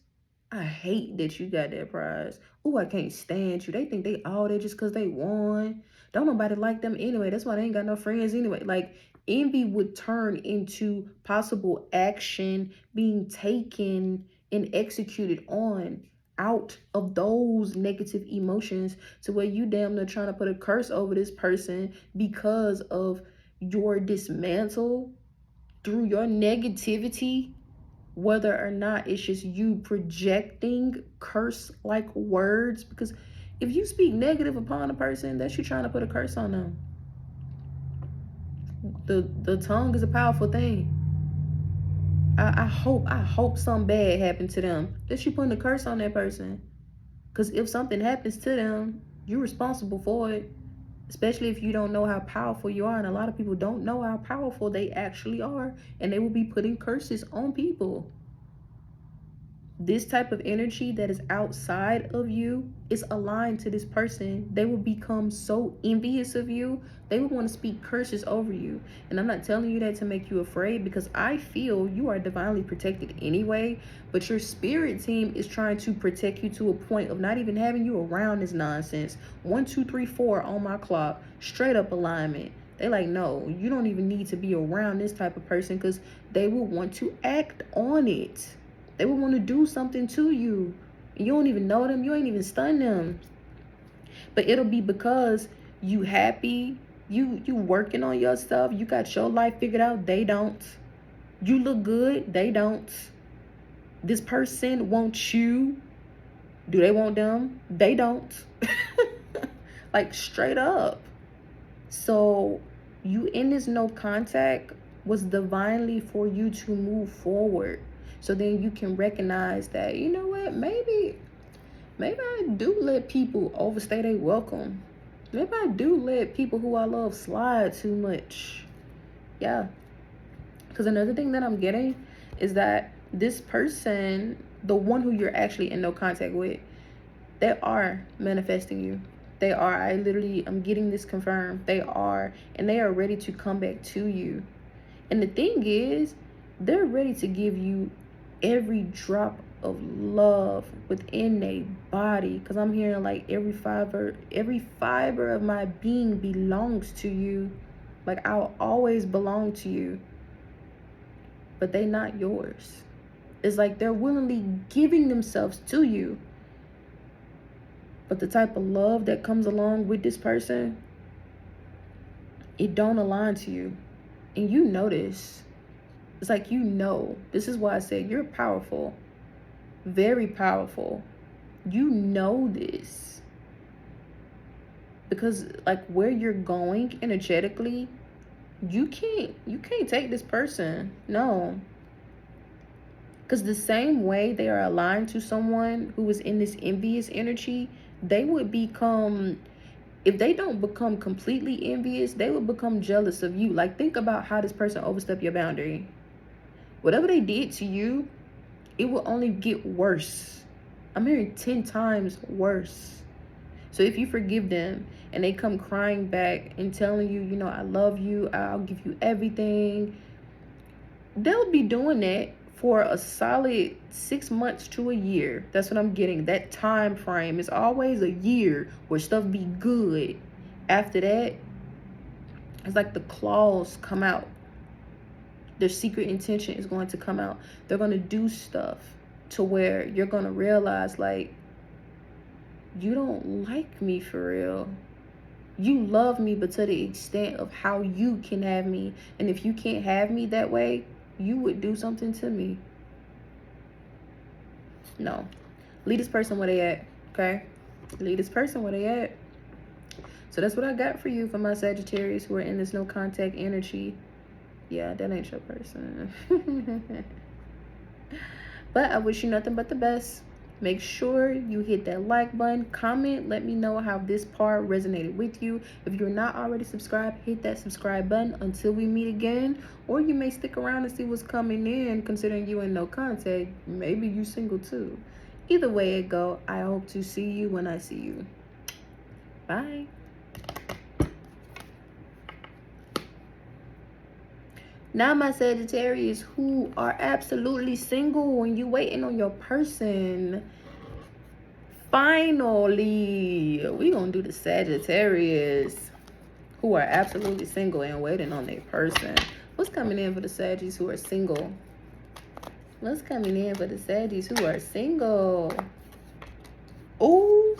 I hate that you got that prize. Oh, I can't stand you. They think they all there just because they won. Don't nobody like them anyway. That's why they ain't got no friends anyway. Like, envy would turn into possible action being taken and executed on out of those negative emotions to where you damn near trying to put a curse over this person because of your dismantle through your negativity, whether or not it's just you projecting curse-like words. Because if you speak negative upon a person, that's you trying to put a curse on them. The tongue is a powerful thing. I hope something bad happened to them. That you putting a curse on that person. Because if something happens to them, you're responsible for it. Especially if you don't know how powerful you are. And a lot of people don't know how powerful they actually are. And they will be putting curses on people. This type of energy that is outside of you is aligned to this person. They will become so envious of you. They will want to speak curses over you. And I'm not telling you that to make you afraid, because I feel you are divinely protected anyway. But your spirit team is trying to protect you to a point of not even having you around this nonsense. 1, 2, 3, 4 on my clock. Straight up alignment. They like, no, you don't even need to be around this type of person, because they will want to act on it. They would want to do something to you. You don't even know them. You ain't even stunned them. But it'll be because you happy. You working on your stuff. You got your life figured out. They don't. You look good. They don't. This person wants you. Do they want them? They don't. Like, straight up. So you in this no contact was divinely for you to move forward. So then you can recognize that, you know what, maybe I do let people overstay their welcome. Maybe I do let people who I love slide too much. Yeah. Because another thing that I'm getting is that this person, the one who you're actually in no contact with, they are manifesting you. They are. I'm getting this confirmed. They are. And they are ready to come back to you. And the thing is, they're ready to give you every drop of love within their body, because I'm hearing like every fiber of my being belongs to you. Like, I'll always belong to you, but they not yours. It's like they're willingly giving themselves to you, but the type of love that comes along with this person, it don't align to you. And you know this. It's like, you know, this is why I said you're powerful, very powerful. You know this, because like where you're going energetically, you can't take this person. No, because the same way they are aligned to someone who is in this envious energy, they would become, if they don't become completely envious, they would become jealous of you. Like, think about how this person overstepped your boundary. Whatever they did to you, it will only get worse. I'm hearing 10 times worse. So if you forgive them and they come crying back and telling you, you know, I love you, I'll give you everything, they'll be doing that for a solid 6 months to a year. That's what I'm getting. That time frame is always a year where stuff be good. After that, it's like the claws come out. Their secret intention is going to come out. They're going to do stuff to where you're going to realize, like, you don't like me for real. You love me, but to the extent of how you can have me. And if you can't have me that way, you would do something to me. No. Leave this person where they at, okay? Leave this person where they at. So that's what I got for you, for my Sagittarius who are in this no contact energy. Yeah, that ain't your person. But I wish you nothing but the best. Make sure you hit that like button, comment, let me know how this part resonated with you. If you're not already subscribed, hit that subscribe button until we meet again. Or you may stick around and see what's coming in, considering you in no contact. Maybe you single too. Either way it go, I hope to see you when I see you. Bye. Now, my Sagittarius who are absolutely single when you waiting on your person, finally, we gonna do the Sagittarius who are absolutely single and waiting on their person. What's coming in for the Saggies who are single? What's coming in for the Saggies who are single? Oh,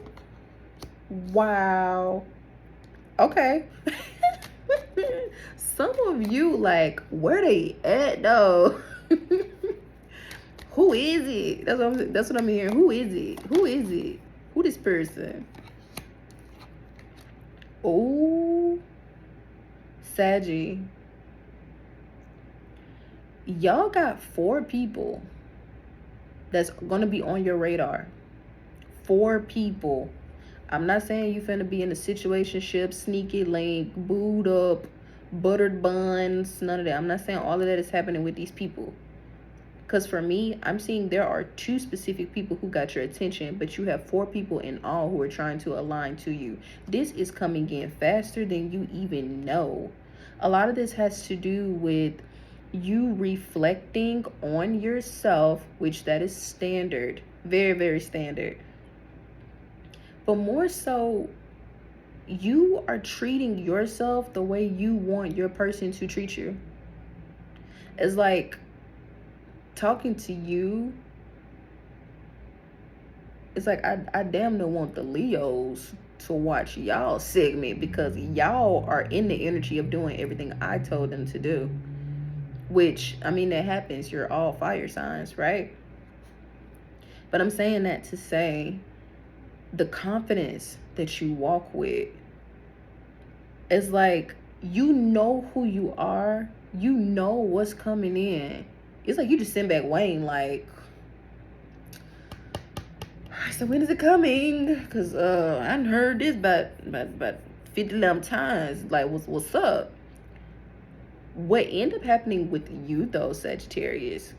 wow. Okay. Some of you, like, where they at though? Who is it? That's what I'm hearing. Who is it? Who is it? Who this person? Oh, Saggy. Y'all got 4 people that's gonna be on your radar. 4 people. I'm not saying you finna be in a situationship, sneaky link, booed up, buttered buns, none of that. I'm not saying all of that is happening with these people. Because for me, I'm seeing there are 2 specific people who got your attention, but you have 4 people in all who are trying to align to you. This is coming in faster than you even know. A lot of this has to do with you reflecting on yourself, which that is standard, very, very standard. But more so, you are treating yourself the way you want your person to treat you. It's like talking to you. It's like I damn near want the Leos to watch y'all segment, because y'all are in the energy of doing everything I told them to do. Which, I mean, that happens. You're all fire signs, right? But I'm saying that to say the confidence that you walk with is like, you know who you are. You know what's coming in. It's like you just send back Wayne like, so when is it coming? Because I heard this about 50 times. Like, what's up? What ended up happening with you, though, Sagittarius,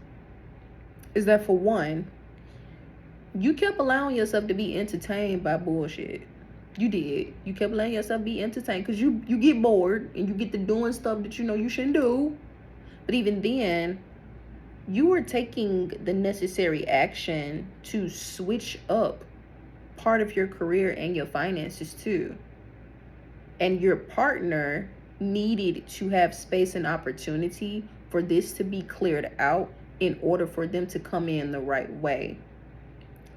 is that, for one, you kept allowing yourself to be entertained by bullshit. You did. You kept letting yourself be entertained because you get bored and you get to doing stuff that you know you shouldn't do. But even then, you were taking the necessary action to switch up part of your career and your finances too. And your partner needed to have space and opportunity for this to be cleared out in order for them to come in the right way.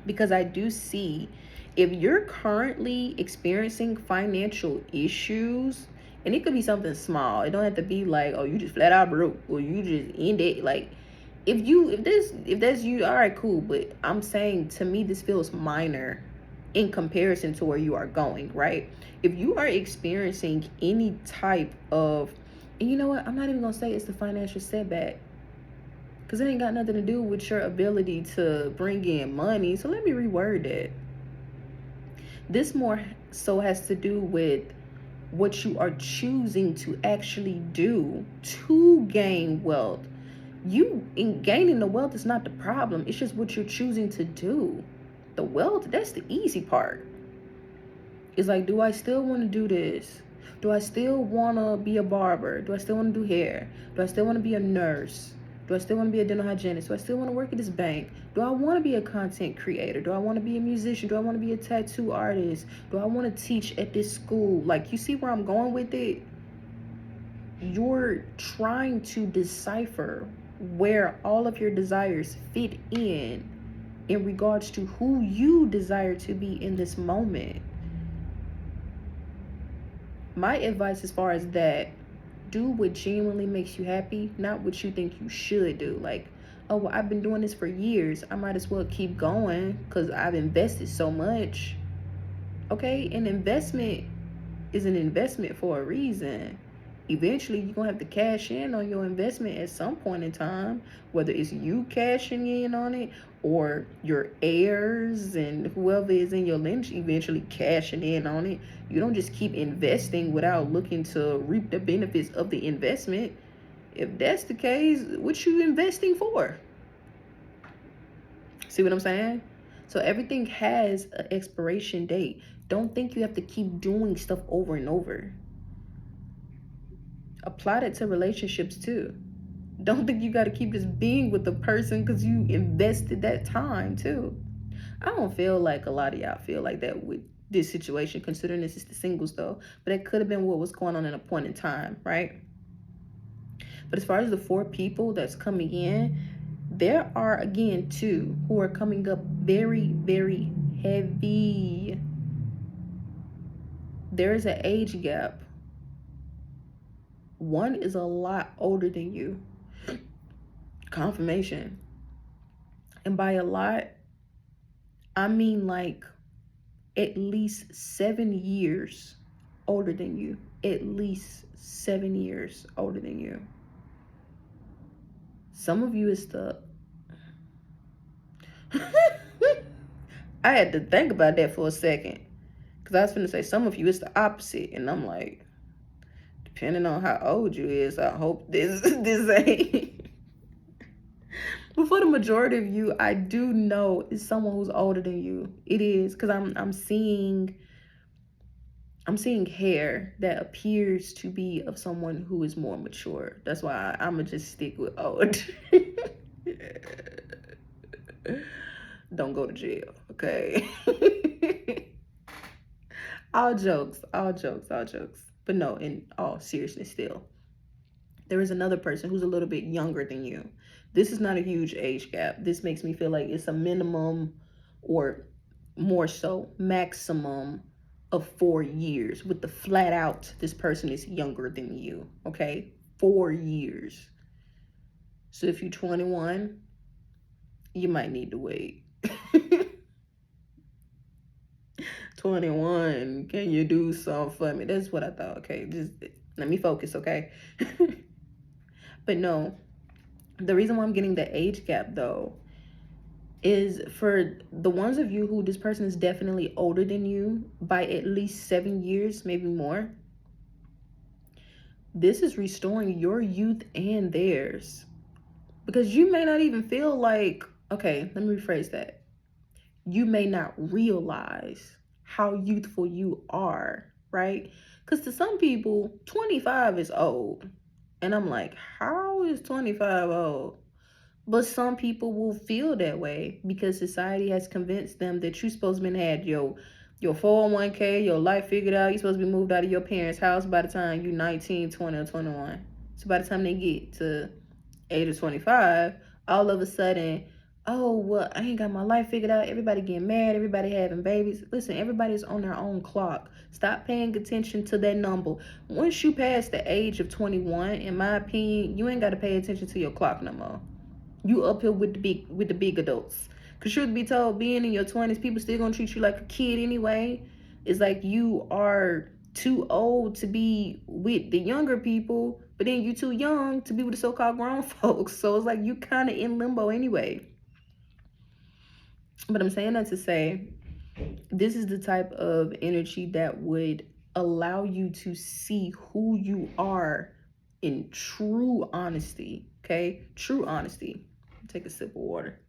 Because I do see, if you're currently experiencing financial issues, and it could be something small, it don't have to be like, oh, you just flat out broke, or you just end it. Like, if that's you, all right, cool. But I'm saying, to me, this feels minor in comparison to where you are going, right? If you are experiencing any type of, and you know what, I'm not even gonna say it's the financial setback, because it ain't got nothing to do with your ability to bring in money. So let me reword it. This more so has to do with what you are choosing to actually do to gain wealth. You in gaining the wealth is not the problem. It's just what you're choosing to do. The wealth, that's the easy part. It's like, do I still want to do this? Do I still want to be a barber? Do I still want to do hair? Do I still want to be a nurse? Do I still want to be a dental hygienist? Do I still want to work at this bank? Do I want to be a content creator? Do I want to be a musician? Do I want to be a tattoo artist? Do I want to teach at this school? Like, you see where I'm going with it? You're trying to decipher where all of your desires fit in regards to who you desire to be in this moment. My advice as far as that, do what genuinely makes you happy, not what you think you should do. Like, oh, well, I've been doing this for years, I might as well keep going because I've invested so much. Okay, an investment is an investment for a reason. Eventually, you're going to have to cash in on your investment at some point in time, whether it's you cashing in on it or your heirs and whoever is in your lineage eventually cashing in on it. You don't just keep investing without looking to reap the benefits of the investment. If that's the case, what you investing for? See what I'm saying? So everything has an expiration date. Don't think you have to keep doing stuff over and over. Apply that to relationships too. Don't think you got to keep just being with the person because you invested that time too. I don't feel like a lot of y'all feel like that with this situation, considering this is the singles though. But it could have been what was going on in a point in time, right? But as far as the 4 people that's coming in, there are again 2 who are coming up very, very heavy. There is an age gap. One is a lot older than you. Confirmation. And by a lot, I mean like at least 7 years older than you. At least 7 years older than you. Some of you is the... I had to think about that for a second. Because I was going to say, some of you is the opposite. And I'm like, depending on how old you is, I hope this ain't... But for the majority of you, I do know it's someone who's older than you. It is, because I'm seeing hair that appears to be of someone who is more mature. That's why I'm gonna just stick with old. Don't go to jail, okay? all jokes. But no, in all seriousness, still, there is another person who's a little bit younger than you. This is not a huge age gap. This makes me feel like it's a minimum, or more so maximum, of 4 years, with the flat out, this person is younger than you, okay? 4 years. So if you're 21, you might need to wait. 21, can you do something for me? That's what I thought, okay? Just let me focus, okay? But no, the reason why I'm getting the age gap, though, is for the ones of you who this person is definitely older than you by at least 7 years, maybe more. This is restoring your youth and theirs. Because you may not even feel like, okay, let me rephrase that. You may not realize how youthful you are, right? Because to some people, 25 is old. And I'm like, how is 25 old? But some people will feel that way because society has convinced them that you're supposed to have your 401k, your life figured out. You're supposed to be moved out of your parents' house by the time you're 19, 20, or 21. So by the time they get to age of 25, all of a sudden, oh, well, I ain't got my life figured out. Everybody getting mad. Everybody having babies. Listen, everybody's on their own clock. Stop paying attention to that number. Once you pass the age of 21, in my opinion, you ain't got to pay attention to your clock no more. You up here with the big adults. Cause truth be told, being in your 20s, people still gonna treat you like a kid anyway. It's like you are too old to be with the younger people, but then you too young to be with the so-called grown folks. So it's like you kind of in limbo anyway. But I'm saying that to say, this is the type of energy that would allow you to see who you are in true honesty. Okay, true honesty. Take a sip of water.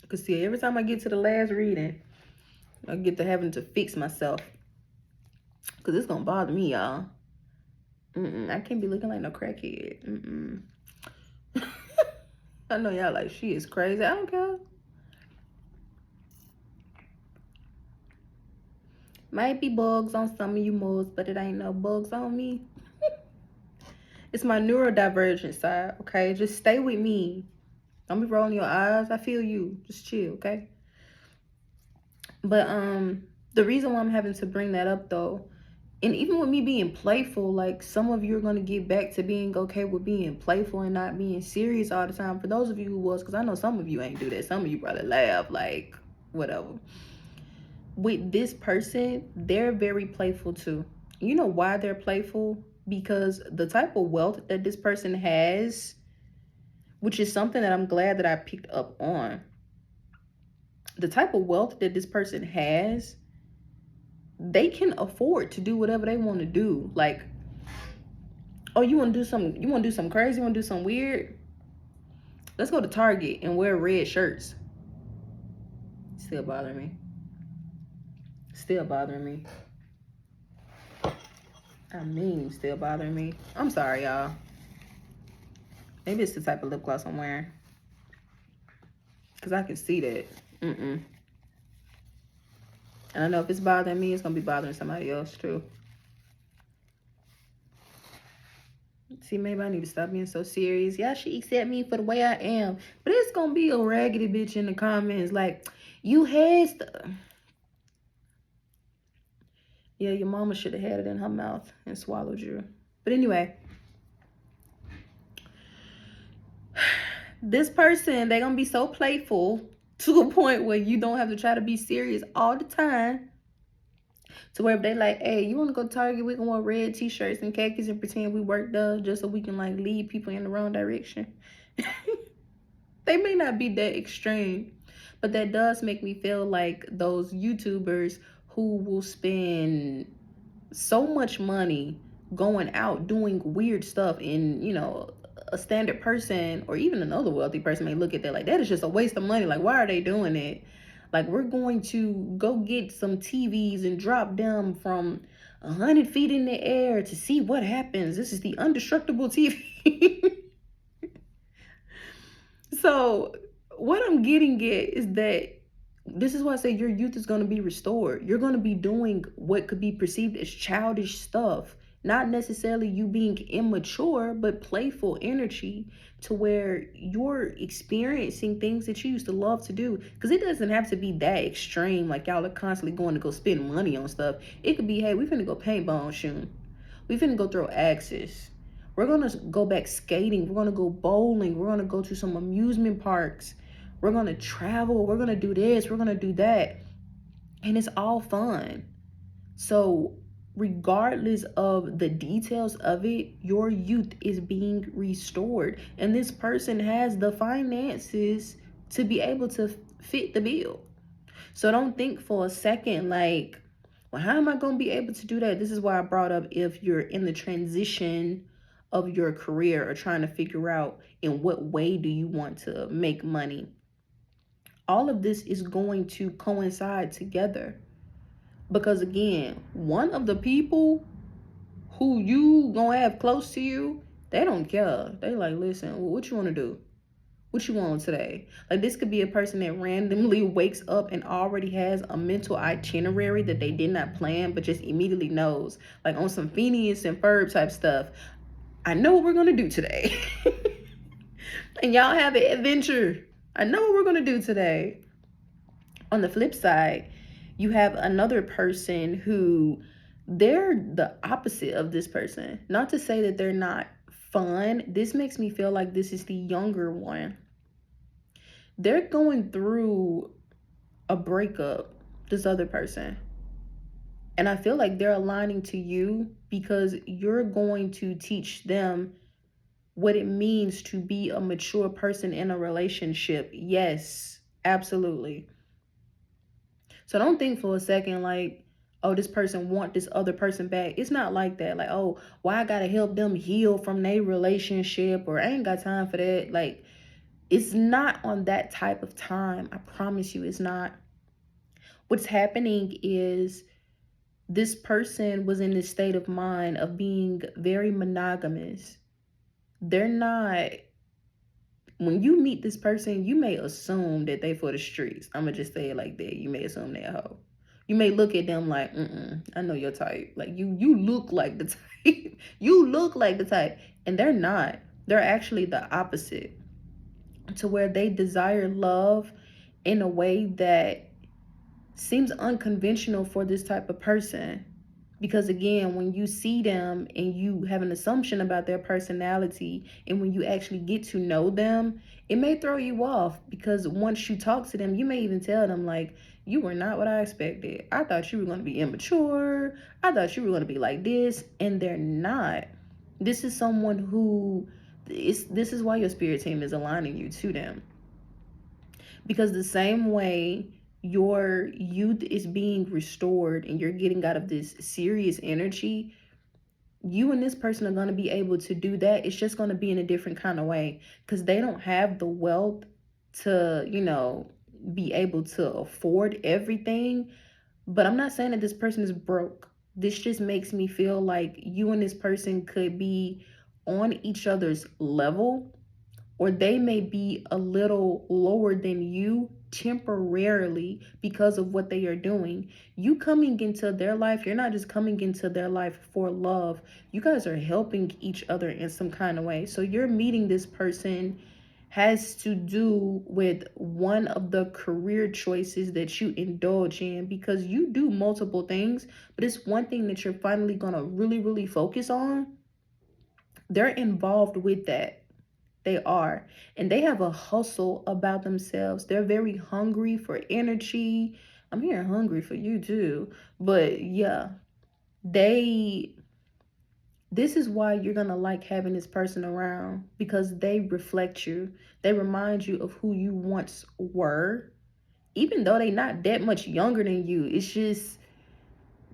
Because see, every time I get to the last reading, I get to having to fix myself. Because it's going to bother me, y'all. I can't be looking like no crackhead. I know y'all like, she is crazy. I don't care. Might be bugs on some of you moles, but it ain't no bugs on me. It's my neurodivergent side, okay? Just stay with me. Don't be rolling your eyes. I feel you. Just chill, okay? But the reason why I'm having to bring that up, though, and even with me being playful, like, some of you are going to get back to being okay with being playful and not being serious all the time. For those of you who was, because I know some of you ain't do that. Some of you probably laugh, like, whatever. With this person, they're very playful too. You know why they're playful? Because the type of wealth that this person has, which is something that I'm glad that I picked up on. The type of wealth that this person has, they can afford to do whatever they want to do. Like, oh, you want to do something crazy? You want to do something weird? Let's go to Target and wear red shirts. Still bothering me. Still bothering me. I mean, still bothering me. I'm sorry, y'all. Maybe it's the type of lip gloss I'm wearing. Because I can see that. And I know if it's bothering me, it's going to be bothering somebody else, too. See, maybe I need to stop being so serious. Y'all should accept me for the way I am. But it's going to be a raggedy bitch in the comments like, you had stuff. Yeah, your mama should have had it in her mouth and swallowed you. But anyway, this person, they're going to be so playful to a point where you don't have to try to be serious all the time. To where if they like, hey, you want to go to Target, we can wear red t-shirts and khakis and pretend we worked just so we can like lead people in the wrong direction. They may not be that extreme, but that does make me feel like those YouTubers who will spend so much money going out doing weird stuff, and a standard person or even another wealthy person may look at that like that is just a waste of money. Like, why are they doing it? Like, we're going to go get some TVs and drop them from 100 feet in the air to see what happens. This is the indestructible TV. So what I'm getting at is that this is why I say your youth is going to be restored. You're going to be doing what could be perceived as childish stuff, not necessarily you being immature, but playful energy, to where you're experiencing things that you used to love to do. Because it doesn't have to be that extreme, like y'all are constantly going to go spend money on stuff. It could be, hey, we finna go paintball shooting. We finna go throw axes. We're going to go back skating. We're going to go bowling. We're going to go to some amusement parks. We're going to travel. We're going to do this. We're going to do that. And it's all fun. So regardless of the details of it, your youth is being restored. And this person has the finances to be able to fit the bill. So don't think for a second like, well, how am I going to be able to do that? This is why I brought up, if you're in the transition of your career or trying to figure out in what way do you want to make money. All of this is going to coincide together. Because again, one of the people who you gonna have close to you, they don't care. They like, listen, what you want to do? What you want today? Like, this could be a person that randomly wakes up and already has a mental itinerary that they did not plan, but just immediately knows, like on some Phineas and Ferb type stuff. I know what we're gonna do today. And y'all have an adventure. I know what we're gonna do today. On the flip side, you have another person who, they're the opposite of this person. Not to say that they're not fun. This makes me feel like this is the younger one. They're going through a breakup, this other person. And I feel like they're aligning to you because you're going to teach them what it means to be a mature person in a relationship. Yes, absolutely. So don't think for a second like, oh, this person want this other person back. It's not like that. Like, oh, why I gotta help them heal from their relationship, or I ain't got time for that. Like, it's not on that type of time. I promise you, it's not. What's happening is this person was in this state of mind of being very monogamous. They're not, when you meet this person, you may assume that they for the streets. I'm gonna just say it like that. You may assume they're a hoe. You may look at them like, I know your type. Like, you look like the type. You look like the type. And they're not. They're actually the opposite. To where they desire love in a way that seems unconventional for this type of person. Because again, when you see them and you have an assumption about their personality, and when you actually get to know them, it may throw you off. Because once you talk to them, you may even tell them like, you were not what I expected. I thought you were going to be immature. I thought you were going to be like this. And they're not. This is someone who, this is why your spirit team is aligning you to them. Because the same way your youth is being restored and you're getting out of this serious energy, you and this person are going to be able to do that. It's just going to be in a different kind of way, because they don't have the wealth to, be able to afford everything. But I'm not saying that this person is broke. This just makes me feel like you and this person could be on each other's level, or they may be a little lower than you temporarily because of what they are doing. You coming into their life, you're not just coming into their life for love. You guys are helping each other in some kind of way. So you're meeting this person has to do with one of the career choices that you indulge in, because you do multiple things, but it's one thing that you're finally going to really, really focus on. They're involved with that. They are. And they have a hustle about themselves. They're very hungry for energy. I'm hearing hungry for you too. But yeah, this is why you're gonna like having this person around, because they reflect you. They remind you of who you once were, even though they not that much younger than you. It's just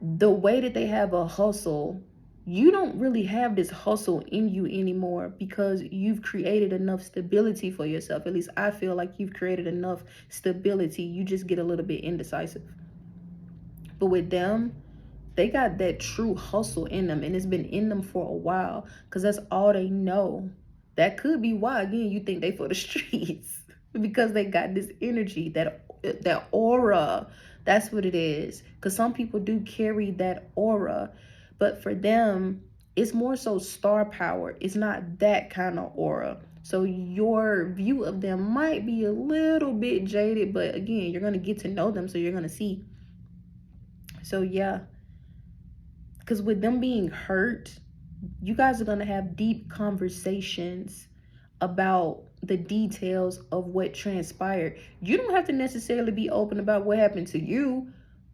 the way that they have a hustle. You don't really have this hustle in you anymore, because you've created enough stability for yourself. At least I feel like you've created enough stability. You just get a little bit indecisive. But with them, they got that true hustle in them, and it's been in them for a while, because that's all they know. That could be why, again, you think they for the streets, because they got this energy, that aura. That's what it is. Because some people do carry that aura, but for them, it's more so star power. It's not that kind of aura. So your view of them might be a little bit jaded, but again, you're going to get to know them, so you're going to see. So yeah, because with them being hurt, you guys are going to have deep conversations about the details of what transpired. You don't have to necessarily be open about what happened to you,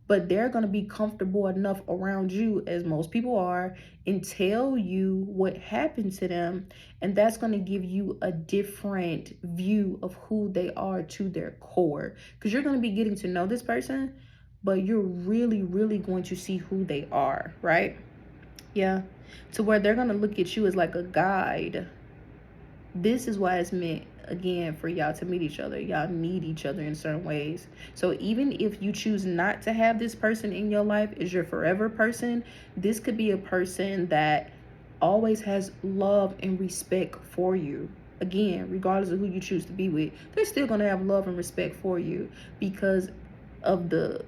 but they're going to be comfortable enough around you, as most people are, and tell you what happened to them. And that's going to give you a different view of who they are to their core, because you're going to be getting to know this person, but you're really, really going to see who they are, right? Yeah. To where they're going to look at you as like a guide. This is why it's meant, again, for y'all to meet each other. Y'all need each other in certain ways. So even if you choose not to have this person in your life as your forever person, this could be a person that always has love and respect for you. Again, regardless of who you choose to be with, they're still going to have love and respect for you, because of the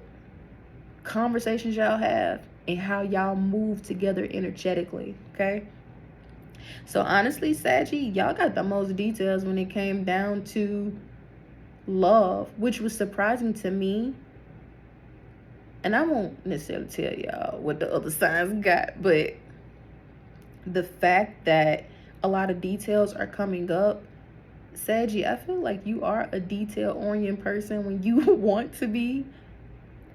conversations y'all have and how y'all move together energetically. Okay. So honestly, Saggy, y'all got the most details when it came down to love, which was surprising to me. And I won't necessarily tell y'all what the other signs got, but the fact that a lot of details are coming up, Saggy, I feel like you are a detail-oriented person when you want to be.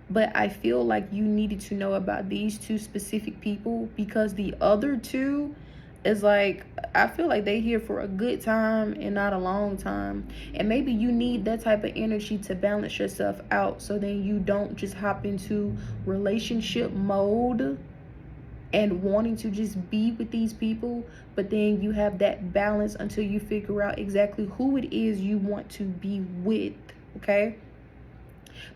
But I feel like you needed to know about these two specific people, because the other two is like, I feel like they here for a good time and not a long time. And maybe you need that type of energy to balance yourself out, so then you don't just hop into relationship mode and wanting to just be with these people, but then you have that balance until you figure out exactly who it is you want to be with. Okay.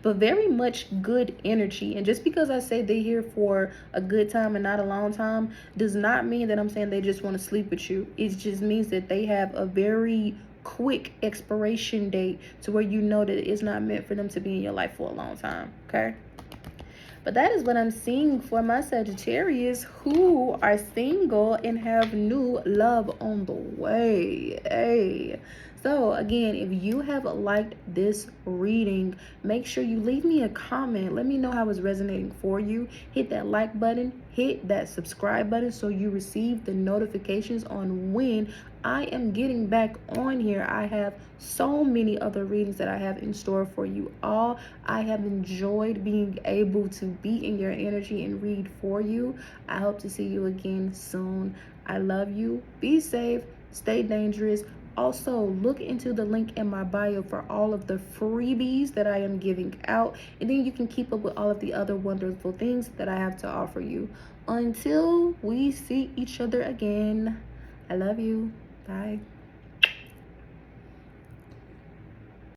But very much good energy. And just because I say they're here for a good time and not a long time does not mean that I'm saying they just want to sleep with you. It just means that they have a very quick expiration date, to where you know that it's not meant for them to be in your life for a long time. Okay. But that is what I'm seeing for my Sagittarius who are single and have new love on the way. Hey. So again, if you have liked this reading, make sure you leave me a comment. Let me know how it's resonating for you. Hit that like button, hit that subscribe button, so you receive the notifications on when I am getting back on here. I have so many other readings that I have in store for you all. I have enjoyed being able to be in your energy and read for you. I hope to see you again soon. I love you. Be safe. Stay dangerous. Also, look into the link in my bio for all of the freebies that I am giving out. And then you can keep up with all of the other wonderful things that I have to offer you. Until we see each other again, I love you. Bye.